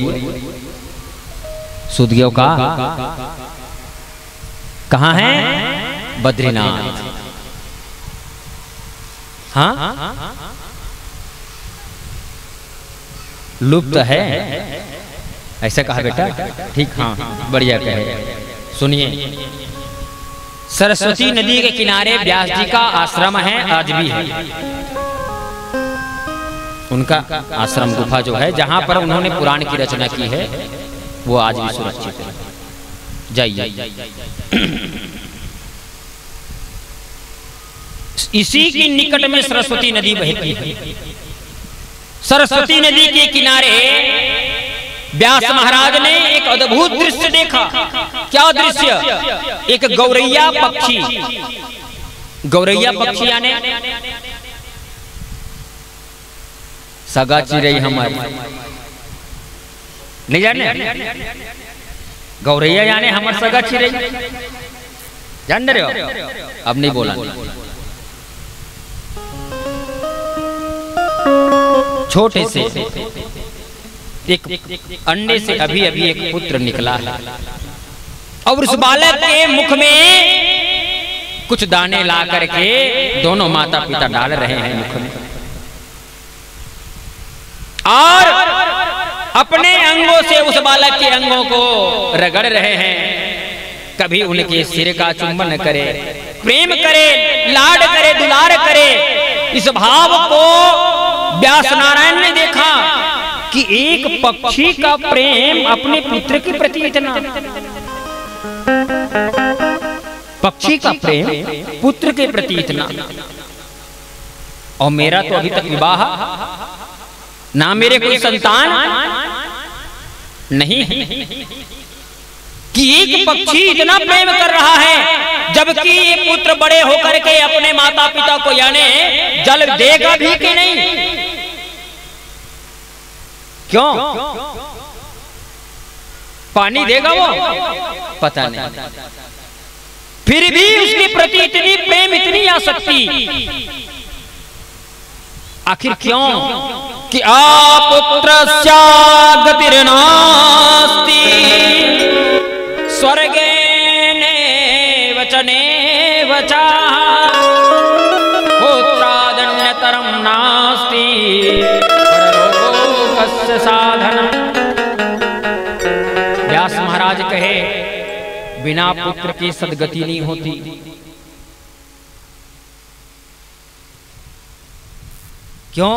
सुधियों का कहाँ है? बद्रीनाथ। हाँ, लुप्त है ऐसा कहा बेटा? ठीक, हाँ, बढ़िया कहे। सुनिए, सरस्वती नदी के किनारे व्यास जी का आश्रम है, आज भी है। उनका आश्रम गुफा जो है, जहां पर उन्होंने पुराण की रचना की है, वो आज भी सुरक्षित है। जाइए। इसी के निकट में सरस्वती नदी बहती है। सरस्वती नदी के किनारे व्यास महाराज ने एक अद्भुत दृश्य देखा। क्या दृश्य? एक गौरैया पक्षी। गौरैया पक्षी यानी सगा चिड़ै हमारी, नहीं जाने? गौरैया यानी हमार सगा चिड़ै, जान रहे हो? अब नहीं बोला। छोटे से एक अंडे से अभी अभी एक पुत्र निकला और उस बालक के मुख में कुछ दाने ला करके दोनों माता पिता डाल रहे हैं मुख में, और अपने अंगों से उस बालक के अंगों को रगड़ रहे हैं। कभी उनके सिर का चुंबन करे, प्रेम करे, लाड करे, दुलार करे। इस भाव को व्यास नारायण ने देखा कि एक पक्षी का प्रेम अपने पुत्र के प्रति इतना, पक्षी का प्रेम पुत्र के प्रति इतना, और मेरा तो अभी तक विवाह ना, मेरे कोई संतान नहीं, कि एक पक्षी इतना प्रेम कर रहा है, जबकि ये पुत्र बड़े होकर के अपने माता पिता को यानी जल देगा भी कि नहीं? क्यों? पानी देगा वो? पता नहीं। फिर भी उसके प्रति इतनी प्रेम, इतनी आसक्ति, आखिर क्यों? कि आपुत्रस्या गतिर्नास्ति स्वर्गे वचने वचा पुत्रादन्यतरं नास्ति परलोकस्य साधनम्। व्यास महाराज कहे, बिना पुत्र की सद्गति नहीं होती। क्यों?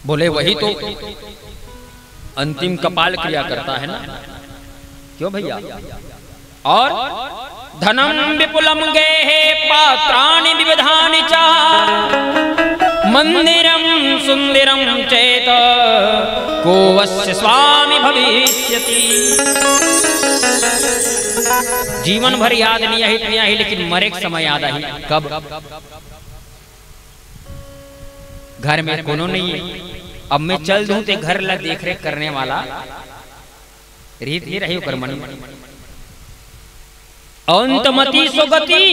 बोले वही तो अंतिम कपाल क्रिया करता है ना। क्यों भैया? और धनम विपुलम गेहे पात्राणि विविधानि च मंदिरम सुंदरम चेत को वस्य स्वामी भविष्यति। जीवन भर याद नहीं आई, लेकिन मरे के समय याद आई। कब? घर में कोनो नहीं है, अब मैं चल दूं ते घर ला देख रेख करने वाला रीत ही रही कर मन। अंतमति सुगति,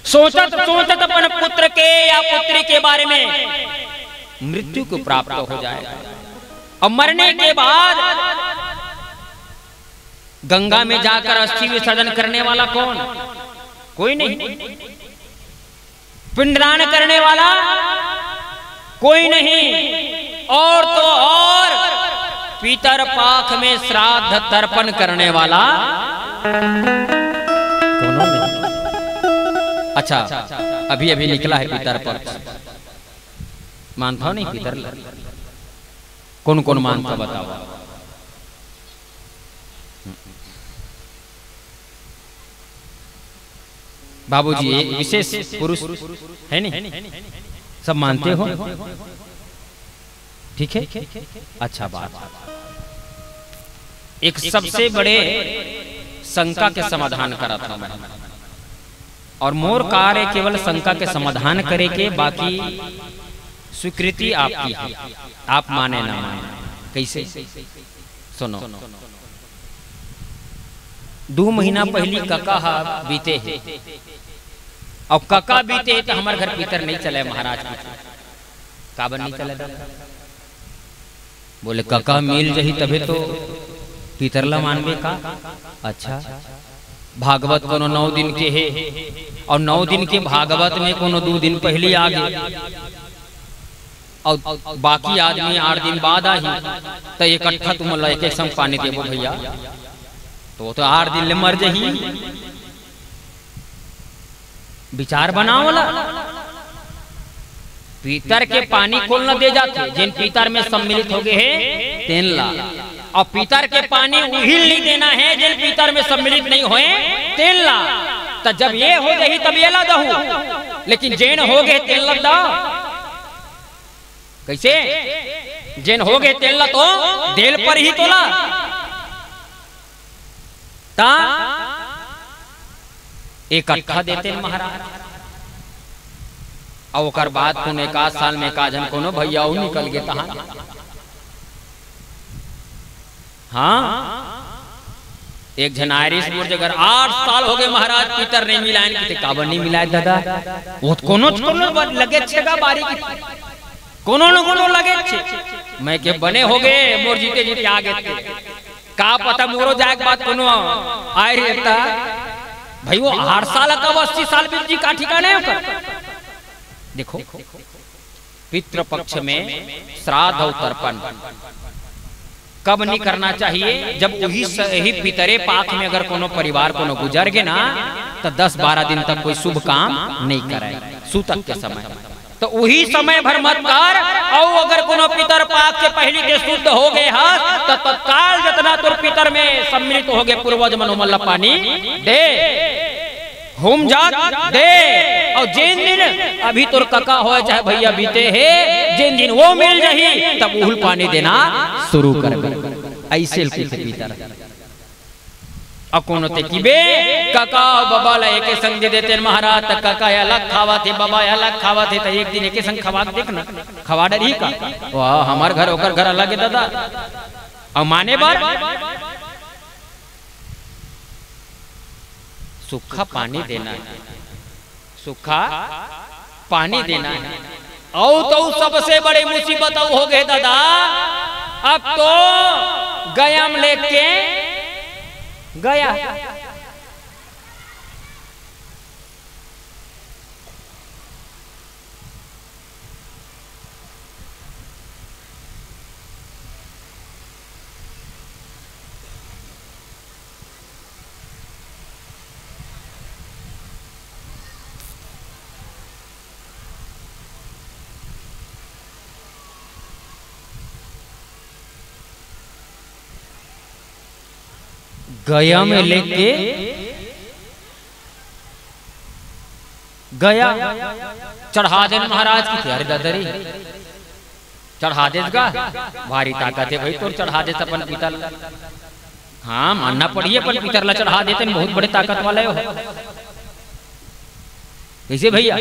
सोचत सोचत अपन पुत्र के या पुत्री के बारे में मृत्यु को प्राप्त हो जाएगा। और मरने के बाद गंगा में जाकर अस्थि विसर्जन करने वाला कौन? कोई नहीं। पिंडदान करने वाला कोई नहीं, और तो और पितर पाख में श्राद्ध तर्पण करने वाला कौन नहीं। अच्छा, अभी अभी निकला है पितर पक्ष, मानता हो नहीं पितर? कौन कौन मानता बताओ? बाबूजी एक विशेष पुरुष है नहीं, सब मानते हो? ठीक है, अच्छा बात। एक सबसे बड़े शंका के समाधान करा था मैं, और मोर कार्य केवल शंका के समाधान करे के, बाकी स्वीकृति आपकी है, आप माने ना माने। कैसे? सुनो, 2 महीना पहली कका बीते है, और कका बीते है तो हमारे घर पितर नहीं चले महाराज के, काबर नहीं चले? बोले कका मिल जही तबे तो पितरला मानबे का। अच्छा, भागवत कोनो 9 दिन के है, और 9 दिन के भागवत में कोनो 2 दिन पहले आ गए, और बाकी आदमी 8 दिन बाद आई, तो इकट्ठा तुम एक संग पानी देवो भैया, तो 8 दिन ले मर जही। विचार बनाओ ला, पीतर के पानी खोल न दे जाते जिन पीतर में सम्मिलित हो गए हैं तेन ला, और पीतर के पानी उहिल नहीं देना है जिन पीतर में सम्मिलित नहीं होए तेन ला। तो जब ये हो गई तब ये ला दहू, लेकिन जैन हो गए तेल ला दा। कैसे? जैन हो गए तेल ला तो देल पर ही तोला ता इकट्ठा देते महाराज, और ओकर बाद कोनो 1 साल में का जन कोनो भैया निकल गए तहां। हाँ, एक जन आयरिश बोल जगर 8 साल हो गए महाराज पितर नहीं मिलाए, किते काबर नहीं मिलाए दादा? वो कोनो लगे छेगा बारी की, कोनो न कोनो लगे छे, मैं के बने हो गए मोर जीते जीते आ गए थे, का पता मोरो जाए बात कोनो आय रहता भाई। वो 8 साल का 80 साल बीत जी का ठिकाने होकर। देखो, पितृपक्ष में श्राद्ध और तर्पण कब नहीं करना चाहिए? जब वही पितरे पाक में अगर कोनो परिवार कोनो गुजर गए ना, तो 10-12 दिन तक कोई शुभ काम नहीं करे, सूतक के समय, तो वही समय भर मत कर। और अगर कोनो पितर पाक के पहली के शुद्ध हो गए हाथ, तो तत्काल जितना तुर पितर में सम्मिलित हो गए पूर्वज मनोमल्ला पानी दे, होम जात दे। और जिन दिन अभी तुर कका हो चाहे भैया बीते है, जिन दिन वो मिल रही तब उहुल पानी देना शुरू कर। ऐसे पितर अकोनो ते की बे काका बाबा ला एक संग दे देते महाराज, तक काका अलग खावा थे बाबा अलग खावा थे, तो एक दिन एक संग खवा देखना खवा डरी का। वाह, हमार घर ओकर घर अलग है दादा। और माने बार सूखा पानी देना है, सूखा पानी देना है। और तो सबसे बड़ी मुसीबत हो गए दादा, अब तो गयम लेके गया, गया में लेके गया, चढ़ा दे महाराज की। अरे दादरी चढ़ा दे का भारी ताकत है भाई, तो चढ़ा दे अपन पितर। हाँ, मानना पड़िए अपन पितर ला चढ़ा देते, बहुत बड़े ताकत वाले हो। कैसे भैया?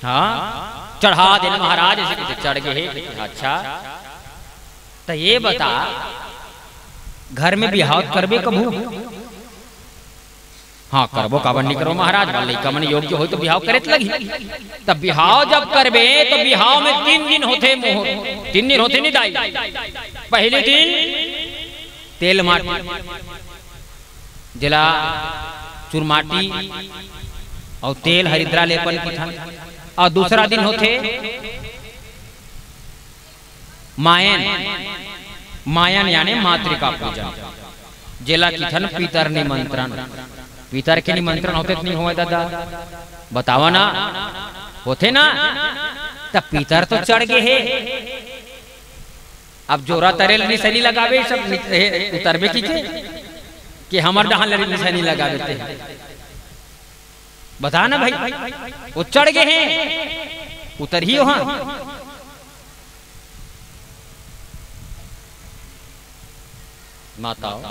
हाँ, चढ़ा दे महाराज, ऐसे चढ़ गए। अच्छा, तो ये बता घर में बिहाव करबे कबू? हाँ, करबो काबर नहीं करो महाराज, लड़का मन योग्य हो तो बिहाव करे लगी। तब बिहाव जब करबे तो बिहाव में 3 दिन होते, 3 दिन होते नहीं दाई। पहले दिन तेल माटी जिला चुरमाटी और तेल हरिद्रा लेपन की था। और दूसरा दिन होते मायन, मायन यानी मातृका पूजन, जेला की थन पितर निमंत्रण। पितर के निमंत्रण होते नहीं हुए दादा, बतावा ना होते ना, तब पितर तो चढ़ गए है। अब जोरा तरेल निशानी लगावे सब उतरबे की कि हमार डहान निशानी लगा देते हैं, बता ना भाई, वो चढ़ गए हैं, उतर ही वहां। माताओं,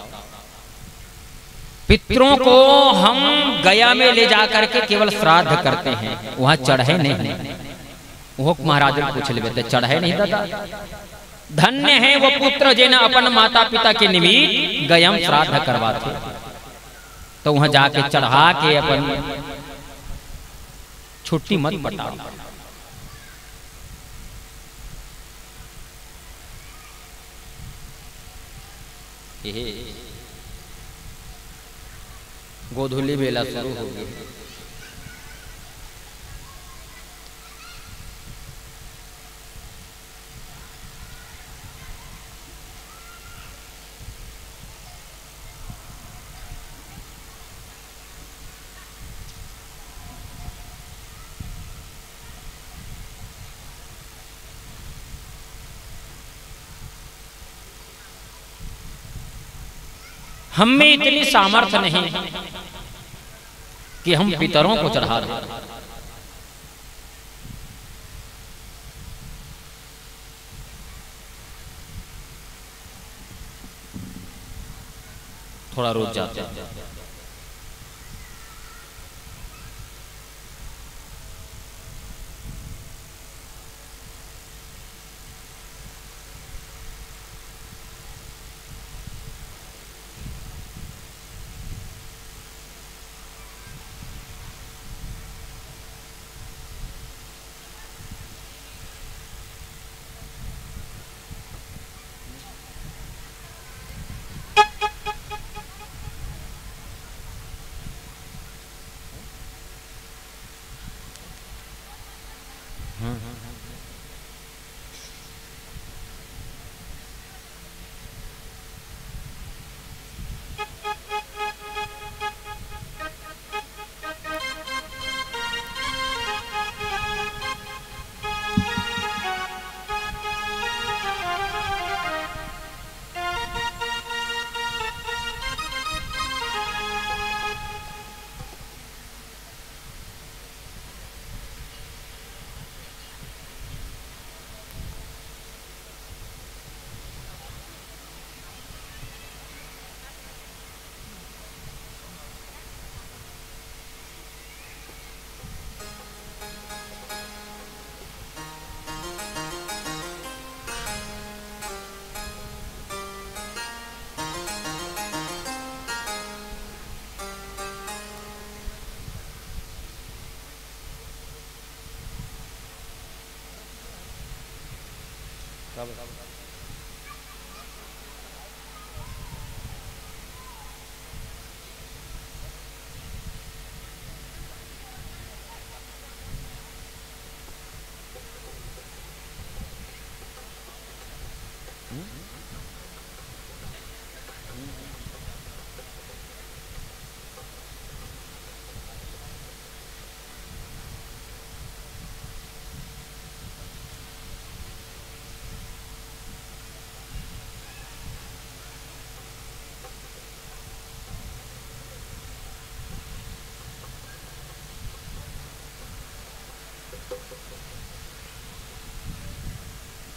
पितरों को हम गया में ले जाकर के केवल श्राद्ध करते हैं, वहां चढ़े नहीं। वो महाराज पूछ ले, चढ़े नहीं दादा। धन्य है वो पुत्र जिन्हें अपन माता पिता के निमित्त गयम श्राद्ध करवाते, तो वहां जाके चढ़ा के अपन छुट्टी मत बताओ। गोधूली बेला शुरू होगी। हम में इतनी सामर्थ्य नहीं कि हम पितरों को चढ़ा दें। थोड़ा रोज जाते हैं।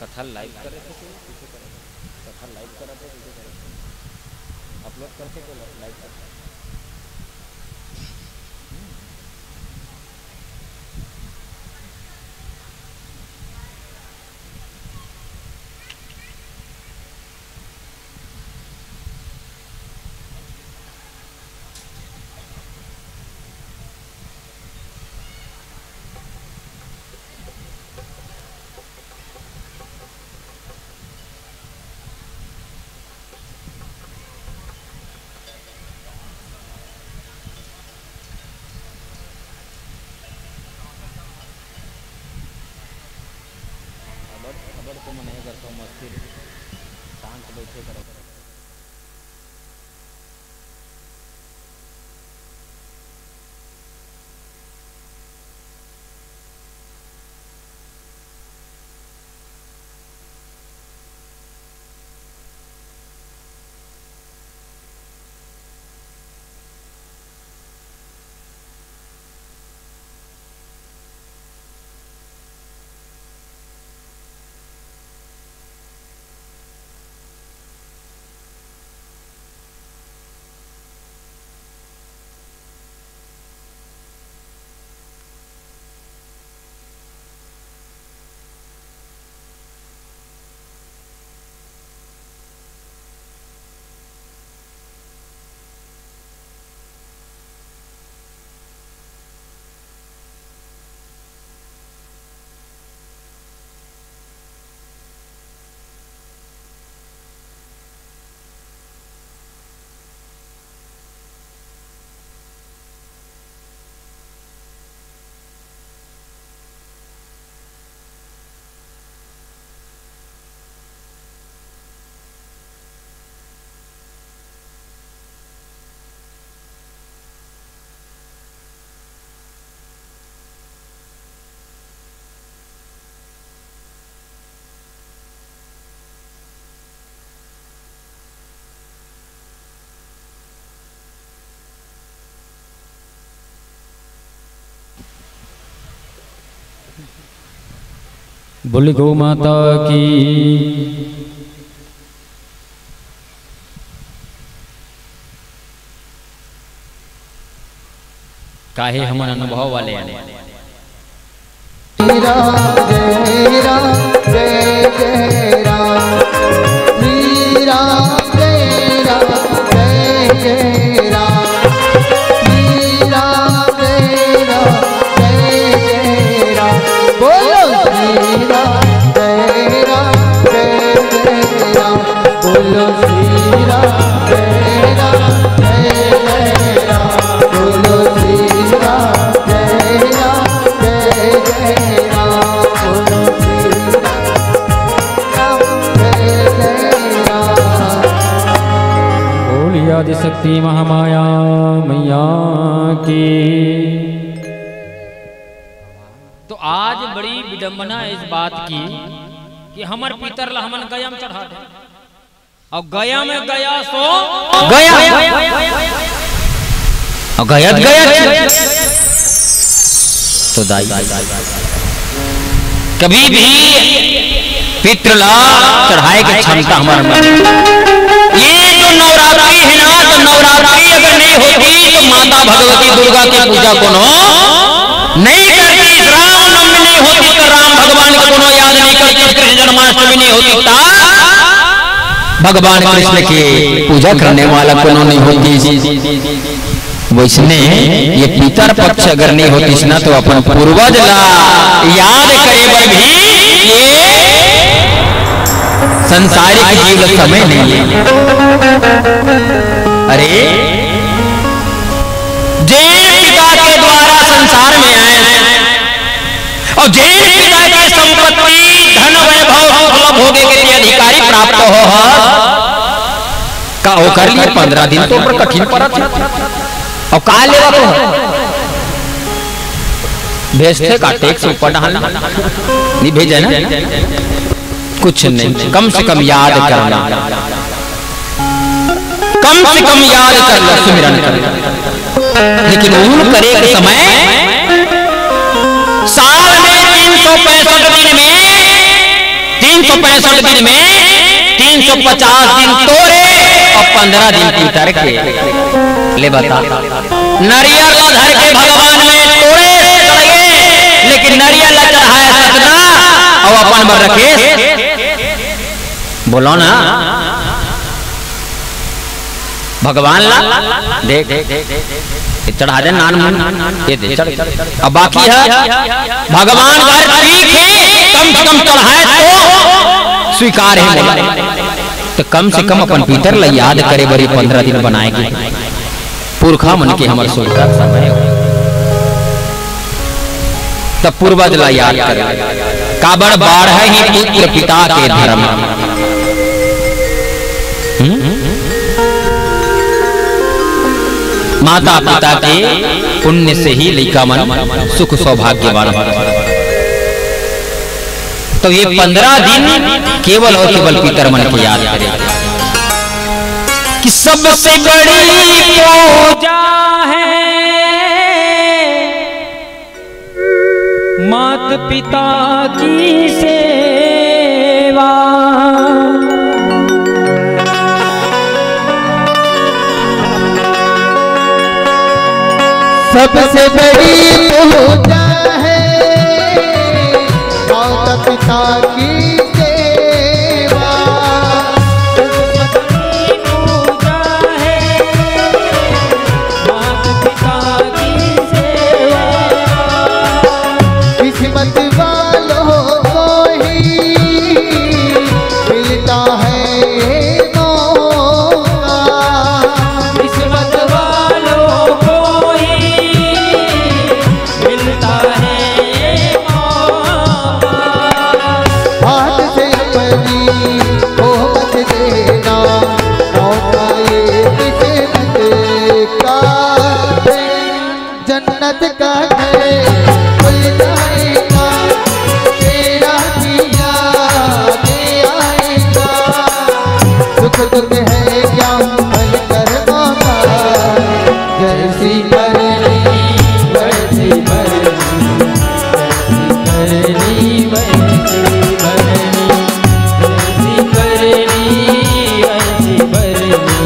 कथा लाइव कर रहे थे, कथा लाइव कर रहे थे, अपलोड करके तो लाइव करते। बोल गौ माता की। काहे हमन अनुभव वाले राम जय राम जय जय राम, श्री राम जय राम जय जय राम, श्री राम जय राम जय जय राम, बोलो श्री राम जय राम जय जय राम, बोलो श्री राम जय राम जय जय राम, बोलो श्री राम जय राम जय जय राम, बोलो श्री राम जय जय राम। बोल आदि शक्ति महामाया मैया की। तो आज बड़ी विडंबना इस बात की कि हमर पितर ला हमन गया में चढ़ा दे, और गया में गया सो गया और गया तो दाई कभी भी पितर ला चढ़ाए की क्षमता हमारे में। ये जो नवरात्रि है ना, तो नवरात्रि अगर नहीं होती तो माता भगवती दुर्गा की पूजा कोनो नहीं करती, रामनवमी नहीं होती तो राम भगवान को कोनो याद नहीं करती, कृष्ण जन्माष्टमी नहीं होती तो भगवान कृष्ण की पूजा करने वाला कोनो नहीं होती। वैसने ये पितर पक्ष अगर नहीं होती ना तो अपन पूर्वज ला याद करे पर भी ये संसारिक जीव समय नहीं है। अरे जैन पिता के द्वारा संसार में आए और जैन पिता की संपत्ति धन वैभव भोगे के लिए अधिकारी प्राप्त हो का वो कर लिए 15 दिन तो ऊपर कठिन पड़ा था। और कहा लेवा तो भेजते का टैक्स ऊपर डालना नहीं भेजा ना, कुछ नहीं, कम से कम याद करना, कम से कम याद करना, सुमिरन करना। लेकिन उन करे के समय साल में 365 दिन में 365 दिन में 350 दिन तोरे और 15 दिन पितर के ले बता। नारियल ला धर के भगवान में तोड़े चढ़े, लेकिन नारियल ला चढ़ाया सतना और अपन पर रखे। बोलो ना भगवान ला देख चढ़ा दे नान मन ये दे चढ़। अब बाकी है भगवान घर ठीक है, कम से कम चढ़ाए तो स्वीकार है। तो कम से कम अपन भीतर ला याद करे बड़ी 15 दिन बनाएगी पुरखा मन के हमर सोचता समय तब पूर्वज ला याद करे। काबड़ बाढ़ ही पुत्र पिता के धर्म। माता पिता के पुण्य से ही लइका मन सुख सौभाग्यवान होता। तो ये 15 दिन केवल और केवल पितर मन की याद करें कि सबसे बड़ी पूजा है मात पिता की सेवा। सबसे बड़ी पूजा है माता पिता की सेवा। सबसे बड़ी पूजा है मात पिता की सेवा। किस्मत वालों को ही मिलता है मौका। किस्मत वालों को ही मिलता है मौका। हाथ से अपनी को मत देना मौका ये किस्मत का है। जन्नत का है खुल जाएगा तेरा दिया दे आएगा। सुख दुख है क्या भल कर मौका। जैसी करनी वैसी भरनी, करनी वैसी भरनी, जैसी करनी वैसी भरनी,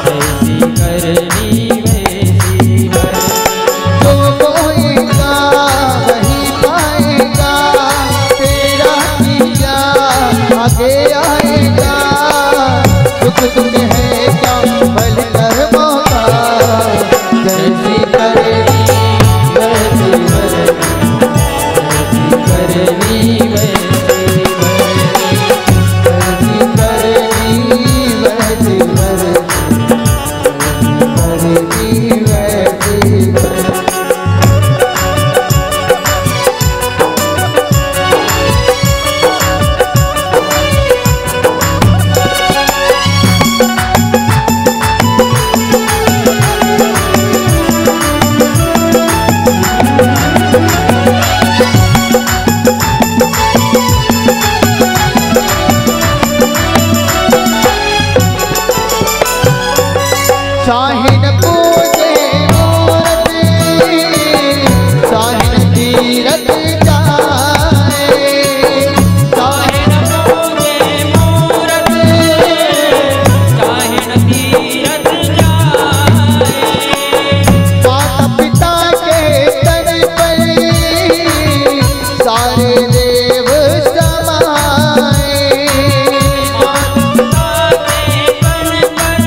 जैसी करनी वैसी भरनी। जो बोएगा वही पाएगा तेरा दिया आगे आएगा। सुख दुख है क्या भल कर मौका। जैसी करनी वैसी भरनी, करनी वैसी भरनी, जैसी करनी वैसी भरनी, करनी वैसी भरनी। शाहिन पूजे मूरत शाहिन तीरथ जाए। शाहिन पूजे मूरत शाहिन तीरथ जाए। माता पिता के तन पर सारे देव समाए। माता के तन पर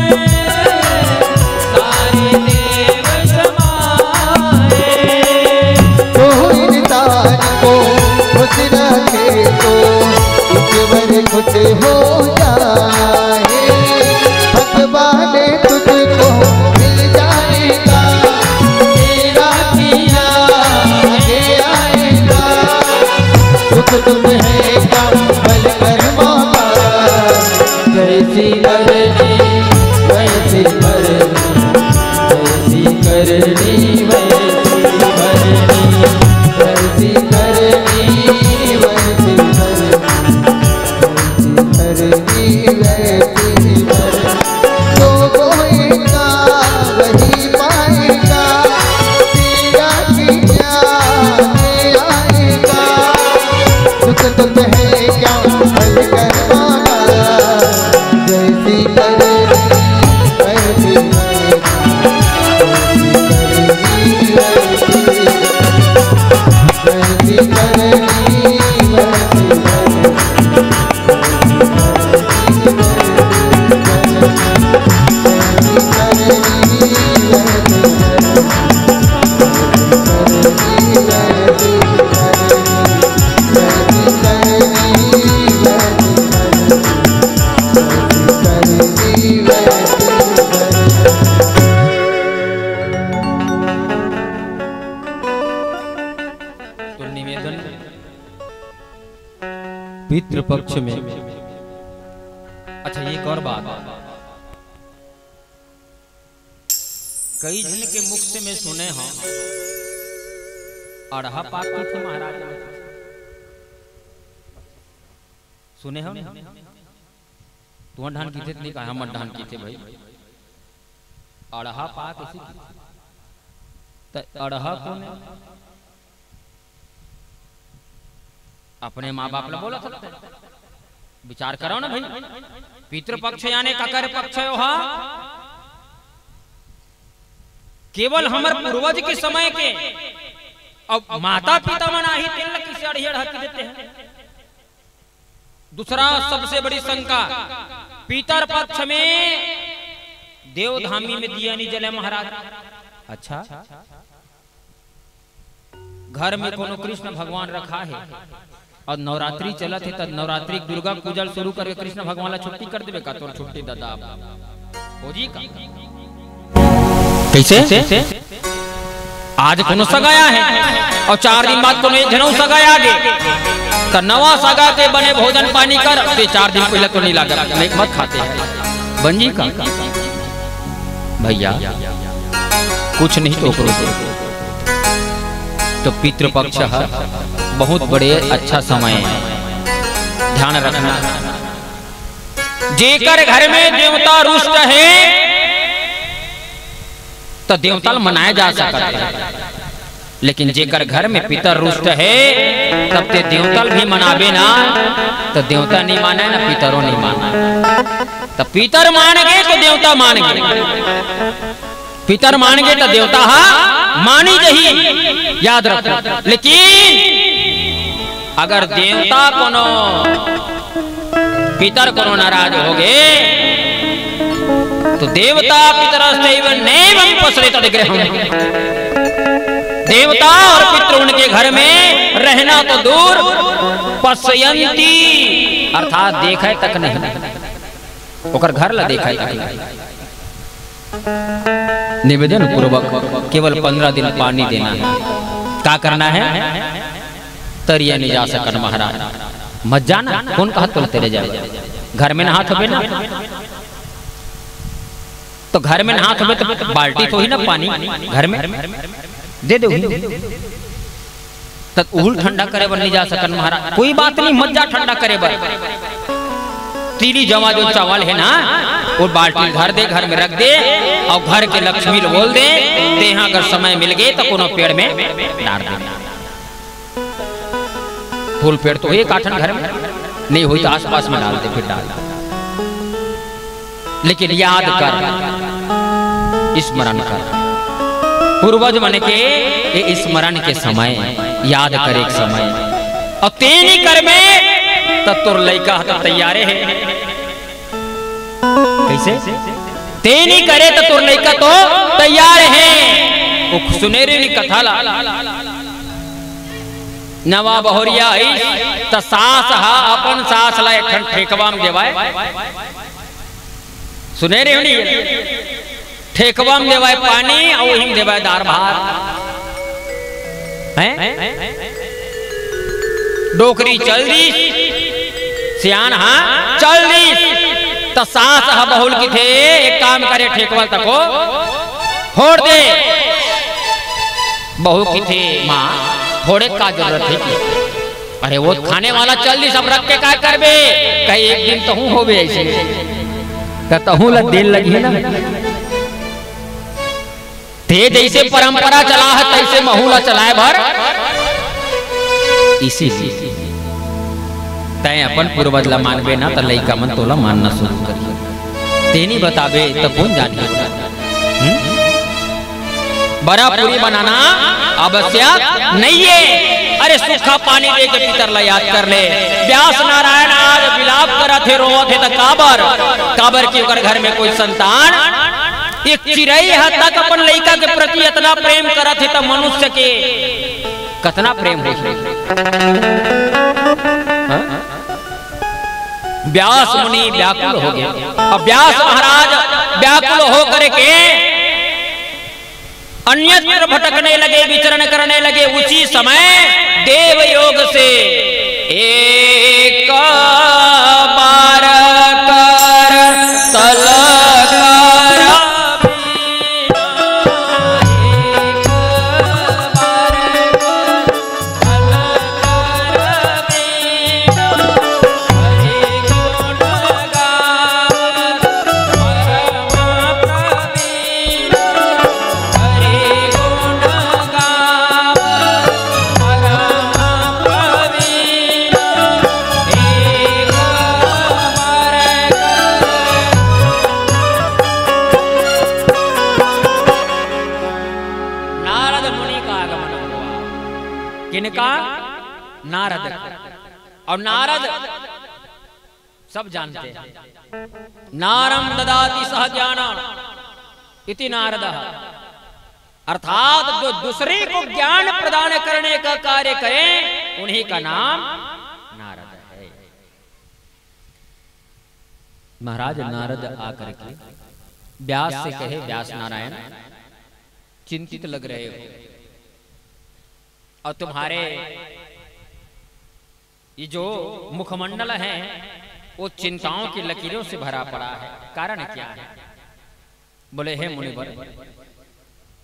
सारे देव समाए। तो इंसान को खुश रखे तो ईश्वर खुश हो जाए। भगवान तुझको मिल जाएगा तेरा किया आगे आएगा। सुख दुख है क्या भल कर मौका। जैसी करनी वैसी भरनी, जैसी करनी वैसी भरनी, जैसी करनी वैसी भरनी, वैसी भरनी। जो बोएगा वही पाएगा तेरा किया आगे आएगा। सुख दुख है क्या भल कर मौका। जैसी करनी वैसी भरनी, वैसी करनी वैसी भरनी, अच्छा एक और बात, कई जन के मुख से मैं सुने हूं अड़हा पाक की थे महाराज, सुने हो तुम ढान की थे नहीं कहा हम ढान की थे भाई, अड़हा पाक इसी की अड़हा कौन है? अपने माँ बाप ने बोला सकते, विचार करो ना भाई। पितृपक्ष यानी काकर पक्ष है, केवल हमर पूर्वज के समय के, अब माता पिता मना ही तेल किसी अड़ियड़ हक देते हैं। दूसरा सबसे बड़ी शंका, पितर पक्ष में देवधामी में दिया नहीं जले महाराज। अच्छा घर में कोनो कृष्ण भगवान रखा है और नवरात्रि चलत है, तब नवरात्रि दुर्गा पूजा शुरू करके कृष्ण भगवान ला छुट्टी कर देवे का, तोर छुट्टी दादा हो जी का कैसे? आज कोनो सगाया है और 4 दिन बाद कोनो एक जनऊ सगाया आगे, तो नवा सगा के बने भोजन पानी कर, 4 दिन पहले तो नहीं लागा नहीं मत खाते हैं बंजी का भैया, कुछ नहीं तो करो। तो पितृपक्ष बहुत बड़े अच्छा समय है, ध्यान रखना। जेकर घर में देवता रुष्ट है तो देवता मनाया जा सकता है, लेकिन जेकर घर में पितर रुष्ट है तब ते देवता भी मनावे ना, तो देवता नहीं माने ना पितरों नहीं माना। तो पितर मान गए तो देवता मान गए, पितर मान गए तो देवता मानी जही, याद रखो। लेकिन अगर देवता कोनो पितर कोनो नाराज हो गए तो देवता पितरस्तैव नैवं पश्येत गृहम्, देवता और पितर उनके घर में रहना तो दूर, पश्यन्ति अर्थात देखा तक नहीं, ओकर घर ला देखा तक नहीं। निवेदन पूर्वक केवल 15 दिन पानी देना है। क्या करना है? तरिया नहीं जा सकन महाराज, मत जाना। कौन कहा तुम तेरे जाए? घर में नहा थोबे ना, तो घर में नहा थोबे तो बाल्टी तो ही ना पानी घर में दे दो, तब उहुल ठंडा करे बर नहीं जा सकन महाराज। कोई बात नहीं, मत जा ठंडा करे बर। तीली जमा जो चावल है ना वो बाल्टी घर दे, घर में रख दे और घर के लक्ष्मी बोल दे, यहाँ अगर समय मिल गए तो कोनो पेड़ में डाल देना। फूल पेड़ तो एक आठन घर में नहीं हुई तो आसपास में डाल दे, फिर डाल। लेकिन याद कर, स्मरण कर, पूर्वज मन के ये स्मरण के समय याद करे एक समय, और तेनी कर में तब तोर लइका तो तैयारे है। कैसे? तेनी करे तो तोर लइका तो तैयार है। वो सुनेरी कथा ला नवा बहुरिया तो सास हा अपन सास ला एक ठेकवा में देवाए, सुनेरी होनी ठेकवा में देवाए पानी और वही देवाए दार भात हैं। डोकरी चल दी, सियान हाँ चल दी, तो सास हा बहुल की थे एक काम करे ठेकवा तको फोड़ दे। बहू की थे माँ थोड़े का जरूरत है कि अरे वो खाने वाला चल दी, सब रख के क्या करबे? कहीं एक दिन तो हूँ होबे ऐसे कहता हूँ लग देर लगी है ना। ते जैसे परंपरा चला है तैसे महूला चलाए भर, इसीलिए तय अपन पूर्वज ला मानबे ना तो लइका मन तोला मानना शुरू करिए। तेनी बताबे तो कौन जाने। बड़ा पूरी बनाना आवश्यक नहीं है। अरे सूखा पानी दे के पितर ला याद कर ले। व्यास नारायण आज विलाप करा थे, रोवा थे तो काबर काबर की ओकर घर में कोई संतान एक चिड़ई हद तक अपन लइका के प्रति इतना प्रेम करा थे तो मनुष्य के कितना प्रेम हो। व्यास मुनि व्याकुल हो गया। अब व्यास महाराज व्याकुल हो करके अन्यत्र भटकने लगे, विचरण करने लगे। उसी समय देव योग से एक बार का नारद। और नारद सब जानते हैं, नारम ददाति सह ज्ञानम इति नारद, अर्थात जो दूसरे को ज्ञान प्रदान करने का कार्य करें उन्हीं का नाम नारद है। महाराज नारद आकर के व्यास से कहे, व्यास नारायण चिंतित लग रहे हो और तुम्हारे ये जो मुखमंडल है वो चिंताओं की लकीरों से भरा पड़ा है, कारण क्या है? बोले हे मुनिवर,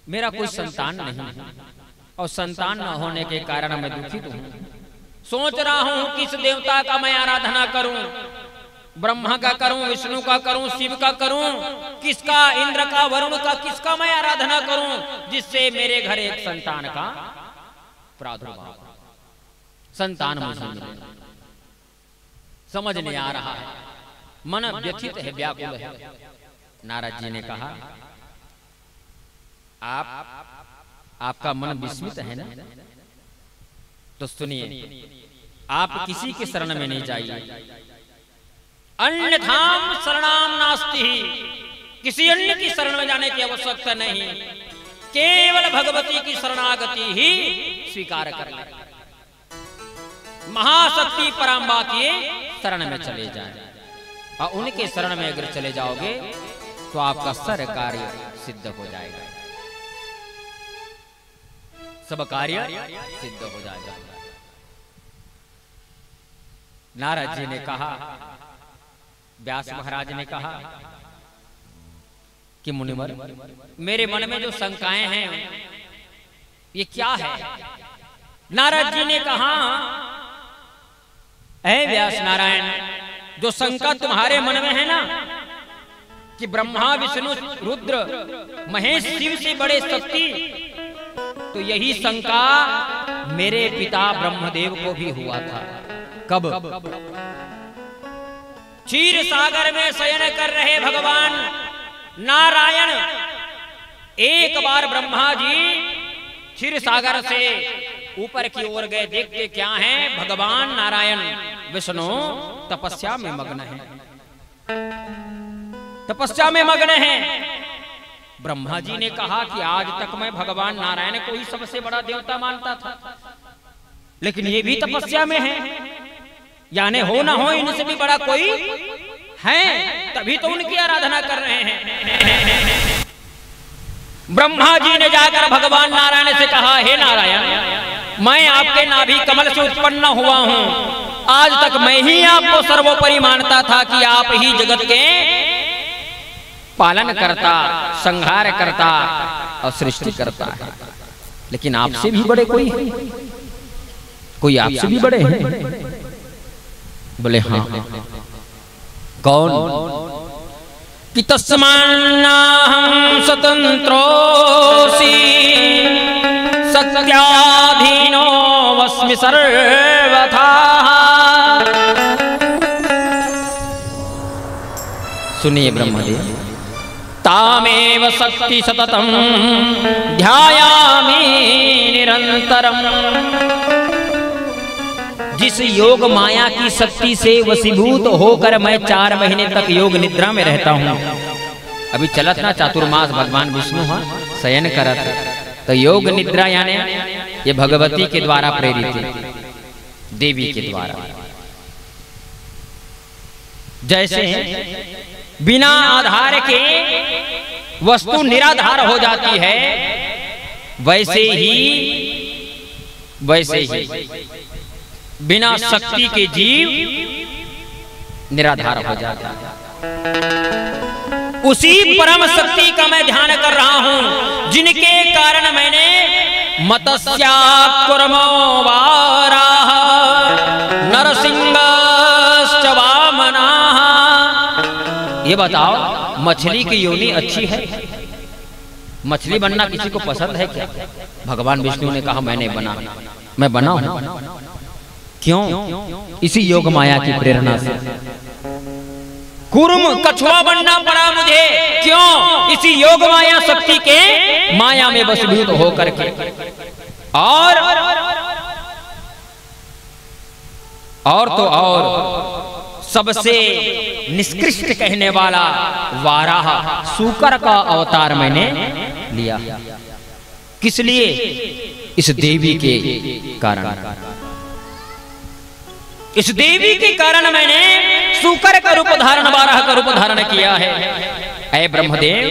मेरा कोई संतान नहीं है और संतान न होने के कारण मैं दुखित हूं। सोच रहा हूं किस देवता का मैं आराधना करूं, ब्रह्मा का करूं, विष्णु का करूं, शिव का करूं, किसका, इंद्र का, वरुण का, किसका मैं आराधना करूं जिससे मेरे घर एक संतान का प्रादुर्भाव, संतान मुझे मिले। समझ नहीं आ रहा है, मन व्यथित है, व्याकुल है। नारद जी ने कहा, आपका मन विस्मित है ना, तो सुनिए, आप किसी के शरण में नहीं जाइए। अन्यथाम शरणाम नास्ति, किसी अन्य की शरण में जाने की आवश्यकता नहीं, केवल भगवती की शरणागति ही स्वीकार कर ले। महाशक्ति पराम्बा की शरण में चले जाए और उनके शरण में अगर चले जाओगे तो आपका सारा कार्य सिद्ध हो जाएगा, सब कार्य सिद्ध हो जाएगा। नारद जी ने कहा, व्यास महाराज ने कहा कि मुनिवर, मेरे मन में जो शंकाएं हैं ये क्या है? नारद जी ने कहा, ऐ व्यास नारायण, जो शंका तुम्हारे मन में है ना कि ब्रह्मा, विष्णु, रुद्र, महेश, शिव से बड़े शक्ति, तो यही शंका मेरे पिता ब्रह्मदेव को भी हुआ था। कब? क्षीर सागर में शयन कर रहे भगवान नारायण एक बार ब्रह्मा जी क्षीर सागर से ऊपर की ओर गए, देखते क्या है, भगवान नारायण विष्णु तपस्या में मग्न है, तपस्या में मग्न है। ब्रह्मा जी ने कहा कि आज तक मैं भगवान नारायण को ही सबसे बड़ा देवता मानता था, लेकिन ये भी तपस्या में है, यानी हो ना हो इनसे भी बड़ा कोई है, तभी तो उनकी आराधना कर रहे हैं। ब्रह्मा जी ने जाकर भगवान नारायण से कहा, हे नारायण, मैं आपके नाभि कमल से उत्पन्न हुआ हूं, आज तक मैं ही आपको सर्वोपरि मानता था कि आप ही जगत के पालन करता, संहार करता और सृष्टि करता है, लेकिन आपसे भी बड़े कोई है, कोई आपसे भी बड़े हैं? बोले हाँ। कौन? कि तस्मान्नाहं स्वतंत्रोऽसि सत्याधीनो वस्मि सर्वथा। सुनिए ब्रह्मदेव, तामेव शक्ति सततम ध्यायामि निरंतरम। जिस योग माया की शक्ति से वशीभूत होकर मैं 4 महीने तक योग निद्रा में रहता हूँ। अभी चलत ना चातुर्मास भगवान विष्णु शयन करत, तो योग निद्रा यानी ये भगवती के द्वारा प्रेरित है, देवी के द्वारा। जैसे बिना आधार के वस्तु निराधार हो जाती है, वैसे ही बिना शक्ति के जीव निराधार हो जाता है। उसी परम शक्ति का मैं ध्यान कर रहा हूं, जिनके कारण मैंने मत्स्याकुर्मो वाराह नरसिंहश्च वामनाः। ये बताओ, मछली की योनि अच्छी है? मछली बनना किसी को पसंद है क्या? भगवान विष्णु ने कहा मैंने बना, मैं बना हूं। क्यों? इसी योग माया की प्रेरणा से। कुर्म कछुआ बनना पड़ा मुझे, क्यों? इसी योग माया शक्ति के माया में वशीभूत होकर के। और और तो और सबसे निष्कृष्ट कहने वाला वाराह सूकर का अवतार मैंने लिया। किस लिए? इस देवी के कारण। इस देवी के कारण मैंने सूकर का रूप धारण, वाराह का रूप धारण किया है। ऐ ब्रह्मदेव,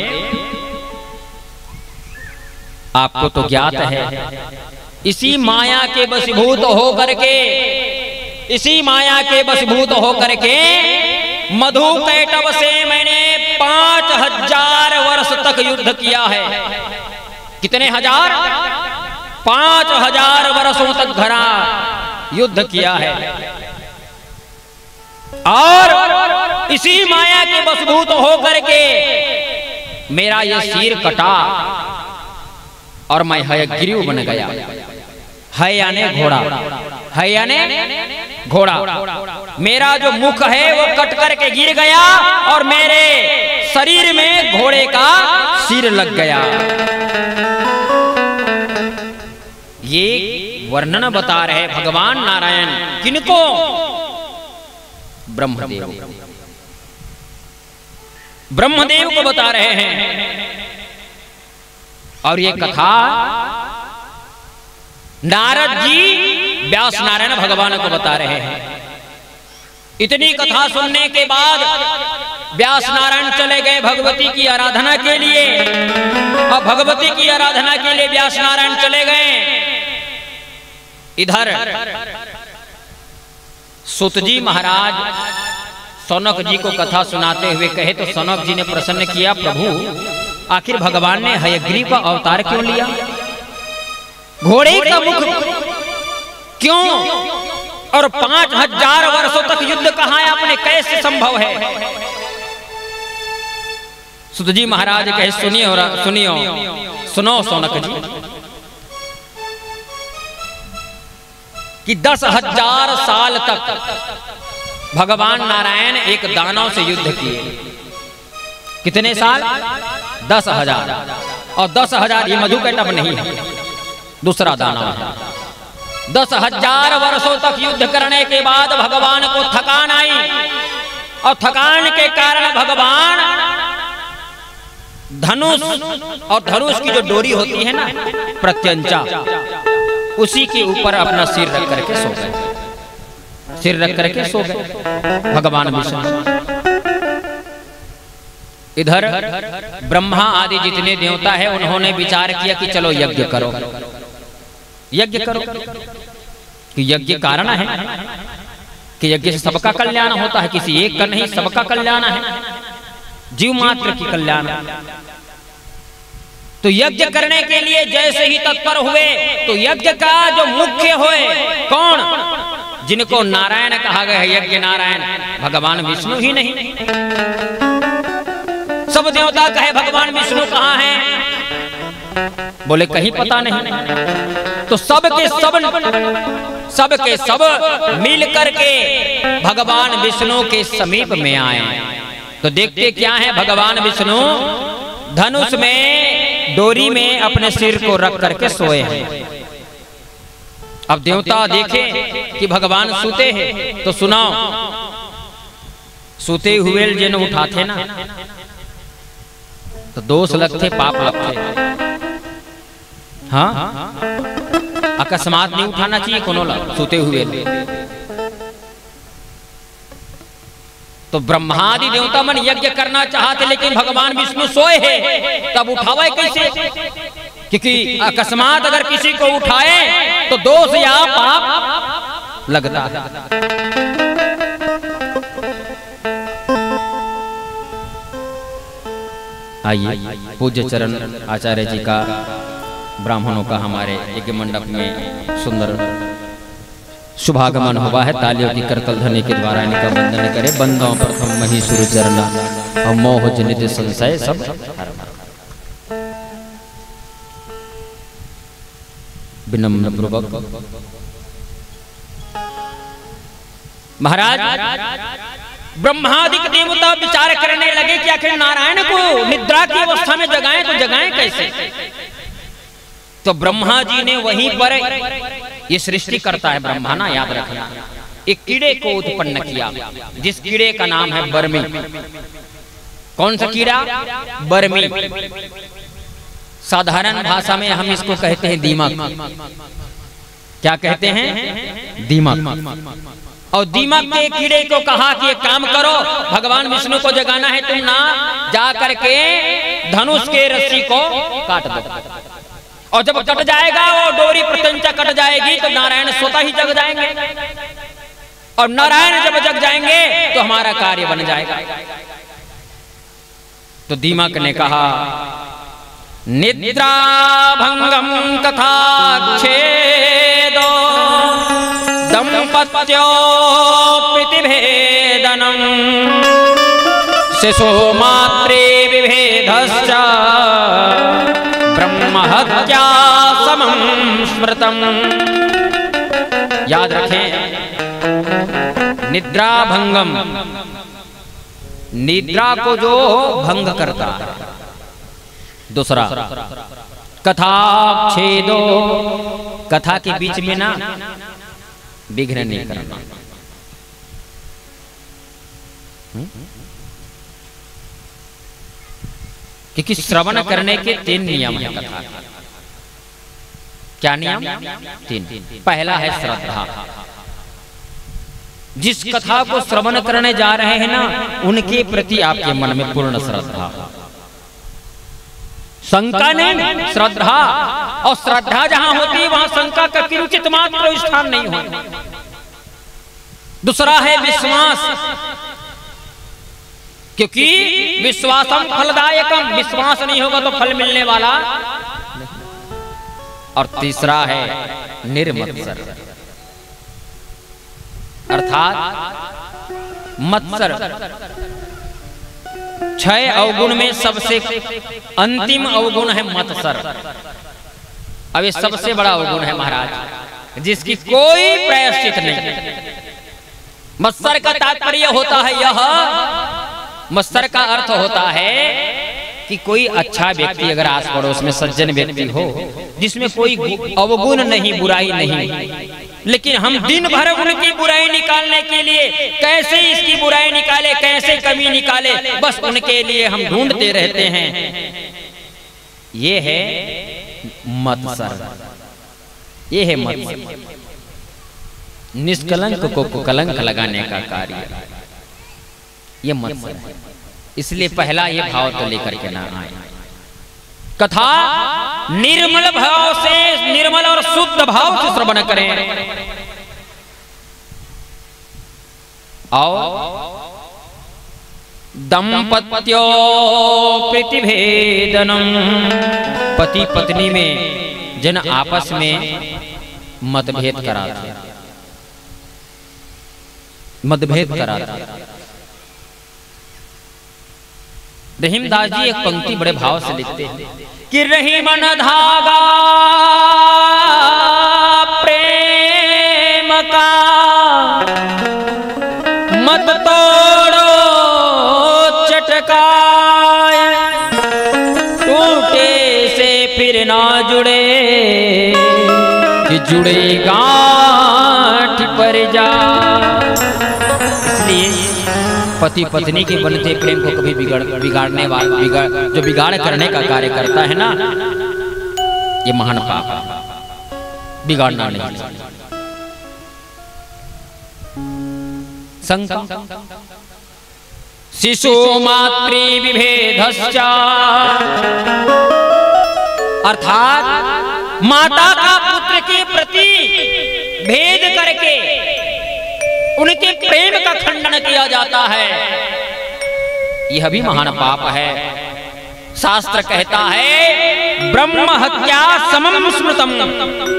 आपको तो ज्ञात है, इसी माया के वशीभूत हो करके, इसी माया के वशीभूत हो करके मधु कैटव से मैंने 5000 वर्ष तक युद्ध किया है। कितने हजार? 5000 वर्षों तक घरा युद्ध किया है। और इसी माया के वशीभूत हो करके मेरा ये सिर कटा और मैं हयग्रीव बन गया। है यानी घोड़ा, है यानी घोड़ा। मेरा जो मुख है वो कट करके गिर गया और मेरे शरीर में घोड़े का सिर लग गया। ये वर्णन बता रहे भगवान नारायण। किनको? ब्रह्मदेव। ब्रह्मदेव को बता रहे हैं। और ये कथा नारद जी व्यास नारायण भगवान को बता रहे हैं। इतनी कथा सुनने के बाद व्यास नारायण चले गए भगवती की आराधना के लिए। और भगवती की आराधना के लिए व्यास नारायण चले गए। इधर सुत जी महाराज सौनक जी को कथा सुनाते हुए कहे तो सौनक जी ने प्रसन्न किया, प्रभु आखिर भगवान ने हयग्रीव का अवतार क्यों लिया? घोड़े का मुख क्यों? और 5000 वर्षों तक युद्ध कहाँ है आपने, कैसे संभव है? सुत जी महाराज कहे सुनियो सुनियो सुनो सौनक जी कि 10,000 साल तक भगवान नारायण एक दानव से युद्ध किए। कितने साल? 10,000। और 10,000 ये मधु कैटव नहीं है, दूसरा दानव है। 10,000 वर्षों तक युद्ध करने के बाद भगवान को थकान आई। और थकान के कारण भगवान धनुष, और धनुष की जो डोरी होती है ना प्रत्यंचा, उसी के ऊपर अपना सिर रख करके सो गए। सिर रख करके सो गए भगवान विष्णु। इधर ब्रह्मा आदि जितने देवता है उन्होंने विचार किया कि चलो यज्ञ करो, यज्ञ करो। कि यज्ञ कारण है कि यज्ञ से सबका कल्याण होता है, किसी एक का नहीं, सबका कल्याण है, जीव मात्र की कल्याण। तो यज्ञ करने के लिए जैसे ही तत्पर हुए तो यज्ञ का जो मुख्य होए कौन, जिनको नारायण कहा गया है, यज्ञ नारायण, भगवान विष्णु ही नहीं। सब देवता कहे भगवान विष्णु कहाँ हैं? बोले कहीं पता नहीं। तो सब के सब मिल करके भगवान विष्णु के समीप में आए। तो देखते क्या है, भगवान विष्णु धनुष में डोरी में अपने सिर को रख करके सोए हैं। अब देवता देखे कि भगवान सूते हैं तो सुनाओ, सूते हुए जिन उठाते ना तो दोष लगते, पाप लगते। हाँ, अकस्मात नहीं उठाना चाहिए कोनो सूते हुए। तो ब्रह्मादि देवता मन यज्ञ करना चाहते लेकिन भगवान विष्णु सोए हैं, तब उठावे कैसे? क्योंकि अकस्मात अगर किसी को उठाए तो दोष या पाप लगता है। आइए पूज्य चरण आचार्य जी का, ब्राह्मणों का हमारे यज्ञ मंडप में सुंदर शुभागमन हुआ है। तालियों की करतल ध्वनि के द्वारा इनका वंदन करे। बंदों प्रथम महीसुर चरण और मोह जनित संशय सब विनम्र पूर्वक। महाराज ब्रह्मादिक देवता विचार करने लगे कि आखिर नारायण को निद्रा की अवस्था में जगाएं तो जगाएं कैसे? तो ब्रह्मा जी ने वहीं पर, ये सृष्टि करता है ब्रह्मा ना, याद रखना। एक कीड़े को उत्पन्न किया, जिस कीड़े का नाम है बर्मी। कौन सा कीड़ा? बर्मी। साधारण भाषा में हम इसको कहते हैं दीमक। क्या कहते हैं? दीमक। और दीमक के कीड़े को कहा कि एक काम करो, भगवान विष्णु को जगाना है, तुम ना जा करके धनुष के रस्सी को काट दो, और जब कट जाएगा वो डोरी प्रत्यंचा कट जाएगी तो नारायण स्वतः ही जग जाएंगे, और नारायण जब जग जाएंगे तो हमारा कार्य बन जाएगा। तो दीमक ने कहा निद्रा भंगम तथा छेदो दंपत्यो प्रतिभेदनम शिशु मात्रे विभेदश्च ब्रह्म हत्या समं स्मृतम। याद रखें, निद्रा भंगम, निद्रा को जो भंग करता है। दूसरा कथा छेदो, कथा के बीच में ना विघ्न नहीं करना। क्योंकि श्रवण करने के 3 नियम है कथा। क्या नियम? 3। पहला है श्रद्धा। जिस कथा को श्रवण करने जा रहे हैं ना, उनके प्रति आपके मन में पूर्ण श्रद्धा, शंका नहीं, श्रद्धा। और श्रद्धा जहां होती है वहां शंका का किंचित मात्र स्थान नहीं होता। दूसरा है विश्वास, क्योंकि विश्वासम फलदायकम, विश्वास नहीं होगा तो फल मिलने वाला। और तीसरा है निर्मत्सर, अर्थात मत्सर। 6 अवगुण में सबसे अंतिम अवगुण है मत्सर। अब ये सबसे बड़ा अवगुण है महाराज, जिसकी कोई प्रायश्चित नहीं। मत्सर का तात्पर्य होता है यह, मत्सर का अर्थ होता है कि कोई अच्छा व्यक्ति अगर आस पड़ोस में सज्जन व्यक्ति हो, जिसमें कोई अवगुण नहीं, बुराई नहीं, लेकिन हम दिन भर उनकी बुराई निकालने के लिए कैसे इसकी बुराई निकाले, कैसे कमी निकाले, बस उनके लिए हम ढूंढते रहते हैं। ये है मत्सर, ये है मत्सर। निष्कलंक को कलंक लगाने का कार्य, ये मत्सर है। इसलिए पहला ये भाव तो लेकर के ना आए। कथा निर्मल भाव से, निर्मल और शुद्ध भाव से श्रवण करें। आओ दंपत्यो प्रतिभेदनम, पति पत्नी में जन आपस में मतभेद कराते, मतभेद कराते। रहीमदास जी एक पंक्ति बड़े भाव से लिखते हैं कि रही मन धागा प्रेम का, मत तोड़ो चटकाए, टूटे से फिर ना जुड़े, कि जुड़े गांठ पर जा। इसलिए पति पत्नी के बनते प्रेम को कभी बिगाड़ने वाला, जो बिगाड़ करने का कार्य करता है ना, ये महान पाप, बिगाड़ना नहीं। संकल्प शिशु मातृ विभेदश्च, अर्थात माता का पुत्र के प्रति भेद करके उनके प्रेम का खंडन किया जाता है, यह भी महान पाप है। शास्त्र कहता है ब्रह्म हत्या समम स्मृतम,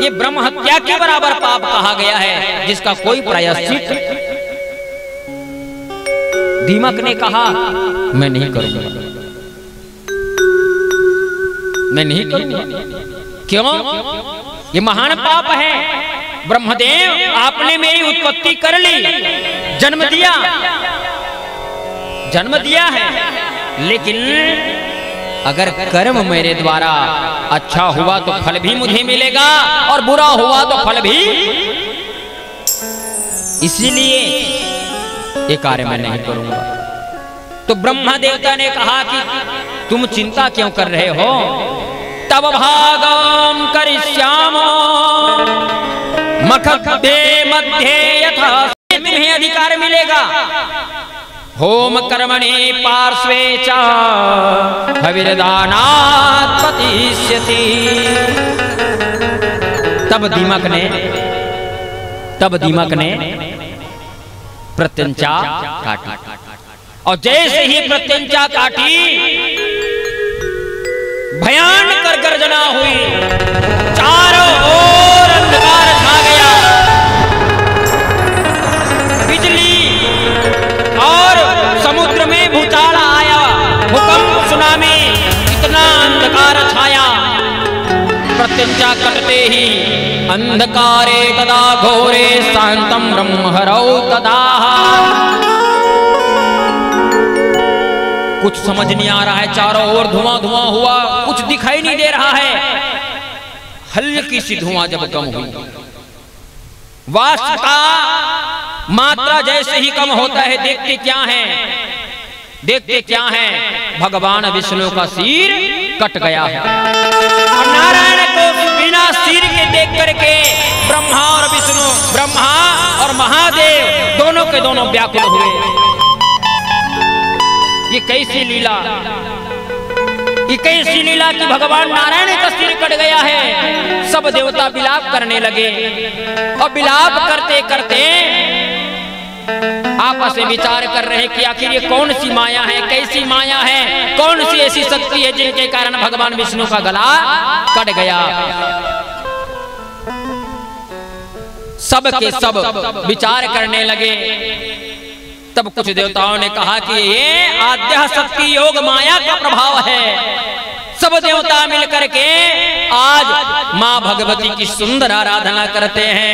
ये ब्रह्म हत्या के बराबर पाप कहा गया है, जिसका कोई प्रायश्चित। दीमक ने कहा मैं नहीं करूंगा, मैं नहीं करूंगा। क्यों? ये महान पाप है। ब्रह्मदेव, आपने मेरी उत्पत्ति कर ली, जन्म दिया, जन्म दिया है, लेकिन अगर कर्म मेरे द्वारा अच्छा हुआ तो फल भी मुझे मिलेगा, और बुरा हुआ तो फल भी। इसीलिए ये कार्य मैं नहीं करूंगा। तो ब्रह्मा देवता ने कहा कि तुम चिंता क्यों कर रहे हो? तब भागम करिष्यामो मखदे मध्य यथा, तुम्हें अधिकार मिलेगा। होम कर्मणि पार्श्वे च हविर्दानात् पतिष्यति। तब दीमक ने प्रत्यंचा काटी, और जैसे ही प्रत्यंचा काटी भयानक गर्जना हुई, चारों ओर अंधकार छा गया, बिजली और समुद्र में भूचाल आया, भूकंप सुनामी, इतना अंधकार छाया। प्रत्यंचा कटते ही अंधकारे तदा घोरे शांतम ब्रह्महरौ तदा। कुछ समझ नहीं आ रहा है, चारों ओर धुआं धुआं हुआ, कुछ दिखाई नहीं दे रहा है। हल्की सी धुआं जब कम हुई, वाष्प का मात्रा जैसे ही कम होता है, देखते क्या है? भगवान विष्णु का सिर कट गया है। और नारायण को बिना सिर के देख करके ब्रह्मा और महादेव दोनों के दोनों व्याकुल हुए। ये कैसी लीला कि भगवान नारायण का सिर कट गया है। सब देवता विलाप करने लगे, और विलाप करते करते आपस में विचार कर रहे हैं कि आखिर ये कौन सी माया है, कैसी माया है, कौन सी ऐसी शक्ति है जिनके कारण भगवान विष्णु का गला कट गया। सब के सब विचार करने लगे। तब कुछ देवताओं ने कहा कि ये आद्य शक्ति योग माया का प्रभाव है। सब देवता मिलकर के आज मां भगवती की सुंदर आराधना करते हैं।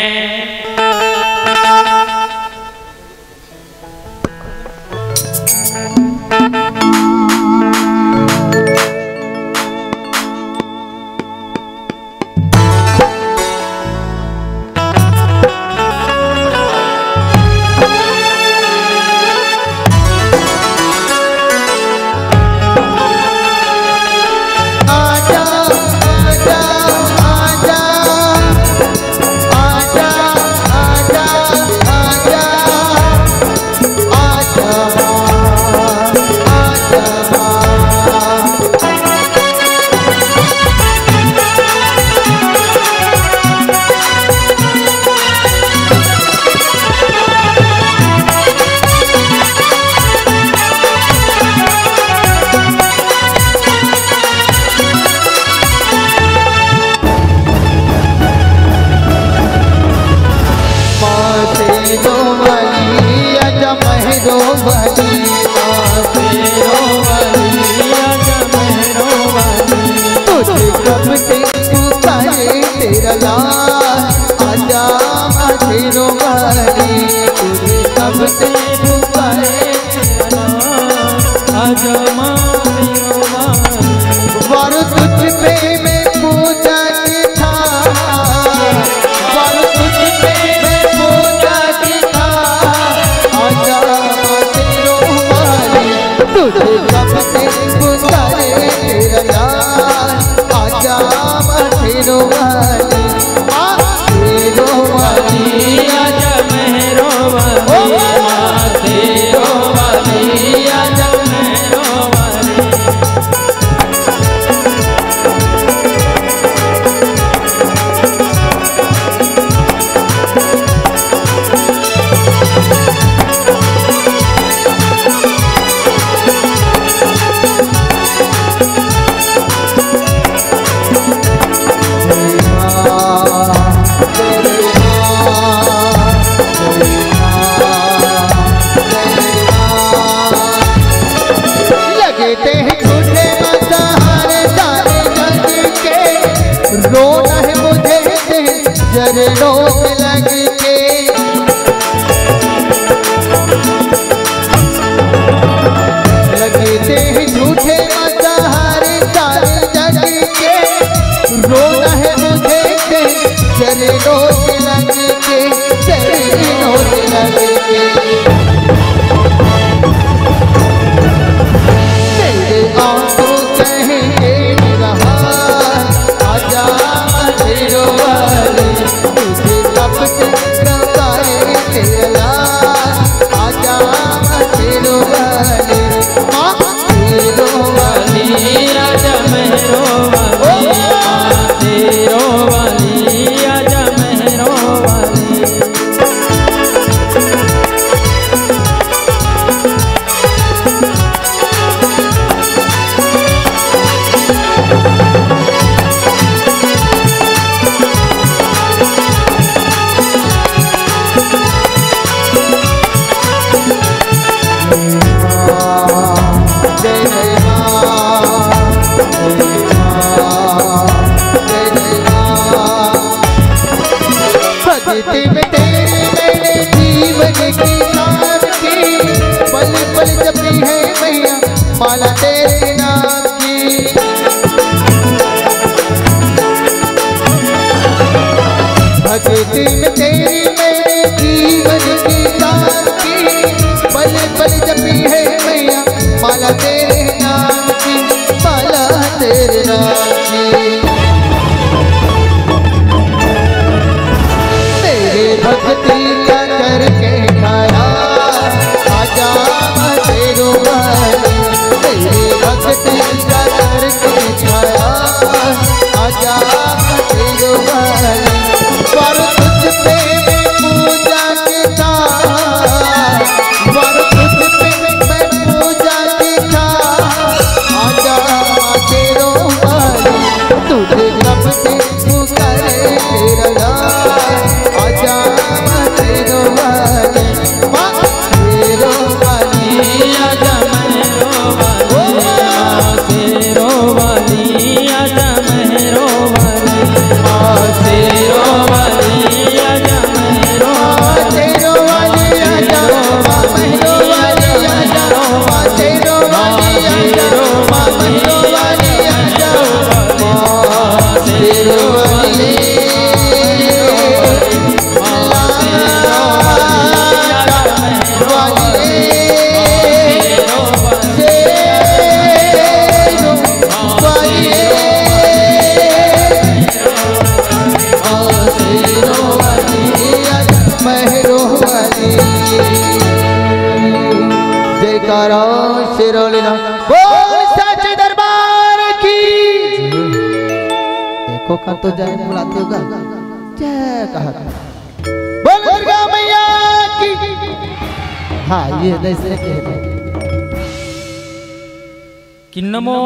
जय जय माँ, जय जय माँ, जय जय माँ। भक्ति में तेरी मैंने जीवन की सारथी, पल पल जपी है मैया माला तेरे नाम की। भक्ति में तेरी मैंने जीवन की सारथी, पल पल जपी है मैया माला तेरे नाम की, माला तेरे नाम की। तेरे भक्ति का करके खाया आजा तेरो वाली, तेरे भक्ति का करके खाया आजा तेरो वाली। पर तुझ पे मैं पूजा के था, पर तुझ पे मैं पूजा के था आजा तेरो वाली। तुझे कब से पुकारे तेरा नाम आजा तेरो वाली, तेरो वाली आजा तेरो वाली आजा मेरो वाली, तेरो वाली आजा मेरो तेरो वाली आजा मेरो वाली आजा तेरो वाली आजा मेरो वाली आजा तेरो वाली। जयकारा शिरोलीना बोल सच्चे दरबार की। देखो का तो जय बुलाते होगा, जय कहा बोल दुर्गा मैया की। हाँ ये ऐसे कहते कि नमो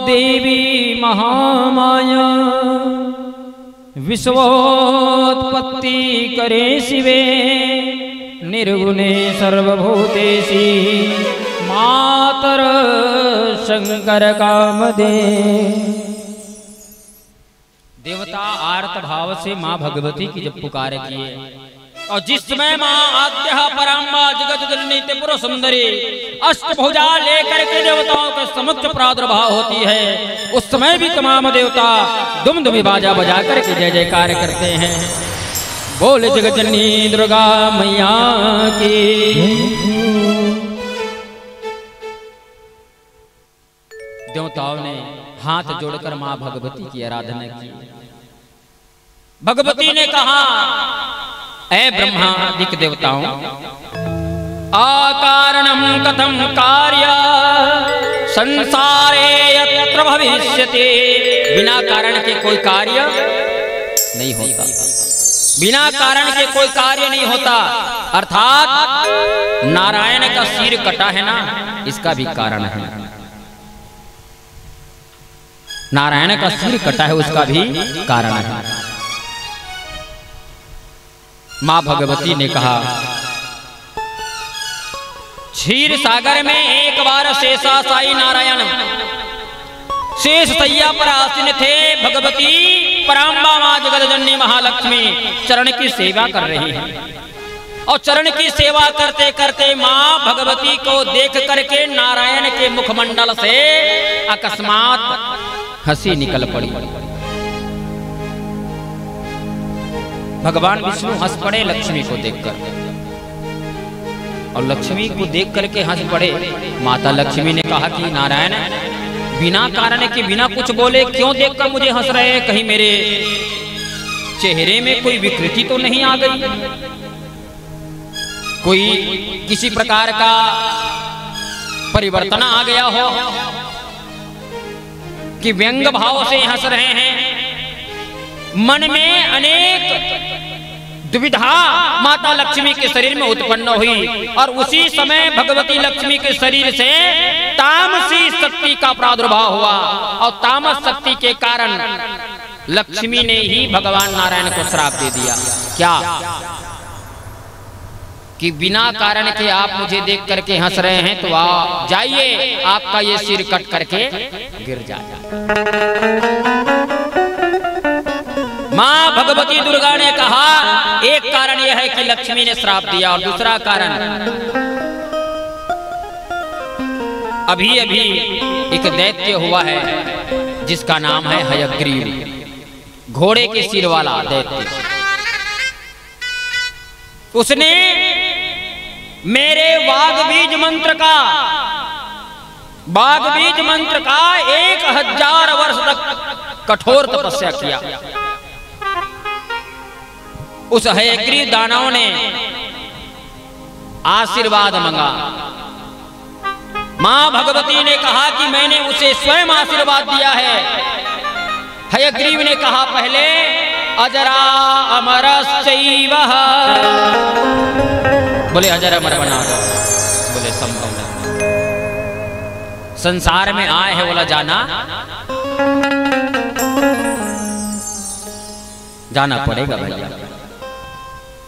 देवी महामाया, विश्वोत्पत्ति करे शिवे, निर्गुणे सर्वभूतेषु मातर शंकर कामदे। देवता आर्त भाव से माँ भगवती की जब पुकार किए, और जिस समय माँ आद्या पराम्बा जगत जननी त्रिपुर सुंदरी अष्टभुजा लेकर के देवताओं के समक्ष प्रादुर्भाव होती है, उस समय भी तमाम देवता दुम दुमी बाजा बजा करके जय जयकार करते हैं। बोल जगत जननी दुर्गा मैया की। देवताओं ने हाथ जोड़कर मां भगवती की आराधना की। भगवती ने कहा, ऐ ब्रह्मादिक देवताओं, अकारणं कथं कार्य संसारे यत्र भविष्यति। बिना कारण के कोई कार्य नहीं होता, बिना कारण के कोई कार्य नहीं होता। अर्थात नारायण का सिर कटा है ना, इसका भी कारण है। नारायण का सिर कटा है, उसका भी कारण है। मां भगवती ने कहा, क्षीर सागर में एक बार शेषाशायी नारायण शेष सैया पर आसीन थे। भगवती पराम्बा मां जगत जननी महालक्ष्मी चरण की सेवा कर रही है, और चरण की सेवा करते करते मां भगवती को देख करके नारायण के मुखमंडल से अकस्मात हंसी निकल पड़ी। भगवान विष्णु हंस पड़े लक्ष्मी को देखकर, और लक्ष्मी को देख करके हंस पड़े। माता लक्ष्मी ने कहा कि नारायण, बिना कारण के बिना कुछ बोले क्यों देखकर मुझे हंस रहे हैं? कहीं मेरे चेहरे में कोई विकृति तो नहीं आ गई? कोई किसी प्रकार का परिवर्तन आ गया हो कि व्यंग भाव से हंस रहे हैं? मन में अनेक दुविधा माता लक्ष्मी के शरीर में उत्पन्न हुई, और उसी समय भगवती लक्ष्मी के शरीर से तामसी शक्ति का प्रादुर्भाव हुआ, और तामस शक्ति के कारण लक्ष्मी ने ही भगवान नारायण को श्राप दे दिया। क्या? कि बिना कारण के आप मुझे देख करके हंस रहे हैं तो आप जाइए, आपका ये सिर कट करके गिर जाए। मां भगवती दुर्गा ने कहा एक कारण यह है कि लक्ष्मी ने श्राप दिया, और दूसरा कारण अभी अभी एक दैत्य हुआ है जिसका नाम है हयग्रीव, घोड़े के सिर वाला दैत्य। उसने मेरे वाग्बीज मंत्र का 1000 वर्ष तक कठोर तपस्या किया। उस हयग्रीव दानव ने आशीर्वाद मांगा। मां भगवती ने कहा कि मैंने उसे स्वयं आशीर्वाद दिया है। हयग्रीव ने कहा पहले अजरा अमरश्चैव, बोले अजर अमर बना दो, बोले संभव नहीं, संसार में आए है बोला जाना पड़ेगा भैया,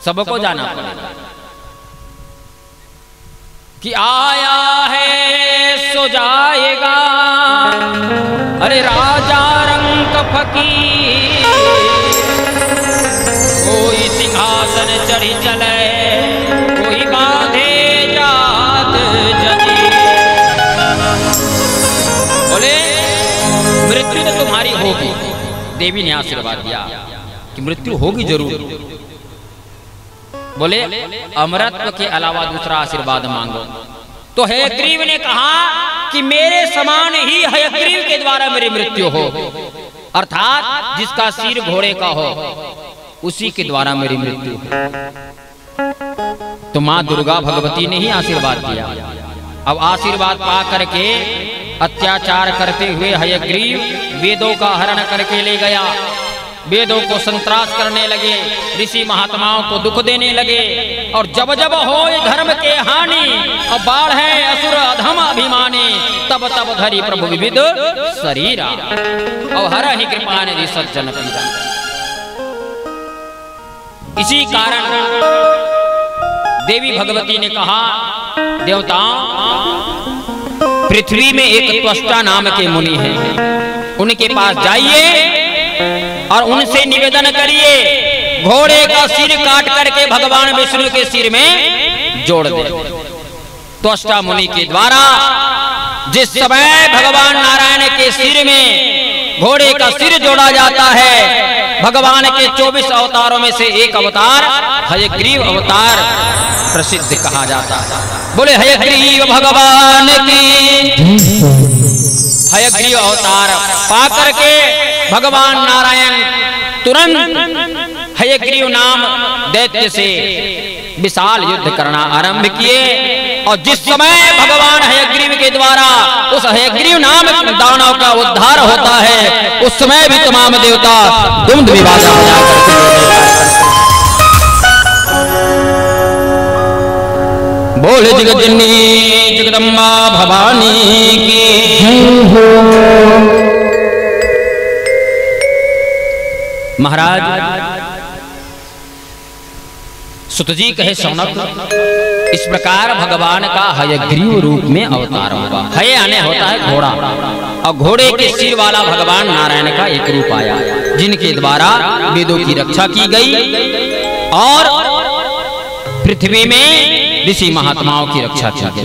सबको जाना पड़ेगा। कि आया है सो जाएगा, अरे राजा रंग फकीर, कोई सिंहासन चढ़ी चले, कोई बांधे जात जंजीर। बोले मृत्यु तो तुम्हारी होगी, देवी ने आशीर्वाद दिया कि मृत्यु होगी जरूर। बोले अमरत्व के अलावा दूसरा आशीर्वाद मांगो। तो हयग्रीव ने कहा कि मेरे समान ही हयग्रीव के द्वारा मेरी मृत्यु हो, अर्थात जिसका सिर घोड़े का हो उसी के द्वारा मेरी मृत्यु हो। तो मां दुर्गा भगवती ने ही आशीर्वाद दिया। अब आशीर्वाद पा करके अत्याचार करते हुए हयग्रीव वेदों का हरण करके ले गया, वेदों को संत्रास करने लगे, ऋषि महात्माओं को दुख देने लगे। और जब जब हो धर्म के हानि, और बाढ़ है असुर अधम अभिमानी, तब तब धरी प्रभु विविध शरीरा, और हर ही कृपा निधि सज्जन पीरा। इसी कारण देवी भगवती ने कहा देवताओं, पृथ्वी में एक त्वष्टा नाम के मुनि हैं, उनके पास जाइए और उनसे निवेदन करिए घोड़े का सिर काट करके भगवान विष्णु के सिर में जोड़ दे। त्वष्टा मुनि के द्वारा जिस समय भगवान नारायण के सिर में घोड़े का सिर जोड़ा जाता है, भगवान के 24 अवतारों में से एक अवतार हयग्रीव अवतार प्रसिद्ध कहा जाता है। बोले हयग्रीव भगवान की। हयग्रीव अवतार पा करके भगवान नारायण तुरंत हयग्रीव नाम दैत्य से विशाल युद्ध करना आरंभ किए। और जिस समय भगवान हयग्रीव के द्वारा उस हयग्रीव नाम दानव का उद्धार होता है, उस समय भी तमाम देवता दुम्द विभाजा हो जाकर बोले जगजननी जगदम्बा भवानी की। महाराज सुतजी कहे शौनक, इस प्रकार भगवान का हयग्रीव रूप में अवतार हुआ। हय आने होता है घोड़ा, और घोड़े के सिर वाला भगवान नारायण का एक रूप आया, जिनके द्वारा वेदों की रक्षा की गई और पृथ्वी में ऋषि महात्माओं की रक्षा की गई।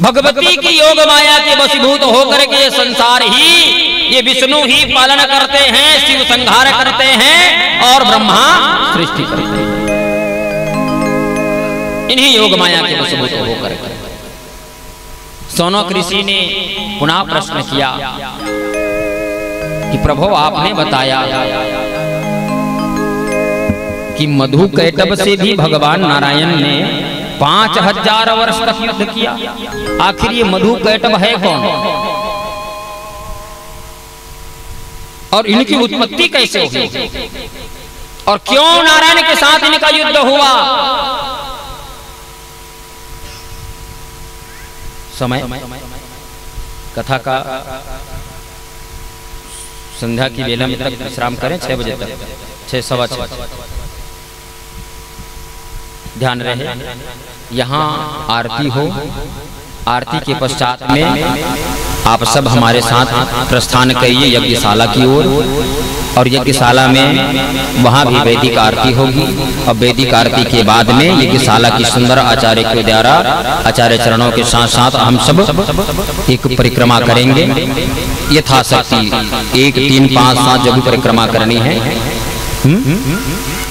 भगवती की योग माया के वशीभूत होकर के ये संसार ही, ये विष्णु ही पालन करते हैं, शिव संहार करते हैं और ब्रह्मा सृष्टि करते हैं। इन्हीं योग माया के वशीभूत होकर के शौनक ऋषि ने पुनः प्रश्न किया कि प्रभु आपने बताया कि मधु कैटभ से भी भगवान नारायण ने 5000 वर्ष तक युद्ध किया। आखिर ये मधु कैटभ है कौन, और इनकी उत्पत्ति कैसे हुई, और क्यों नारायण के साथ इनका युद्ध हुआ? समय कथा का संध्या की वेला में तक विश्राम करें, 6 बजे तक, 6 सवा 6। ध्यान रहे, यहाँ आरती हो, आरती के पश्चात में आप सब हमारे साथ प्रस्थान करिए यज्ञशाला की ओर। और यज्ञशाला में वहाँ भी वैदिक आरती होगी। और वैदिक आरती के बाद में यज्ञशाला की सुंदर आचार्य के द्वारा आचार्य चरणों के साथ साथ हम सब एक परिक्रमा करेंगे यथाशक्ति। 1 3 5 7 जगह परिक्रमा करनी है।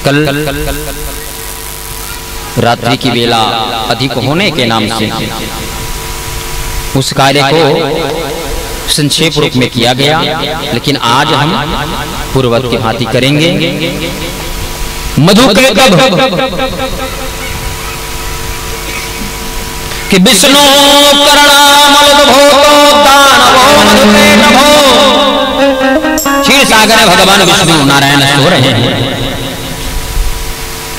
कल रात्रि की वेला अधिक होने के नाम से उस कार्य को संक्षेप रूप में किया गया, लेकिन आज हम पूर्ववत की भांति करेंगे। मधु के कब कि विष्णु क्षीर सागर भगवान विष्णु नारायण सो रहे हैं।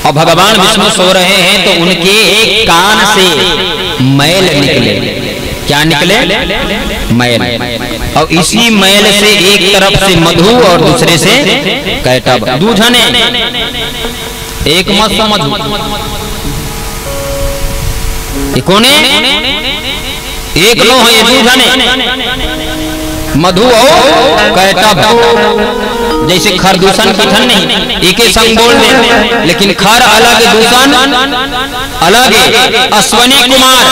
और भगवान विष्णु सो रहे हैं तो उनके एक कान से मैल निकले। क्या निकले? मैल। और इसी मैल से एक तरफ से मधु और दूसरे से कैटब। दूधने एक मत समझो, कोने एक लो है ये दूधने मधु और कैटब। जैसे खर दूषण कथन नहीं, एक ही संग बोल दे, लेकिन खर अलग दूषण अलग है। अश्वनी कुमार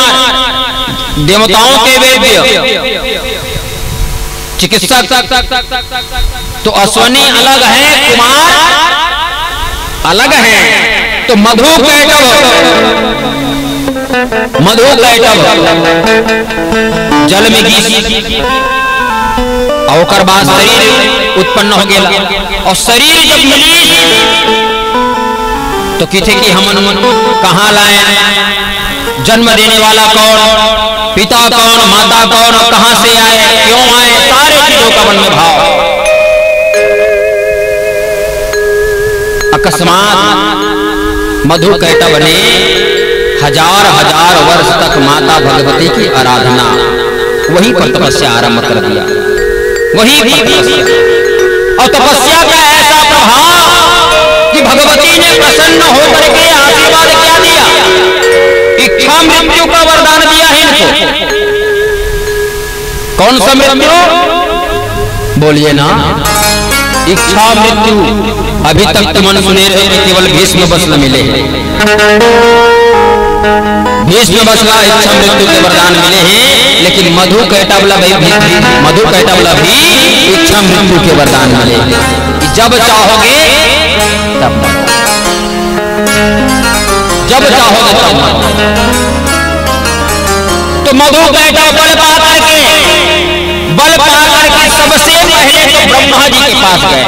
देवताओं के वैद्य चिकित्सक, तो अश्वनी अलग है, कुमार अलग है। तो मधु कैटब, मधु कैटब जल में घीसी और बाद शरीर उत्पन्न हो गया। और शरीर जब मिली तो किथे कि हम कहाँ लाए? जन्म देने वाला कौन, पिता कौन, माता कौन, कहां से आए, क्यों आए, सारे चीजों का मन में भाव। अकस्मात मधु कैटब ने हजार हजार वर्ष तक माता भगवती की आराधना वहीं पर तपस्या आरंभ कर दिया। वहीं पर तपस्या, और तपस्या का ऐसा प्रभाव कि भगवती ने प्रसन्न होकर के आशीर्वाद क्या दिया? इच्छा मृत्यु का वरदान दिया है इनको। कौन सा मृत्यु? बोलिए ना, इच्छा मृत्यु। अभी तक तो मन सुने रहे केवल भीष्म बसला मिले हैं, भीष्म बसला इच्छा मृत्यु के वरदान मिले हैं, लेकिन मधु कैटब भी इच्छा मृत्यु के वरदान मिले। जब चाहोगे तब, जब चाहोगे तब। तो मधु कैटब बल पा करके सबसे पहले तो ब्रह्मा जी के पास गए।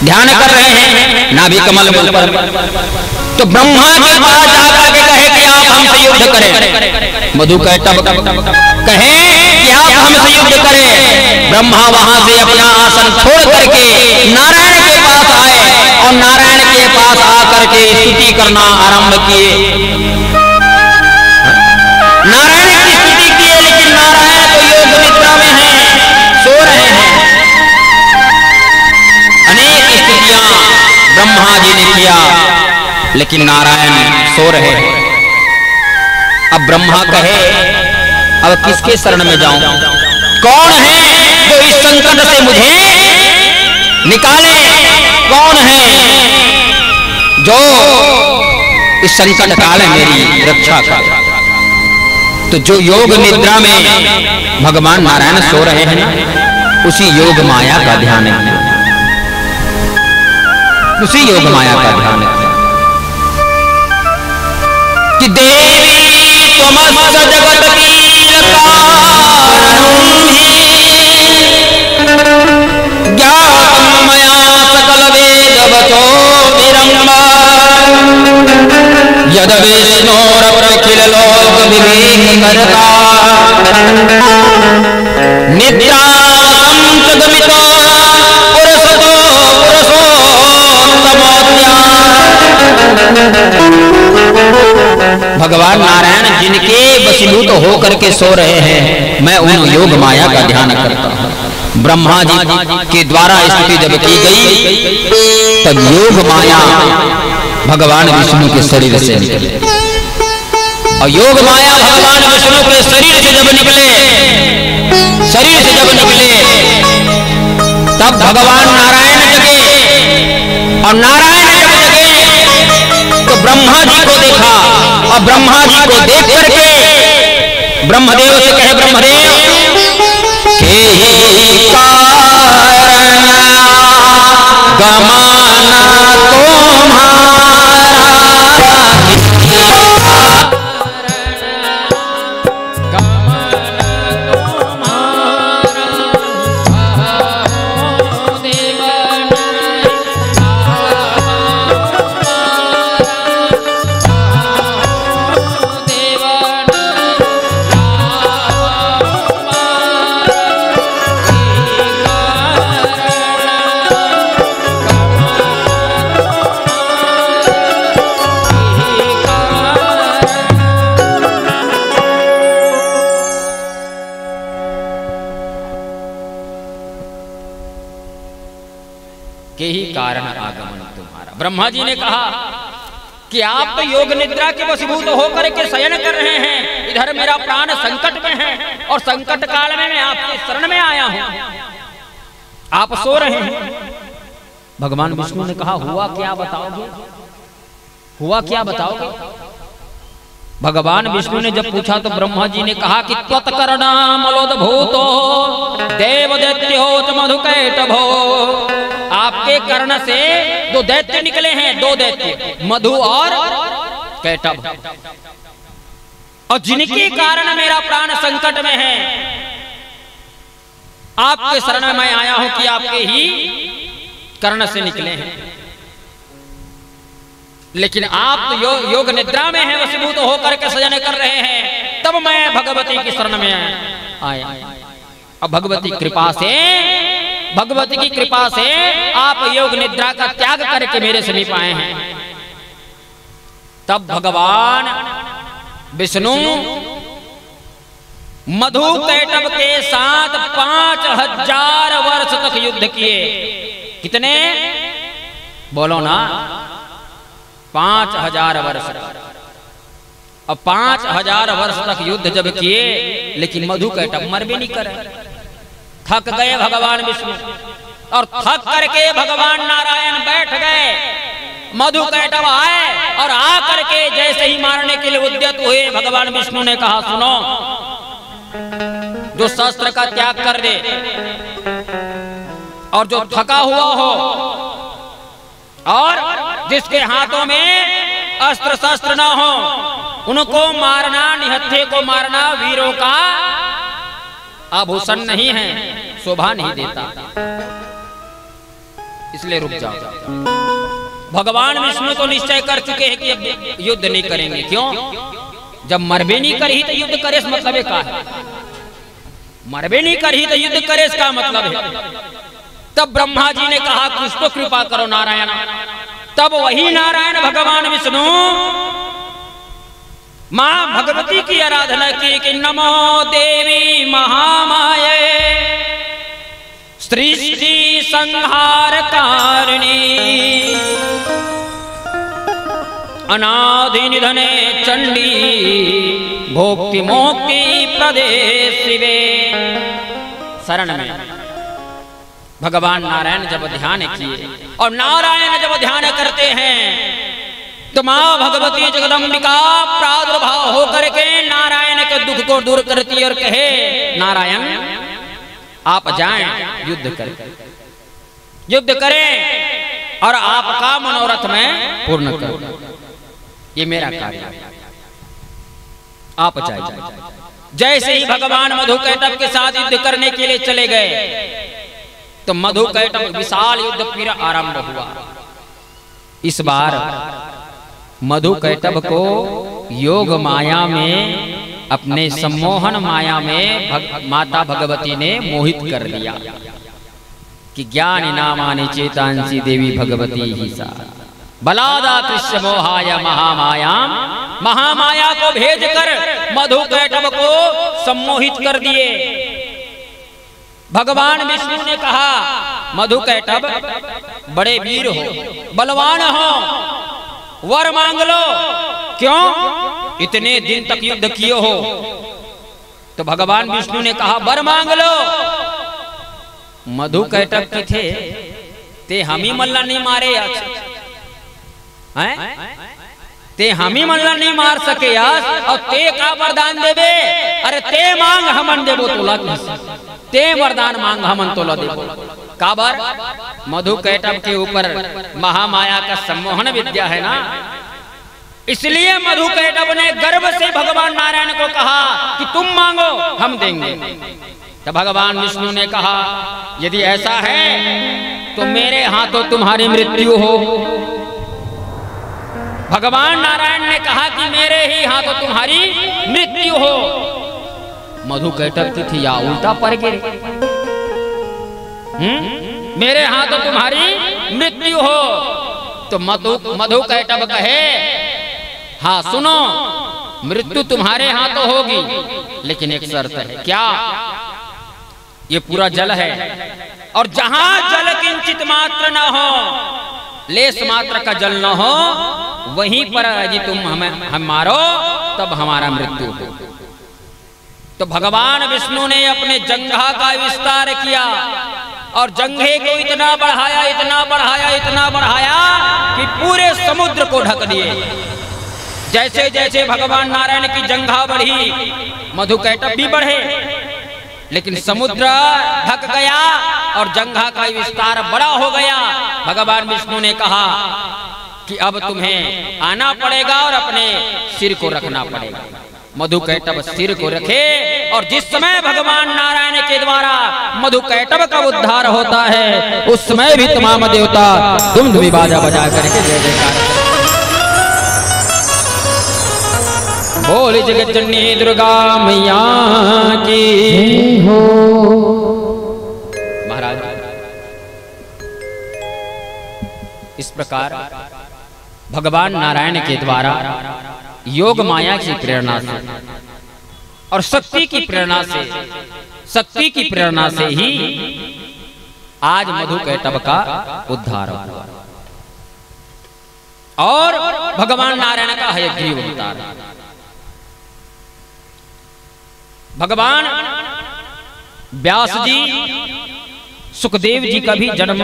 ध्यान कर रहे हैं नाभि कमल पर। तो ब्रह्मा के पास जाकर के कहे कि आप हमसे युद्ध करें। मधु कैटब कहे कि आप हमसे युद्ध करें। ब्रह्मा वहां से अपना आसन छोड़ करके नारायण के पास आए और नारायण के पास आकर के स्तुति करना आरंभ किए। नारायण की स्तुति किए, लेकिन नारायण तो योग निद्रा में हैं, सो रहे हैं। अनेक स्तुतियां ब्रह्मा जी ने किया, लेकिन नारायण सो रहे हैं। अब ब्रह्मा कहे अब किसके शरण में जाऊं? कौन है जो इस संकट से मुझे निकाले? कौन है जो इस संकट काल में मेरी रक्षा करे? तो जो योग निद्रा में भगवान नारायण सो रहे हैं ना, उसी योग माया का ध्यान है, उसी योग माया का ध्यान है कि देवी त्वमस्य जगत ज्ञातम् मया सकल वेद वचो विरम्बा यद विष्णोरखिल लोक विवेक करता नित्या संतगमितो पुरुषतो पुरुषोत्तमोद्या। भगवान नारायण जिनके वशीभूत होकर के सो रहे हैं, मैं उन योग माया का ध्यान करता हूँ। ब्रह्मा जी के द्वारा स्तुति जब की गई तब योग माया भगवान विष्णु के शरीर से निकले। और योग माया भगवान विष्णु के शरीर से जब निकले, तब भगवान नारायण जगे। और नारायण जब जगे तो ब्रह्मा जी को देखा, और ब्रह्मा जी को देख करके ब्रह्मदेव से कहे, ब्रह्मदेव के कारण गमाना के ही कारण आगमन तुम्हारा। ब्रह्मा जी ने कहा कि आप तो योग निद्रा के वशीभूत होकर के शयन कर रहे हैं, इधर मेरा प्राण संकट में है और संकट काल में मैं आपके शरण में आया हूं, आप सो रहे हैं। भगवान विष्णु ने कहा, हुआ क्या बताओगे, हुआ क्या बताओगे? भगवान विष्णु ने जब पूछा तो ब्रह्मा जी ने कहा कि त्वत्कर्णामलोद्भूतो देवदैत्योच मधुकैटभो, आपके कर्ण से दो दैत्य निकले हैं, दो दैत्य मधु और कैटभ, और जिनके कारण मेरा प्राण संकट में है, आपके शरण में मैं आया हूं कि आपके ही कर्ण से निकले हैं। लेकिन आप तो योग निद्रा में हैं, वशीभूत होकर के शयन कर रहे हैं, तब मैं भगवती की शरण में आया। अब भगवती की कृपा से आप योग निद्रा का त्याग करके मेरे समीप आए हैं। तब भगवान विष्णु मधु कैटभ के साथ 5000 वर्ष तक युद्ध किए। कितने बोलो ना? 5000 वर्ष। अब 5000 वर्ष तक युद्ध जब किए, लेकिन मधु कैटभ मर भी नहीं करे। थक गए भगवान विष्णु, और थक करके भगवान नारायण बैठ गए। मधु कैटभ आए और आकर के जैसे ही मारने के लिए उद्यत हुए, भगवान विष्णु ने कहा, सुनो, जो शस्त्र का त्याग कर दे और जो थका हुआ हो और जिसके हाथों में अस्त्र शस्त्र ना हो, उनको मारना, निहत्थे को मारना वीरों का आभूषण नहीं है, शोभा नहीं देता, इसलिए रुक जाओ। भगवान विष्णु तो निश्चय कर चुके हैं कि अब युद्ध नहीं करेंगे। क्यों? जब मरबे नहीं करी तो युद्ध करे, इस मतलब क्या है? मरबे नहीं करी तो युद्ध करे, इसका मतलब है। तब ब्रह्मा जी ने कहा, कुछ तो कृपा करो नारायण। तब वही नारायण भगवान विष्णु मां भगवती की आराधना की कि नमो देवी महामाये सृष्टि संहार कारिणी अनादि निधने चंडी भोक्ति मोक्ति प्रदे शिवे। शरण में भगवान नारायण जब ध्यान किए, और नारायण जब ध्यान करते हैं तो मां भगवती जगदम्बिका प्रादुर्भाव होकर के नारायण के दुख को दूर करती और कहे, नारायण आप जाएं, युद्ध करें और आपका मनोरथ में पूर्ण करो, ये मेरा कार्य है, आप जाइए। जैसे ही भगवान मधु कैटभ के साथ युद्ध करने के लिए चले गए तो मधु कैटभ विशाल युद्ध फिर आरंभ हुआ। इस बार मधु कैटभ को योग माया में, अपने सम्मोहन माया में माता भगवती ने मोहित कर लिया कि ज्ञान नामानि चेतांसी देवी भगवती ही सा बलादा कृष्ण मोहाय महामायाम। महामाया को भेजकर मधु कैटभ को सम्मोहित कर दिए। भगवान विष्णु ने कहा, मधु कैटभ बड़े वीर हो, बलवान हो, वर मांग लो। क्यों? इतने दिन तक युद्ध किए हो। तो भगवान विष्णु ने कहा वर मांग लो। मधु कैटभ के थे ते हम ही मल्ला नहीं मारे हैं, ते हम ही मल्ला नहीं मार सके यार, और ते का वरदान देवे? अरे ते मांग हमन देवो तोला, ते वरदान मांग हमन तोला देवो। काबर? मधु कैटभ के ऊपर महामाया का सम्मोहन विद्या है ना, इसलिए मधु कैटभ ने गर्व से भगवान नारायण को कहा कि तुम मांगो हम देंगे। तो भगवान विष्णु ने कहा यदि ऐसा है तो मेरे हाथों तुम्हारी मृत्यु हो। भगवान नारायण ने कहा कि मेरे ही हाथों तुम्हारी मृत्यु हो। मधु कैटभ की थी या उल्टा पड़ गए, मेरे हाथों तुम्हारी मृत्यु हो। तो मधु कैटभ कहे हाँ सुनो, मृत्यु तुम्हारे हाथों होगी, लेकिन एक शर्त है। क्या? ये पूरा जल है, और जहां जल किंचित मात्र न हो, लेस मात्र का जल न हो, वहीं पर यदि तुम हम मारो तब हमारा मृत्यु हो। तो भगवान विष्णु ने अपने जंघा का विस्तार किया और जंघे को इतना बढ़ाया, इतना बढ़ाया, इतना बढ़ाया कि पूरे समुद्र को ढक दिए। जैसे जैसे भगवान नारायण की जंघा बढ़ी, मधु कैटभ भी बढ़े, लेकिन समुद्र ढक गया और जंघा का विस्तार बड़ा हो गया। भगवान विष्णु ने कहा कि अब तुम्हें आना पड़ेगा और अपने सिर को रखना पड़ेगा। मधु कैटभ सिर को रखे, और जिस समय भगवान नारायण के द्वारा मधु कैटभ का उद्धार होता है, उस समय भी तमाम देवता धुम बाजा बजा करके जय जयकार। बोल जगत जननी दुर्गा मैया की हो। महाराज इस प्रकार भगवान नारायण के द्वारा योग माया की प्रेरणा से और शक्ति की प्रेरणा से ही आज मधु कैटभ का उद्धार हुआ, और भगवान नारायण का हयग्रीव अवतार। भगवान व्यास जी, सुखदेव जी का भी जन्म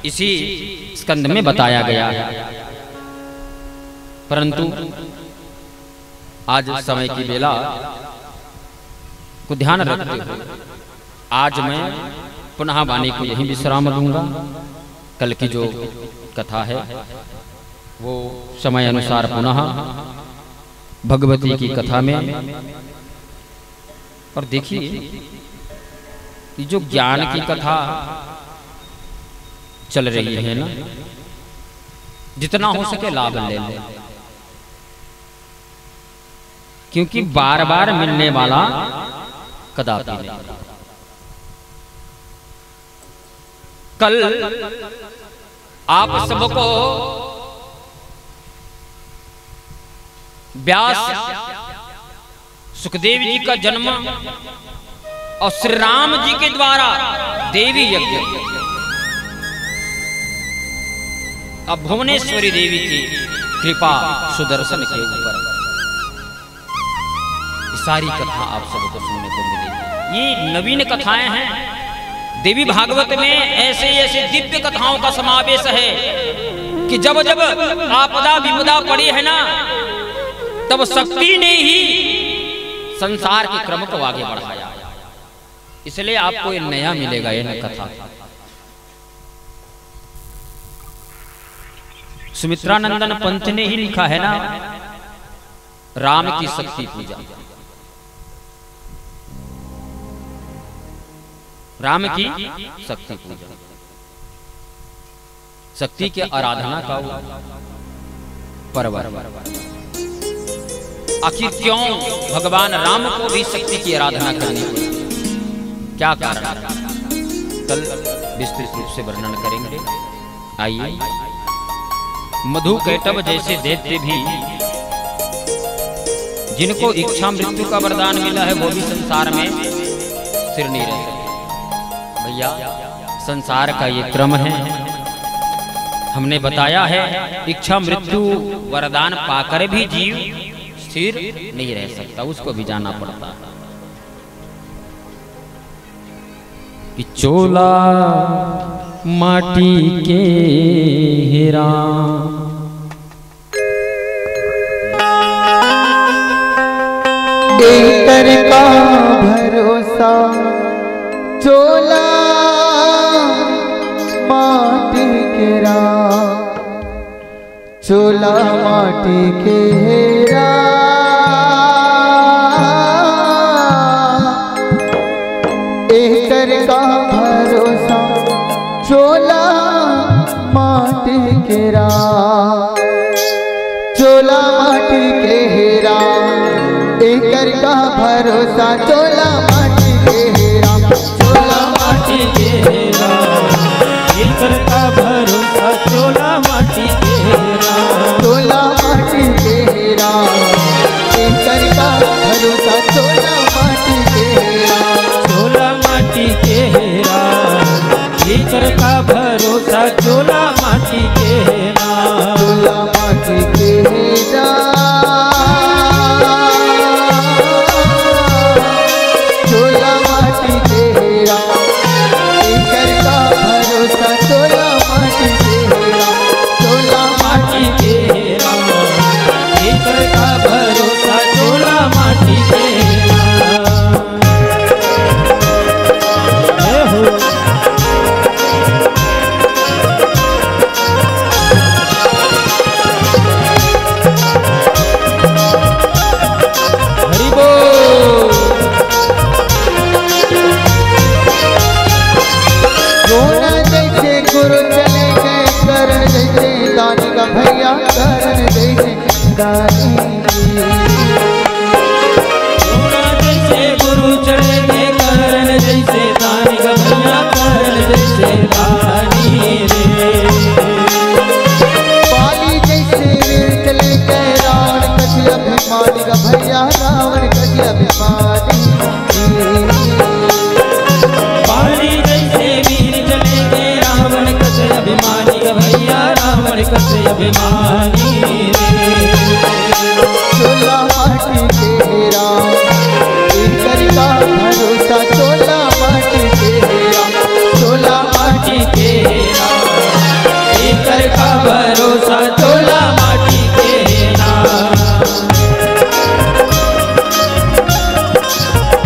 इसी स्कंद में बताया गया है, परंतु आज समय की बेला को ध्यान रखते हुए आज मैं पुनः वाणी को यहीं विश्राम दूंगा। कल की जो कथा है वो समय अनुसार पुनः भगवती की कथा में। और देखिए कि जो ज्ञान की कथा चल रही है ना, जितना हो सके लाभ ले लें, क्योंकि बार बार मिलने वाला कदापि नहीं। कल आप सबको व्यास सुखदेव जी का जन्म और श्री राम जी के द्वारा देवी यज्ञ, अब भुवनेश्वरी देवी की कृपा सुदर्शन के ऊपर, सारी कथा आप सबको सुनने को मिलेगी। ये नवीन कथाएं हैं। देवी भागवत में ऐसे ऐसे दिव्य कथाओं का समावेश है कि जब जब आपदा विपदा पड़ी है ना, तब शक्ति ने ही संसार के क्रम को आगे बढ़ाया। इसलिए आपको ये नया मिलेगा, ये नया कथा। सुमित्रानंदन पंत ने ही लिखा है ना, राम की शक्ति पूजा, राम की शक्ति पूजा, शक्ति के आराधना का पर्व। आखिर क्यों भगवान राम को भी शक्ति की आराधना करनी पड़ी, क्या कारण? कल विस्तृत रूप से वर्णन करेंगे। आइए, मधु कैटभ जैसे दैत्य भी, जिनको इच्छा मृत्यु का वरदान मिला है, वो भी संसार में सिर नहीं रह सकते। भैया, संसार का ये क्रम है, हमने बताया है इच्छा मृत्यु वरदान पाकर भी जीव स्थिर नहीं रह सकता, उसको भी जाना पड़ता है कि चोला माटी के हीरा देकर का भरोसा चोला माटी केरा, चोला माटी के हेरा देकर का भरोसा चोला माटी केरा, चोला माटी के हेरा एकर का भरोसा चोला माटी के हेरा, चोला माटी के हेरा एकर का भरोसा चोला माटी के हेरा, चोला माटी के हेरा एकर का भरोसा चोला माटी के हेरा, चोला माटी के हेरा एकर का भरोसा चोला माटी के हेरा, चोला माटी के हेरा चोला माटी के हेरा एकर का भरोसा चोला माटी के हेरा, चोला माटी के हेरा एकर का भरोसा चोला माटी के हेरा। हो हरि बोल। रोना जैसे गुरु चले गए करण जैसे दानी का भैया करण जैसे दानी, रोना जैसे गुरु चले गए करण जैसे दानी का भैया करण जैसे दानी रे, पाली जैसे वीर चले गए रावण कसी अभिमानी का भैया रावण कसी अभिमानी, पाली जैसे वीर चले गए रावण कसे अभिमानी का भैया रावण कसे अभिमानी रे, चोला माटी के हेरा एकर का भरोसा चोला माटी के हेरा, चोला माटी के हेरा एकर का भरोसा चोला माटी के हेरा।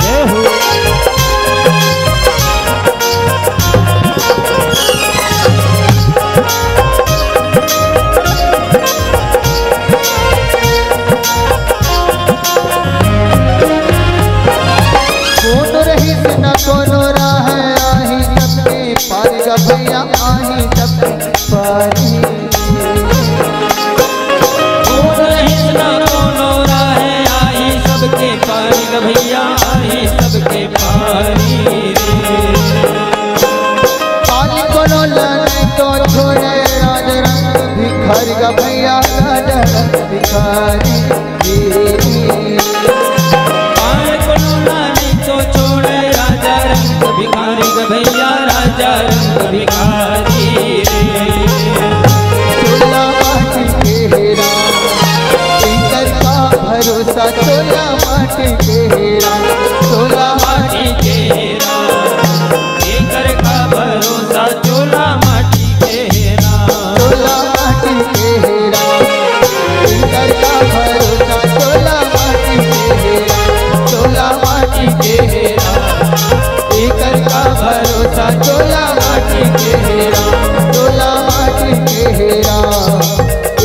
जय हो कौन रही न कोनो राह आही सबके पार का भैया आही सबके पारी, कौन रहिस ना कोनो राहे आई सबके पारी ग भैया आई सबके पारी रे, पाली कोनो लाने तो छोड़े राज रंग भिखारी का भैया राज रंग भिखारी, आए कोनो लाने तो छोड़े राजा रंग भिखारी ग भैया राजा रंग भिखारी रे, चोला माटी के हेरा एकर का भरोसा चोला माटी के हेरा, चोला माटी के हेरा एकर का भरोसा चोला माटी के हेरा, चोला माटी के हेरा एकर का भरोसा चोला माटी के हेरा, चोला माटी के हेरा एकर का भरोसा चोला माटी के हेरा, चोला माटी के हेरा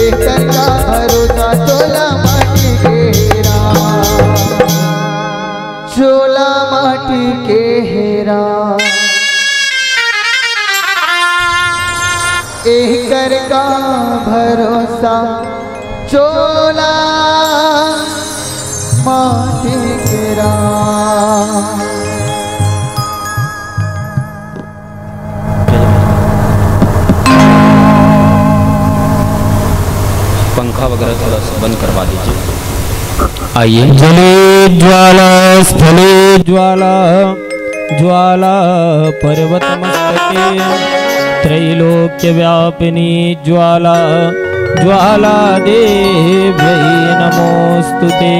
एकर का भरोसा चोला माटी के हेरा, चोला माटी के हेरा एकर का भरोसा चोला माटी केरा। पंखा वगैरह थोड़ा सा बंद करवा दीजिए। आइए। जले ज्वाला स्थले ज्वाला ज्वाला पर्वत मस्तके त्रैलोक्य व्यापिनी ज्वाला ज्वाला देव्यै नमोस्तुते।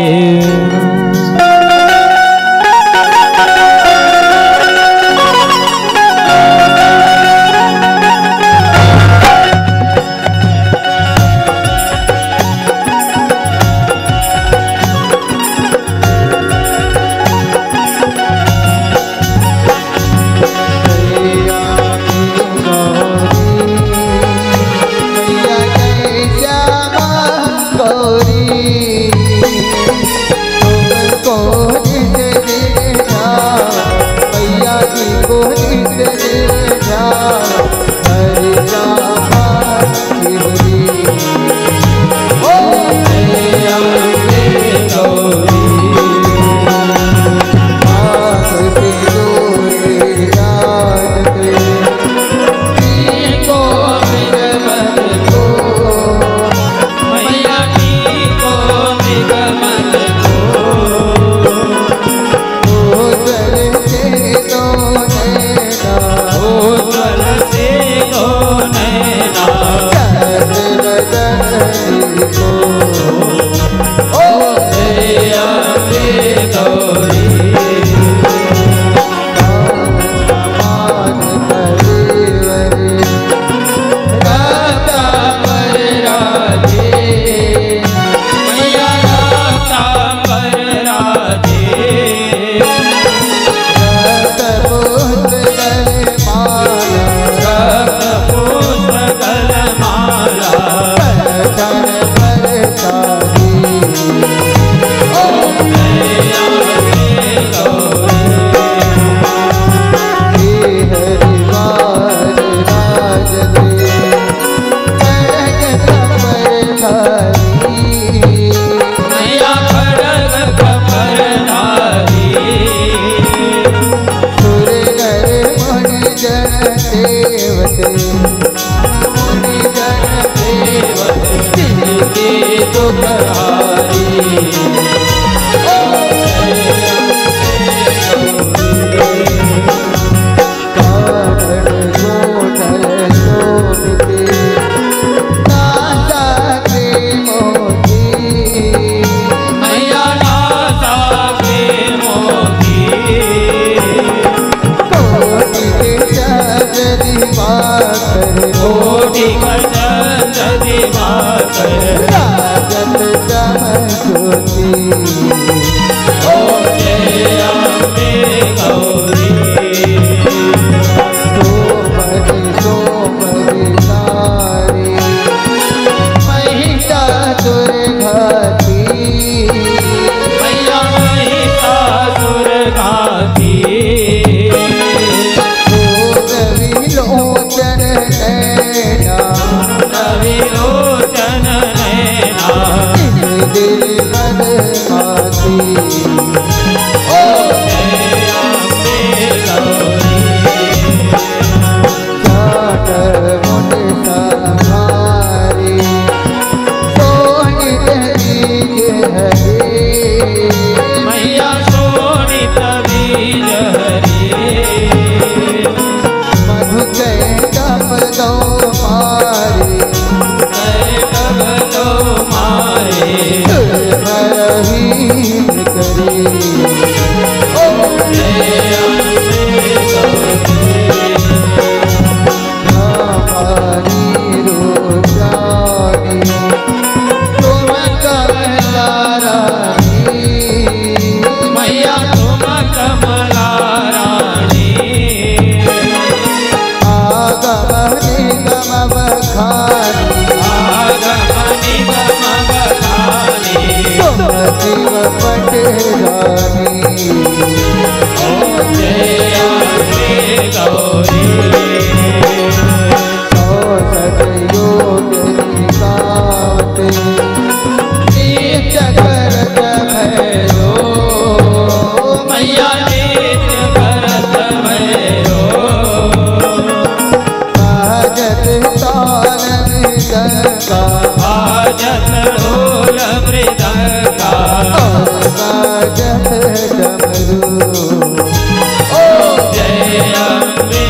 जय अम्बे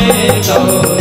गौरी।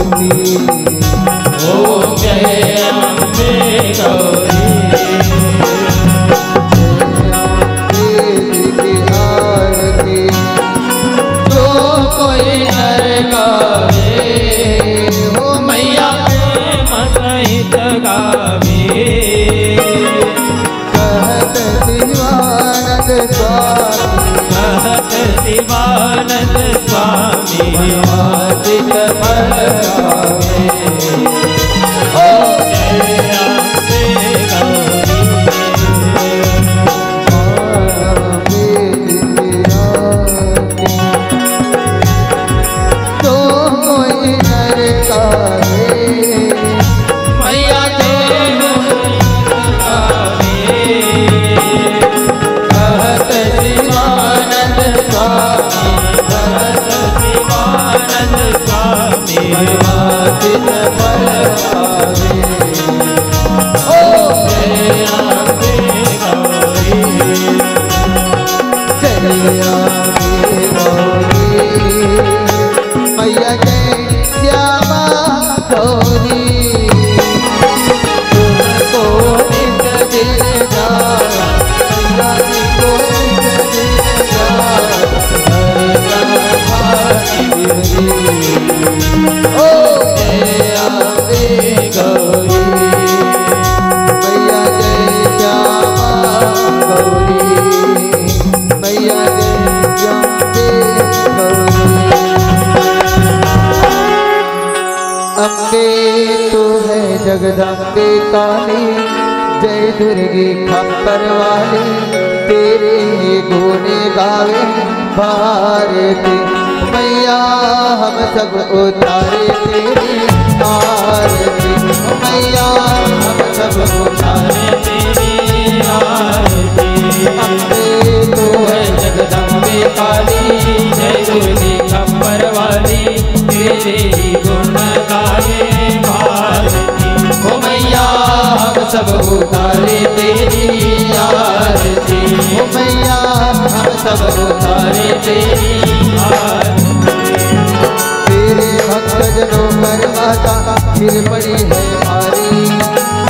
मूर्ति। ओम जय अम्बे गौरी। शिवानंद स्वामी आदित फल गावे। ओम जय अम्बे गौरी। तो कोई नर कावे मैया देव गावे। कहत शिवानंद स्वामी शिवानंद स्वामी आदित फल गावे। ओम जय अम्बे गौरी। जय अम्बे गौरी मैया जय श्यामा गौरी। तुमको नित दिन जाए को नित दिन जाए ओ जय अम्बे गौरी। मैया जय श्यामा गौरी मैया जय अम्बे गौरी। अम्बे तो है जगदम्बे काली जय दुर्गे खप्पर वाली तेरे गुण गावे भारती। मैया हम सब उतारे तेरी आरती। मैया हम सब उतारे तेरी आरती। अम्बे तो है जगदम्बे काली जय दुर्गे खप्पर वाली तेरे गुण गाए भारती। ओ मैया हम सब उतारे तेरी आरती। ओ मैया हम सब उतारे तेरी आरती। तेरे भक्त जनों पर माता फिर पड़ी है भारी।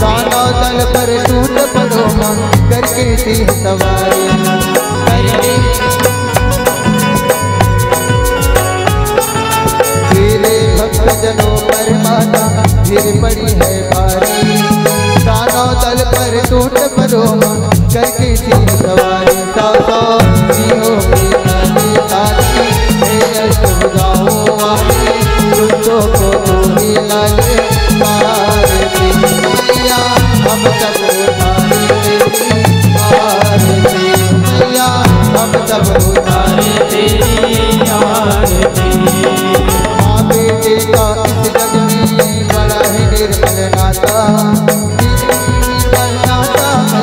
दानव दल पर टूट पड़ो मां करके सिंह सवारी। तेरे भक्त जनों पर माता फिर पड़ी है भारी। दानव दल पर टूट पड़ो मां करके सिंह सवारी। सासो सिंहों की नदी ताली है अष्टभुजाओं वाली दुष्टों को गोली लागे मारती। मैया हम सब उतारे तेरी आरती। मैया हम सब उतारे तेरी आरती। माँ बेटे का इस जग में बड़ा है निर्मल नाता। निर्मल नाता है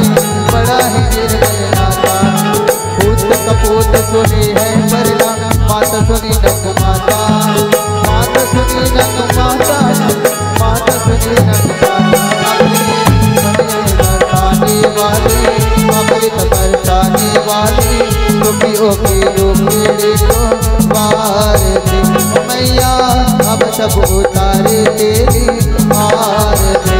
बड़ा है निर्मल नाता। पूत कपूत सुनी है वरना माता सुनी नक माता। माता सुनी नक माता माता सुनी नक माता। बरसाने वाली अमृत बरसाने वाली दुखियों की दुखी को भारती। मैया हम सब उतारे तेरी आरती।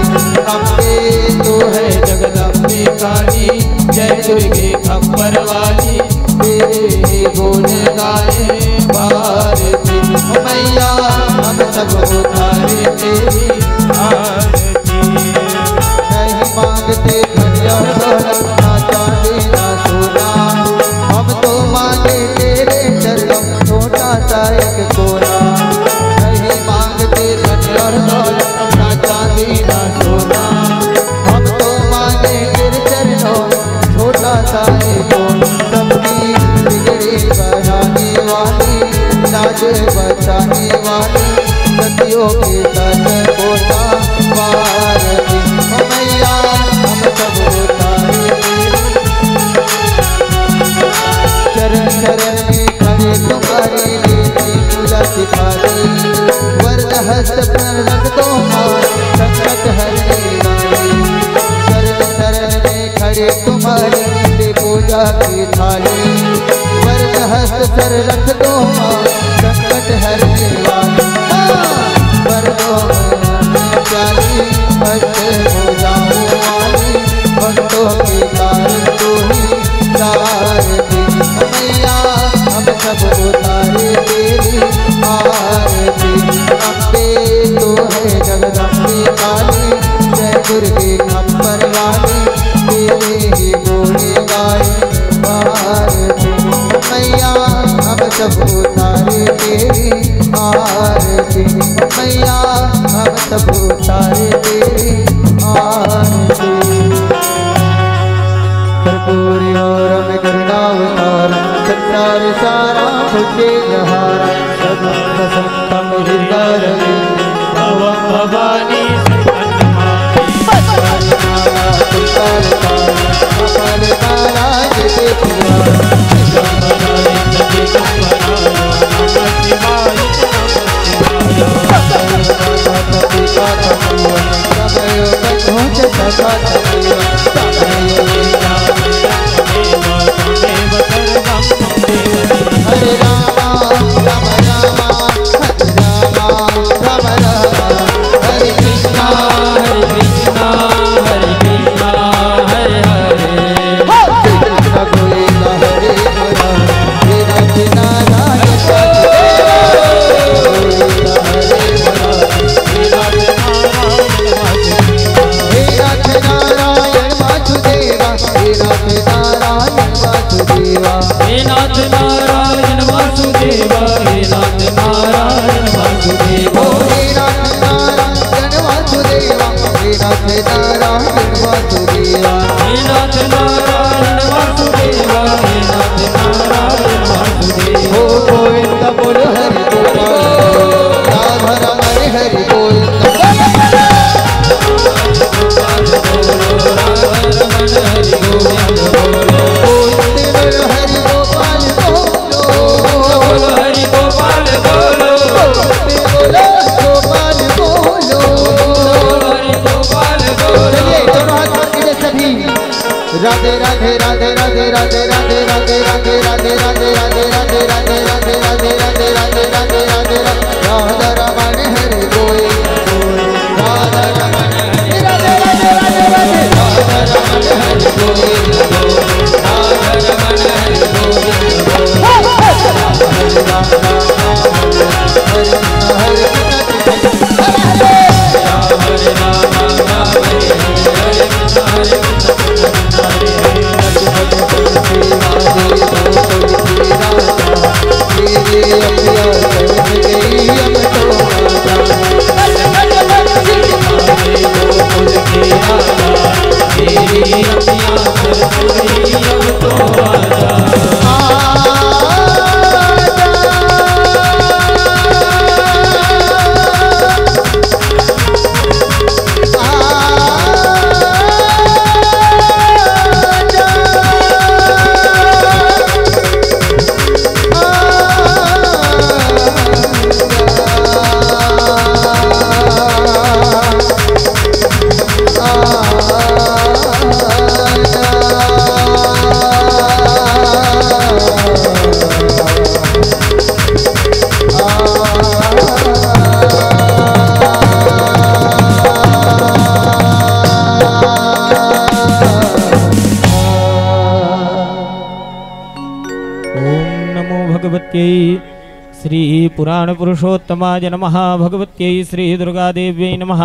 अम्बे तो है जगदम्बे काली जय दुर्गे खप्पर वाली तेरे गुण गाए भारती। मैया हम सब उतारे तेरी आरती। नहीं मांगते धनिया दौलत ना चांदी ना सोना। हम तो मांगे तेरे चरणों छोटा सा एक कोना। नहीं मांगते धनिया दौलत ना चांदी ना सोना। हम तो मांगे तेरे चरणों छोटा सा एक कोना। सबकी बिगड़ी बनाने वाली लाज बचाने वाली सतियों के सत कोटा भारती। मैया हम सब उतारे तेरी। चरण चरण में खड़े तुम्हारी लेती पूजा सिखाती। वरद हस्त पर रख दो मां संकट हरने वाली। चरण चरण में खड़े तुम्हारी लेती पूजा की थाली। वरद हस्त पर रख दो मां संकट हरने वाली। वर दो जगदम्बे काली जय दुर्गे खप्पर वाली तेरे ही बोले गाए भारती मैया हम सब उतारे तेरी आरती मैया हम सब उतारे तेरी आरती कर्पूरी और में करुणावतार संसार सारा भुजे जहारा सदा संतम हृदय भवानी हरे रामा राम रामा हरे रामा राम राम हरे कृष्णा हरे कृष्णा हरे हरे कृष्ण गोविंद हरे हरे हे नाथ नारायण हे नाथ नारायण वासुदेवा हे नाथ नारायण वासुदेवा हे नाथ नारायण वासुदेवा हे नाथ नारायण वासुदेवा हे नाथ नारायण वासुदेवा हे नाथ नारायण वासुदेवा हे नाथ नारायण वासुदेवा हे नाथ नारायण वासुदेवा ओ गोविंद बोल हरि गोपाल राधा रमण हरि गोविंद गोविंद बोल हरि गोपाल बोलो हरि गोपाल बोलो गोविंद बोलो गोपाल बोलो हरि गोपाल बोलो चलिए दोनों हाथ पकड़िए सभी राधे राधे राधे राधे राधे राधे राधे राधे राधे राधे राधे राधे राधे राधे राधे राधे राधे राधे राधे राधा रमण हरि गोविंद राधा रमण हरि राधे राधे राधे राधे राधा रमण हरि गोविंद राधा रमण हरि गोविंद हरे राम राम राम हरे हरे हरे राम राम हरे हरे हरे भगवत्यै श्री पुराण पुरुषोत्तमाय नमः भगवत्यै श्री दुर्गादेव्यै नमः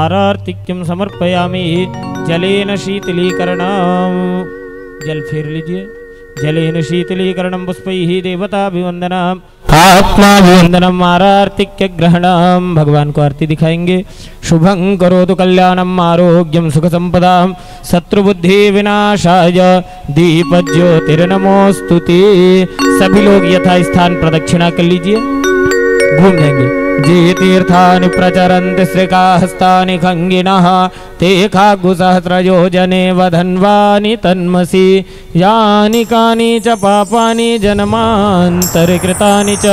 आरतिक्यं समर्पयामि जलेन शीतलीकरणं जल फेर लीजिए जलेन शीतलीकरणं पुष्पैः देवताभिवन्दनम् आत्माभिवन्दनम् आरतिक्य ग्रहणं भगवान को आरती दिखाएंगे। शुभं करोतु कल्याणम् आरोग्यं सुखसंपदां शत्रुबुद्धि विनाशाय दीपज्योतिर्नमोस्तुते। सभी लोग यथा स्थान प्रदक्षिणा कर लीजिए, घूम जाएंगे। जे तीर्थानि प्रचरन्ति श्रीकाहस्तानि खङ्गिनः ते खाग्गुसहस्रयोजने वधन्वानि तन्मसि यानि कानि च पापानि जन्मान्तरकृतानि च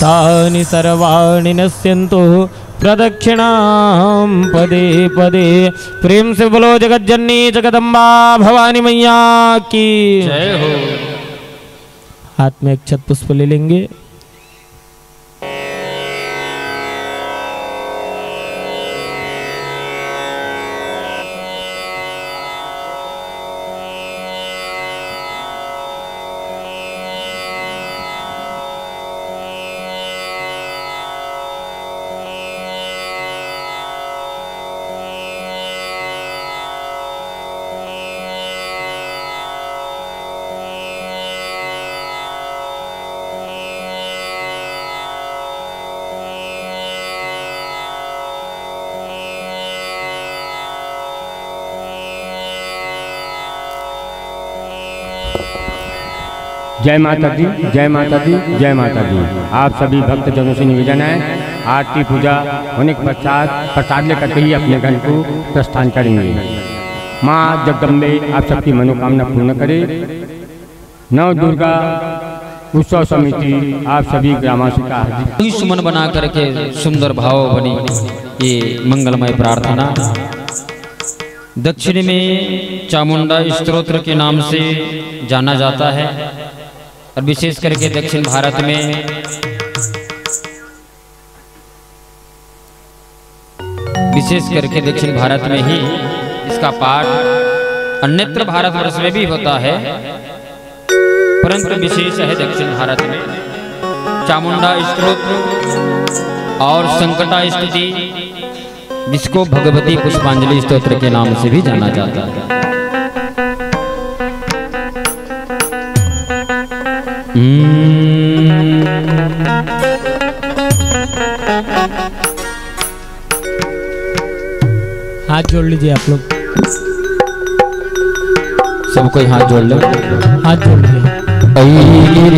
तानि सर्वाणि नश्यन्तु प्रदक्षिणां पदे पदे। प्रेम से बोलो जगज्जननी जगदम्बा भवानी मैया की जय हो। हाथ में एक छत पुष्प ले लेंगे। जय माता दी, जय माता दी, जय माता दी। आप सभी भक्तजनों से निवेदन है, आरती पूजा होने के पश्चात प्रसाद लेकर के ही अपने घर को प्रस्थान करेंगे। माँ जगदम्बे आप सबकी मनोकामना पूर्ण करे। नव दुर्गा उत्सव समिति आप सभी ग्रामवासी का हार्दिक सुमन बना करके सुंदर भाव बनी ये मंगलमय प्रार्थना। दक्षिण में चामुंडा स्तोत्र के नाम से जाना जाता है और विशेष करके दक्षिण भारत में दक्षिण भारत में ही इसका पाठ अन्यत्र भारतवर्ष में भी होता है, परंतु विशेष है दक्षिण भारत में। चामुंडा स्तोत्र और संकटा स्तुति, जिसको भगवती पुष्पांजलि स्तोत्र के नाम से भी जाना जाता है। हाथ जोड़ लीजिए आप लोग, सब कोई हाथ जोड़ लो, हाथ जोड़ लीजिए।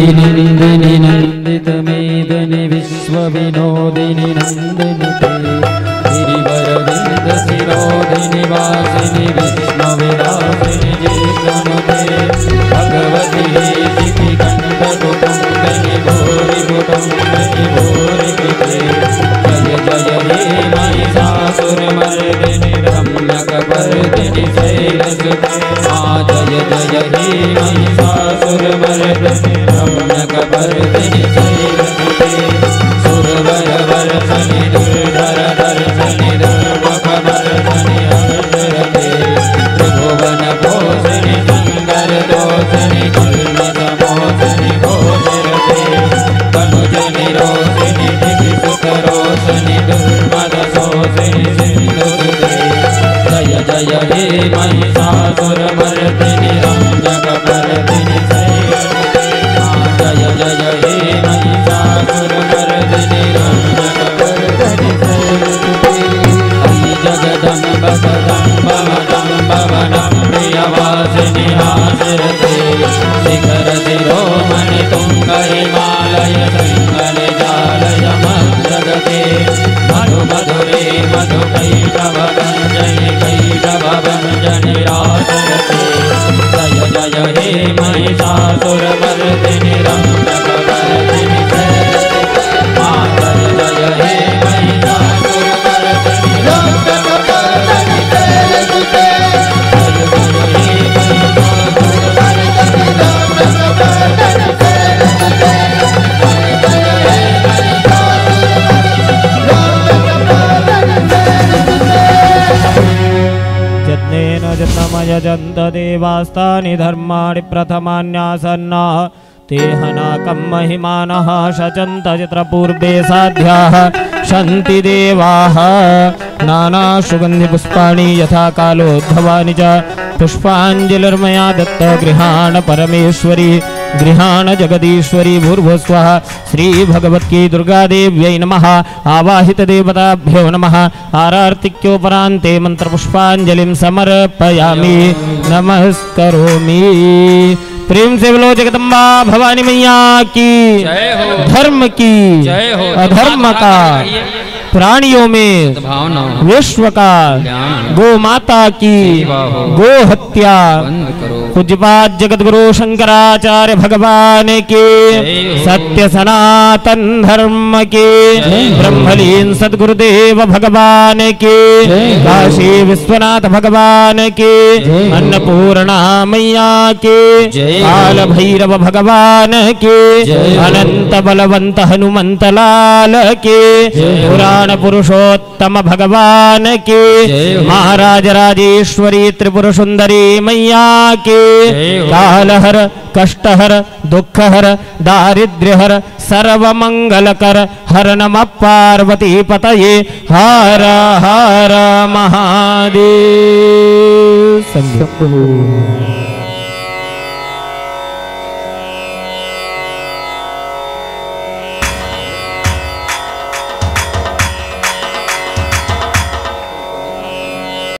नंदिनी नंदित मेदिनी विश्व विनोदिनी नंदिनी गिरिवरविंद शिरोदिनी वासिनी विष्णु विलासिनी जितनुते भगवती शिखि कंठ कुटुंबिनी भूरि कुटुंबिनी भूरि कृते जय जय हे महिषासुर मर्दिनी रम्यकपर्दिनी शैलसुते जय जय हे महिषासुर मर्दिनी रम्यकपर्दिनी शैलसुते सुरवर वर्षनि दुर्धर दर्शनि दुर्मुख वर्षनि हर्षरते त्रिभुवन पोषणि संगर दोषणि कल्मष मोचनि घोषरते तनुजनि रोषिणि दिविसुत रोषणि दुर्मद शोषिणि सिन्धुसुते जय जय हे महिषासुर मर्दिनि रम्यकपर्दिनि शैलसुते जय जय हे महिषासुर मर्दिनि रम्यकपर्दिनि शैलसुते हरि जगदम्ब कदम्ब मदम्ब वनं प्रियवासिनि हासिरते शिखर शिरोमणि तुंग हिमालय शृंगनि जालय मद्रगते मधु मधुरे मधु कैटभ भञ्जनि कैटभ भञ्जनि राजरते जय जय हे महिषासुर मर्दिनि रम्यकपर्दिनि शैलसुते जय जय हे महिषासुर मर्दिनि रम्यकपर्दिनि शैलसुते जय जय हे महिषासुर मर्दिनि रम्यकपर्दिनि शैलसुते जय जय हे महिषासुर यत्नेन जन्मयजन्त देवास्तानि धर्माणि प्रथमान्यासन्ना ते हनाकं महिमानः शचन्त यत्र पूर्वे साध्याः शन्ति देवाः नानासुगन्धिपुष्पाणि यथा कालोद्भवानि च पुष्पाञ्जलिर्मया दत्त गृहाण परमेश्वरी गृहाण जगदीश्वरी भूर्भुवस्वः श्रीभगवत्यै दुर्गादेव्यै नमः आवाहित देवताभ्यो नमः आरार्तिक्योपरान्ते मन्त्रपुष्पाञ्जलिं समर्पयामि नमस्करोमि। प्रेम से बोलो जगदम्बा भवानी मैया की जय हो, धर्म की जय हो, अधर्म का प्राणियों में विश्व का गो माता की गो हत्या पूज्यपाद जगत गुरु शंकराचार्य भगवान के सत्य सनातन धर्म के ब्रह्मलीन सदगुरुदेव भगवान के काशी विश्वनाथ भगवान के अन्नपूर्णा मैया के काल भैरव भगवान के अनंत बलवंत हनुमंत लाल के पुराण पुरुषोत्तम भगवान के महाराज राजेश्वरी त्रिपुर सुंदरी मैया के कालहर कष्टहर दुखहर दारिद्र्यहर सर्वमंगलकर हर नमः पार्वती पतये हर हर महादेव।